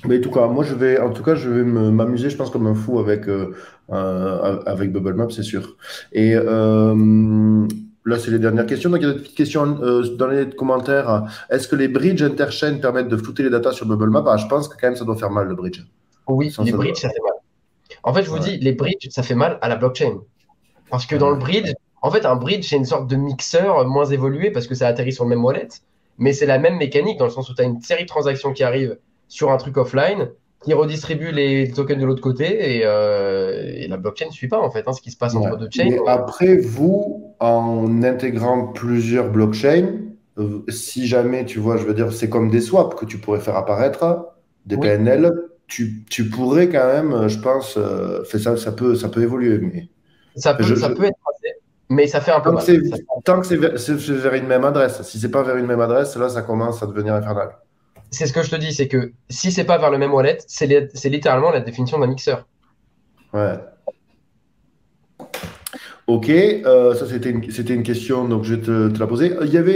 Mais en tout cas, je vais m'amuser, je pense, comme un fou avec Bubble Map, c'est sûr. Et là, c'est les dernières questions. Donc, il y a des petites questions dans les commentaires. Est-ce que les bridges interchain permettent de flouter les datas sur Bubble Map? Ah, je pense que quand même, ça doit faire mal, le bridge. Oui, Ça, les ça bridges, doit. ça fait mal. En fait, je vous Ouais, dis, les bridges, ça fait mal à la blockchain. Parce que dans le ouais. bridge, en fait, un bridge, c'est une sorte de mixeur moins évolué parce que ça atterrit sur le même wallet. Mais c'est la même mécanique dans le sens où tu as une série de transactions qui arrivent sur un truc offline, qui redistribue les tokens de l'autre côté et la blockchain ne suit pas en fait, hein, ce qui se passe Ouais. entre deux chains. Mais après, vous, en intégrant plusieurs blockchains, si jamais, tu vois, je veux dire, c'est comme des swaps que tu pourrais faire apparaître, des Oui, PNL, tu pourrais quand même, je pense, ça peut évoluer. Mais ça enfin, peut, ça peut être passé, mais ça fait un peu tant que mal. c'est, tant que c'est vers une même adresse. Si c'est pas vers une même adresse, là, ça commence à devenir infernal. C'est ce que je te dis, c'est que si c'est pas vers le même wallet, c'est littéralement la définition d'un mixeur. Ouais. Ok, ça c'était une question, donc je vais te la poser.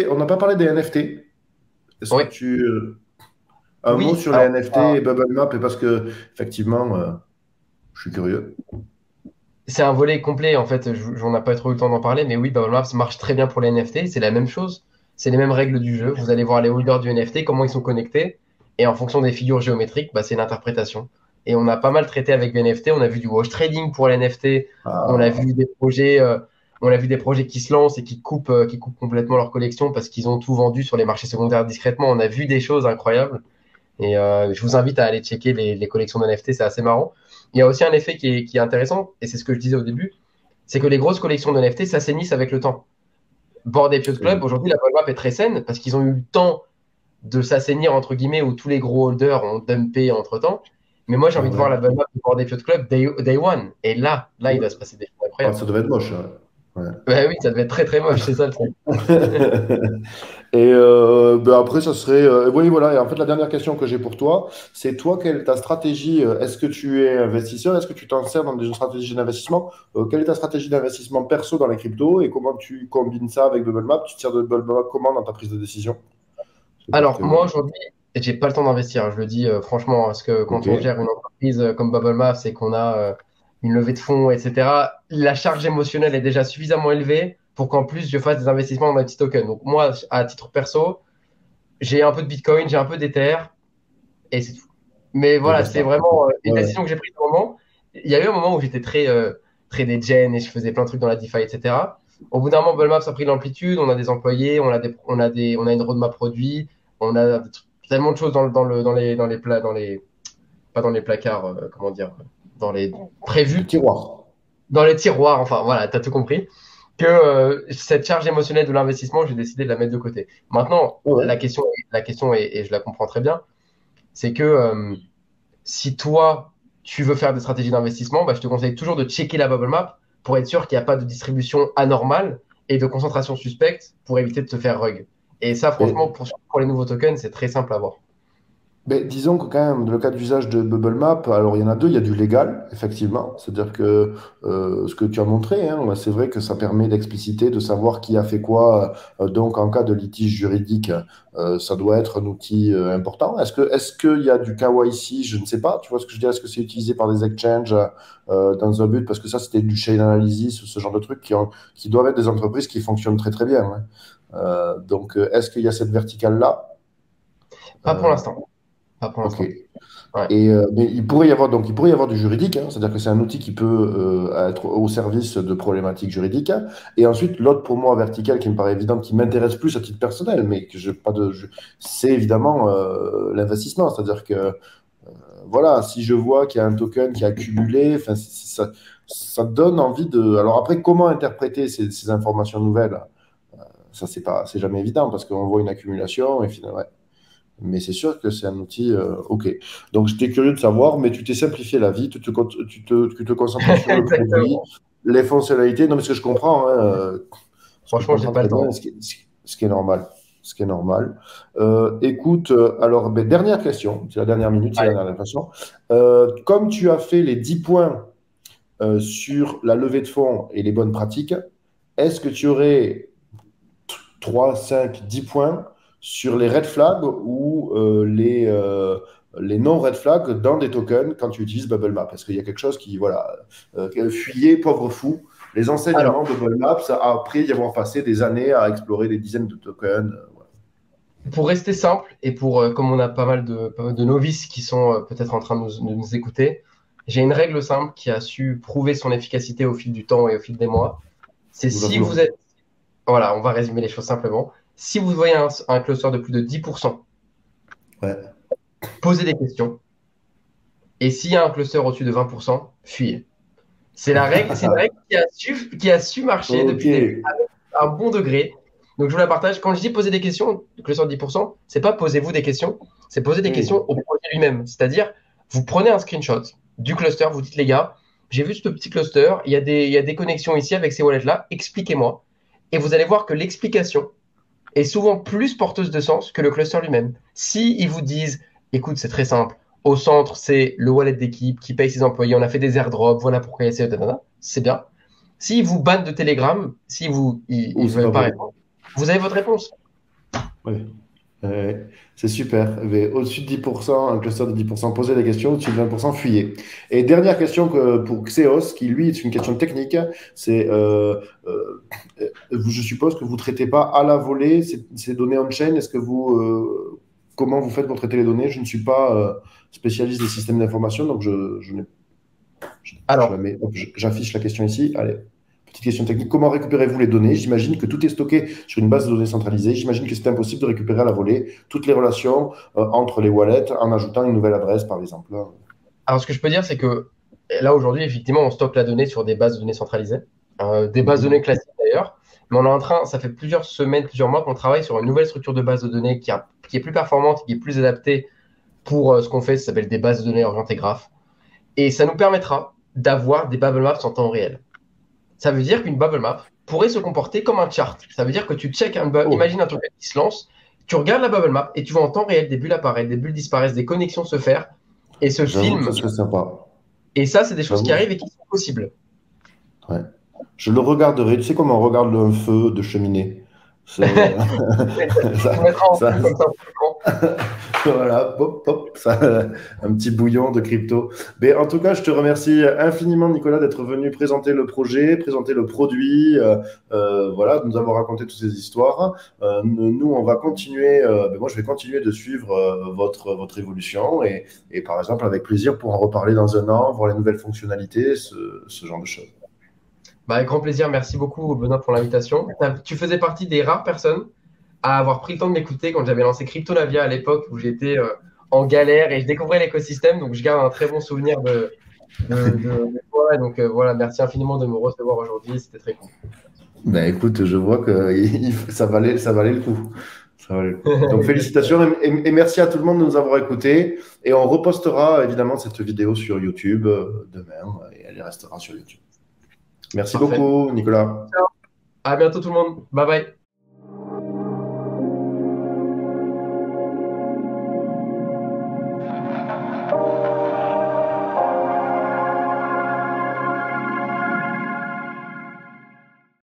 On n'a pas parlé des NFT. Est-ce que Oui, un mot oui. sur les Alors, NFT et Bubble Map, et parce que effectivement, je suis curieux. c'est un volet complet, en fait, on n'a pas trop eu le temps d'en parler, mais oui, Bubble Maps marche très bien pour les NFT, c'est la même chose, c'est les mêmes règles du jeu. Vous allez voir les holders du NFT, comment ils sont connectés, et en fonction des figures géométriques, bah, c'est l'interprétation. Et on a pas mal traité avec les NFT, on a vu du wash trading pour les NFT, on a Ah, vu des projets, on a vu des projets qui se lancent et qui coupent complètement leur collection parce qu'ils ont tout vendu sur les marchés secondaires discrètement. On a vu des choses incroyables. Et je vous invite à aller checker les collections de NFT, c'est assez marrant. Il y a aussi un effet qui est intéressant, et c'est ce que je disais au début, c'est que les grosses collections de NFT s'assainissent avec le temps. Bored Ape Yacht c'est Club, aujourd'hui, la roadmap est très saine parce qu'ils ont eu le temps de s'assainir, entre guillemets, où tous les gros holders ont dumpé entre-temps. Mais moi, j'ai envie de voir ouais. la roadmap de Bored Ape Yacht Club day one. Et là, il doit se passer des choses Ah, incroyables. ça devait être moche. Ouais. Bah oui, ça devait être très très moche, c'est ça le truc. Et ben après, ça serait. Oui, voilà. Et en fait, la dernière question que j'ai pour toi, c'est toi, quelle est ta stratégie? Est-ce que tu es investisseur? Est-ce que tu t'en sers dans des stratégies d'investissement? Quelle est ta stratégie d'investissement perso dans les cryptos et comment tu combines ça avec Bubble Map? Tu te sers de Bubble Map comment dans ta prise de décision? C'est-à-dire Alors, moi, que. aujourd'hui, j'ai pas le temps d'investir. Je le dis franchement, parce que Ok. quand on gère une entreprise comme Bubble Maps et qu'on a une levée de fonds, etc., la charge émotionnelle est déjà suffisamment élevée pour qu'en plus, je fasse des investissements dans mes petits tokens. Donc, moi, à titre perso, j'ai un peu de Bitcoin, j'ai un peu d'Ether, et c'est tout. Mais Et voilà, c'est basta. Ok. vraiment une Ouais. décision que j'ai prise à un moment. Il y a eu un moment où j'étais très degen et je faisais plein de trucs dans la DeFi, etc. Au bout d'un moment, Bubble Maps a pris de l'amplitude, on a des employés, on a une roadmap produit, on a tellement de choses pas dans les placards, comment dire, dans les Le prévus, tiroir. dans les tiroirs, enfin voilà, t'as tout compris, que cette charge émotionnelle de l'investissement, j'ai décidé de la mettre de côté. Maintenant, Ouais. la question est, et je la comprends très bien, c'est que si toi, tu veux faire des stratégies d'investissement, bah, je te conseille toujours de checker la bubble map pour être sûr qu'il n'y a pas de distribution anormale et de concentration suspecte pour éviter de te faire rug. Et ça, franchement, Mais pour les nouveaux tokens, c'est très simple à voir. Mais disons que quand même, dans le cas d'usage de Bubble Map, alors il y en a deux, il y a du légal, effectivement, c'est-à-dire que ce que tu as montré, hein, c'est vrai que ça permet d'expliciter, de savoir qui a fait quoi, donc en cas de litige juridique, ça doit être un outil important. Est-ce qu'il y a du KYC, je ne sais pas, tu vois ce que je dis, est-ce que c'est utilisé par des exchanges dans un but, parce que ça c'était du chain analysis ou ce genre de trucs qui doivent être des entreprises qui fonctionnent très très bien, hein. Donc est-ce qu'il y a cette verticale-là? Pas pour Euh, l'instant. pas pour Ok. l'instant. Ouais. Mais il pourrait y avoir du juridique, hein, c'est-à-dire que c'est un outil qui peut être au service de problématiques juridiques, hein. Et ensuite, l'autre pour moi vertical qui me paraît évident, qui m'intéresse plus à titre personnel, mais que je pas de, c'est évidemment l'investissement, c'est-à-dire que voilà, si je vois qu'il y a un token qui a accumulé, enfin, ça donne envie de. Alors après, comment interpréter ces informations nouvelles? Ça, c'est jamais évident parce qu'on voit une accumulation et finalement, ouais. Mais c'est sûr que c'est un outil OK. Donc, j'étais curieux de savoir, mais tu t'es simplifié la vie, tu te concentres sur le produit, Exactement. les fonctionnalités. Non, mais ce que je comprends, hein, ce que je Franchement, j'ai comprends pas le très bien, temps. ce qui est normal. Ce qui est normal. Écoute, alors, ben, dernière question, c'est la dernière minute, c'est la Allez. dernière question. Comme tu as fait les 10 points sur la levée de fonds et les bonnes pratiques, est-ce que tu aurais 3, 5, 10 points sur les red flags ou les non-red flags dans des tokens quand tu utilises Bubble Map? Parce qu'il y a quelque chose qui, voilà, fuyez, pauvre fou. Les enseignements Alors, de Bubble Maps, après y avoir passé des années à explorer des dizaines de tokens. Voilà. pour rester simple et pour, comme on a pas mal de novices qui sont peut-être en train de nous écouter, j'ai une règle simple qui a su prouver son efficacité au fil du temps et au fil des mois. C'est Nous la si vous voulons. êtes, voilà, on va résumer les choses simplement. Si vous voyez un cluster de plus de 10%, Ouais. posez des questions. Et s'il y a un cluster au-dessus de 20%, fuyez. C'est une règle qui a su marcher Ok. depuis des à un bon degré. Donc, je vous la partage. Quand je dis poser des questions, que sur 10%, c'est pas posez-vous des questions, c'est poser des questions Oui. au projet lui-même. C'est-à-dire, vous prenez un screenshot du cluster, vous dites, les gars, j'ai vu ce petit cluster, il y a des connexions ici avec ces wallets-là, expliquez-moi. Et vous allez voir que l'explication est souvent plus porteuse de sens que le cluster lui-même. Si ils vous disent, écoute, c'est très simple, au centre, c'est le wallet d'équipe qui paye ses employés, on a fait des airdrops, voilà pourquoi il y a c'est bien. S'ils vous bannent de Telegram, si vous, Ou ils c'est pas veulent pas vrai. répondre, vous avez votre réponse. Oui. C'est super. Mais au-dessus de 10%, un cluster de 10%, posez des questions. Au-dessus de 20%, fuyez. Et dernière question pour Xeos, qui lui est une question technique, c'est je suppose que vous ne traitez pas à la volée ces données on-chain. Comment vous faites pour traiter les données? Je ne suis pas spécialiste des systèmes d'information, donc je la Alors, mets, hop, j'affiche la question ici. Allez. Petite question technique. Comment récupérez-vous les données? J'imagine que tout est stocké sur une base de données centralisée. J'imagine que c'est impossible de récupérer à la volée toutes les relations entre les wallets en ajoutant une nouvelle adresse, par exemple. alors, ce que je peux dire, c'est que là, aujourd'hui, effectivement, on stocke la donnée sur des bases de données centralisées, des bases de données Mhm. classiques d'ailleurs, mais on est en train, ça fait plusieurs semaines, plusieurs mois qu'on travaille sur une nouvelle structure de base de données qui est plus performante, qui est plus adaptée pour ce qu'on fait, ça s'appelle des bases de données orientées graphes. Et ça nous permettra d'avoir des bubble maps en temps réel. Ça veut dire qu'une bubble map pourrait se comporter comme un chart. Ça veut dire que tu check Oh, imagine un token qui se lance, tu regardes la bubble map et tu vois en temps réel des bulles apparaître, des bulles disparaissent, des connexions se faire et ce j'avoue que film. ce serait sympa. Et ça, c'est des choses qui J'avoue. arrivent et qui sont possibles. Ouais. Je le regarderai. Tu sais comment on regarde un feu de cheminée? C'est- Tu ça, mettras en ça, fond comme ça sur l'écran. Voilà, pop, pop, ça, un petit bouillon de crypto. Mais en tout cas, je te remercie infiniment, Nicolas, d'être venu présenter le projet, présenter le produit, voilà, de nous avoir raconté toutes ces histoires. Nous, on va continuer, moi, je vais continuer de suivre votre évolution et, par exemple, avec plaisir pour en reparler dans un an, voir les nouvelles fonctionnalités, ce genre de choses. Bah, avec grand plaisir. Merci beaucoup, Benoît, pour l'invitation. Tu faisais partie des rares personnes à avoir pris le temps de m'écouter quand j'avais lancé Cryptonavia à l'époque où j'étais en galère et je découvrais l'écosystème. Donc, je garde un très bon souvenir de toi. Et donc, voilà, merci infiniment de me recevoir aujourd'hui. C'était très cool. Ben écoute, je vois que ça valait le coup. Ça valait le coup. Donc félicitations et merci à tout le monde de nous avoir écoutés. Et on repostera évidemment cette vidéo sur YouTube demain et elle restera sur YouTube. Merci Parfait. beaucoup, Nicolas. Ciao. À bientôt tout le monde. Bye bye.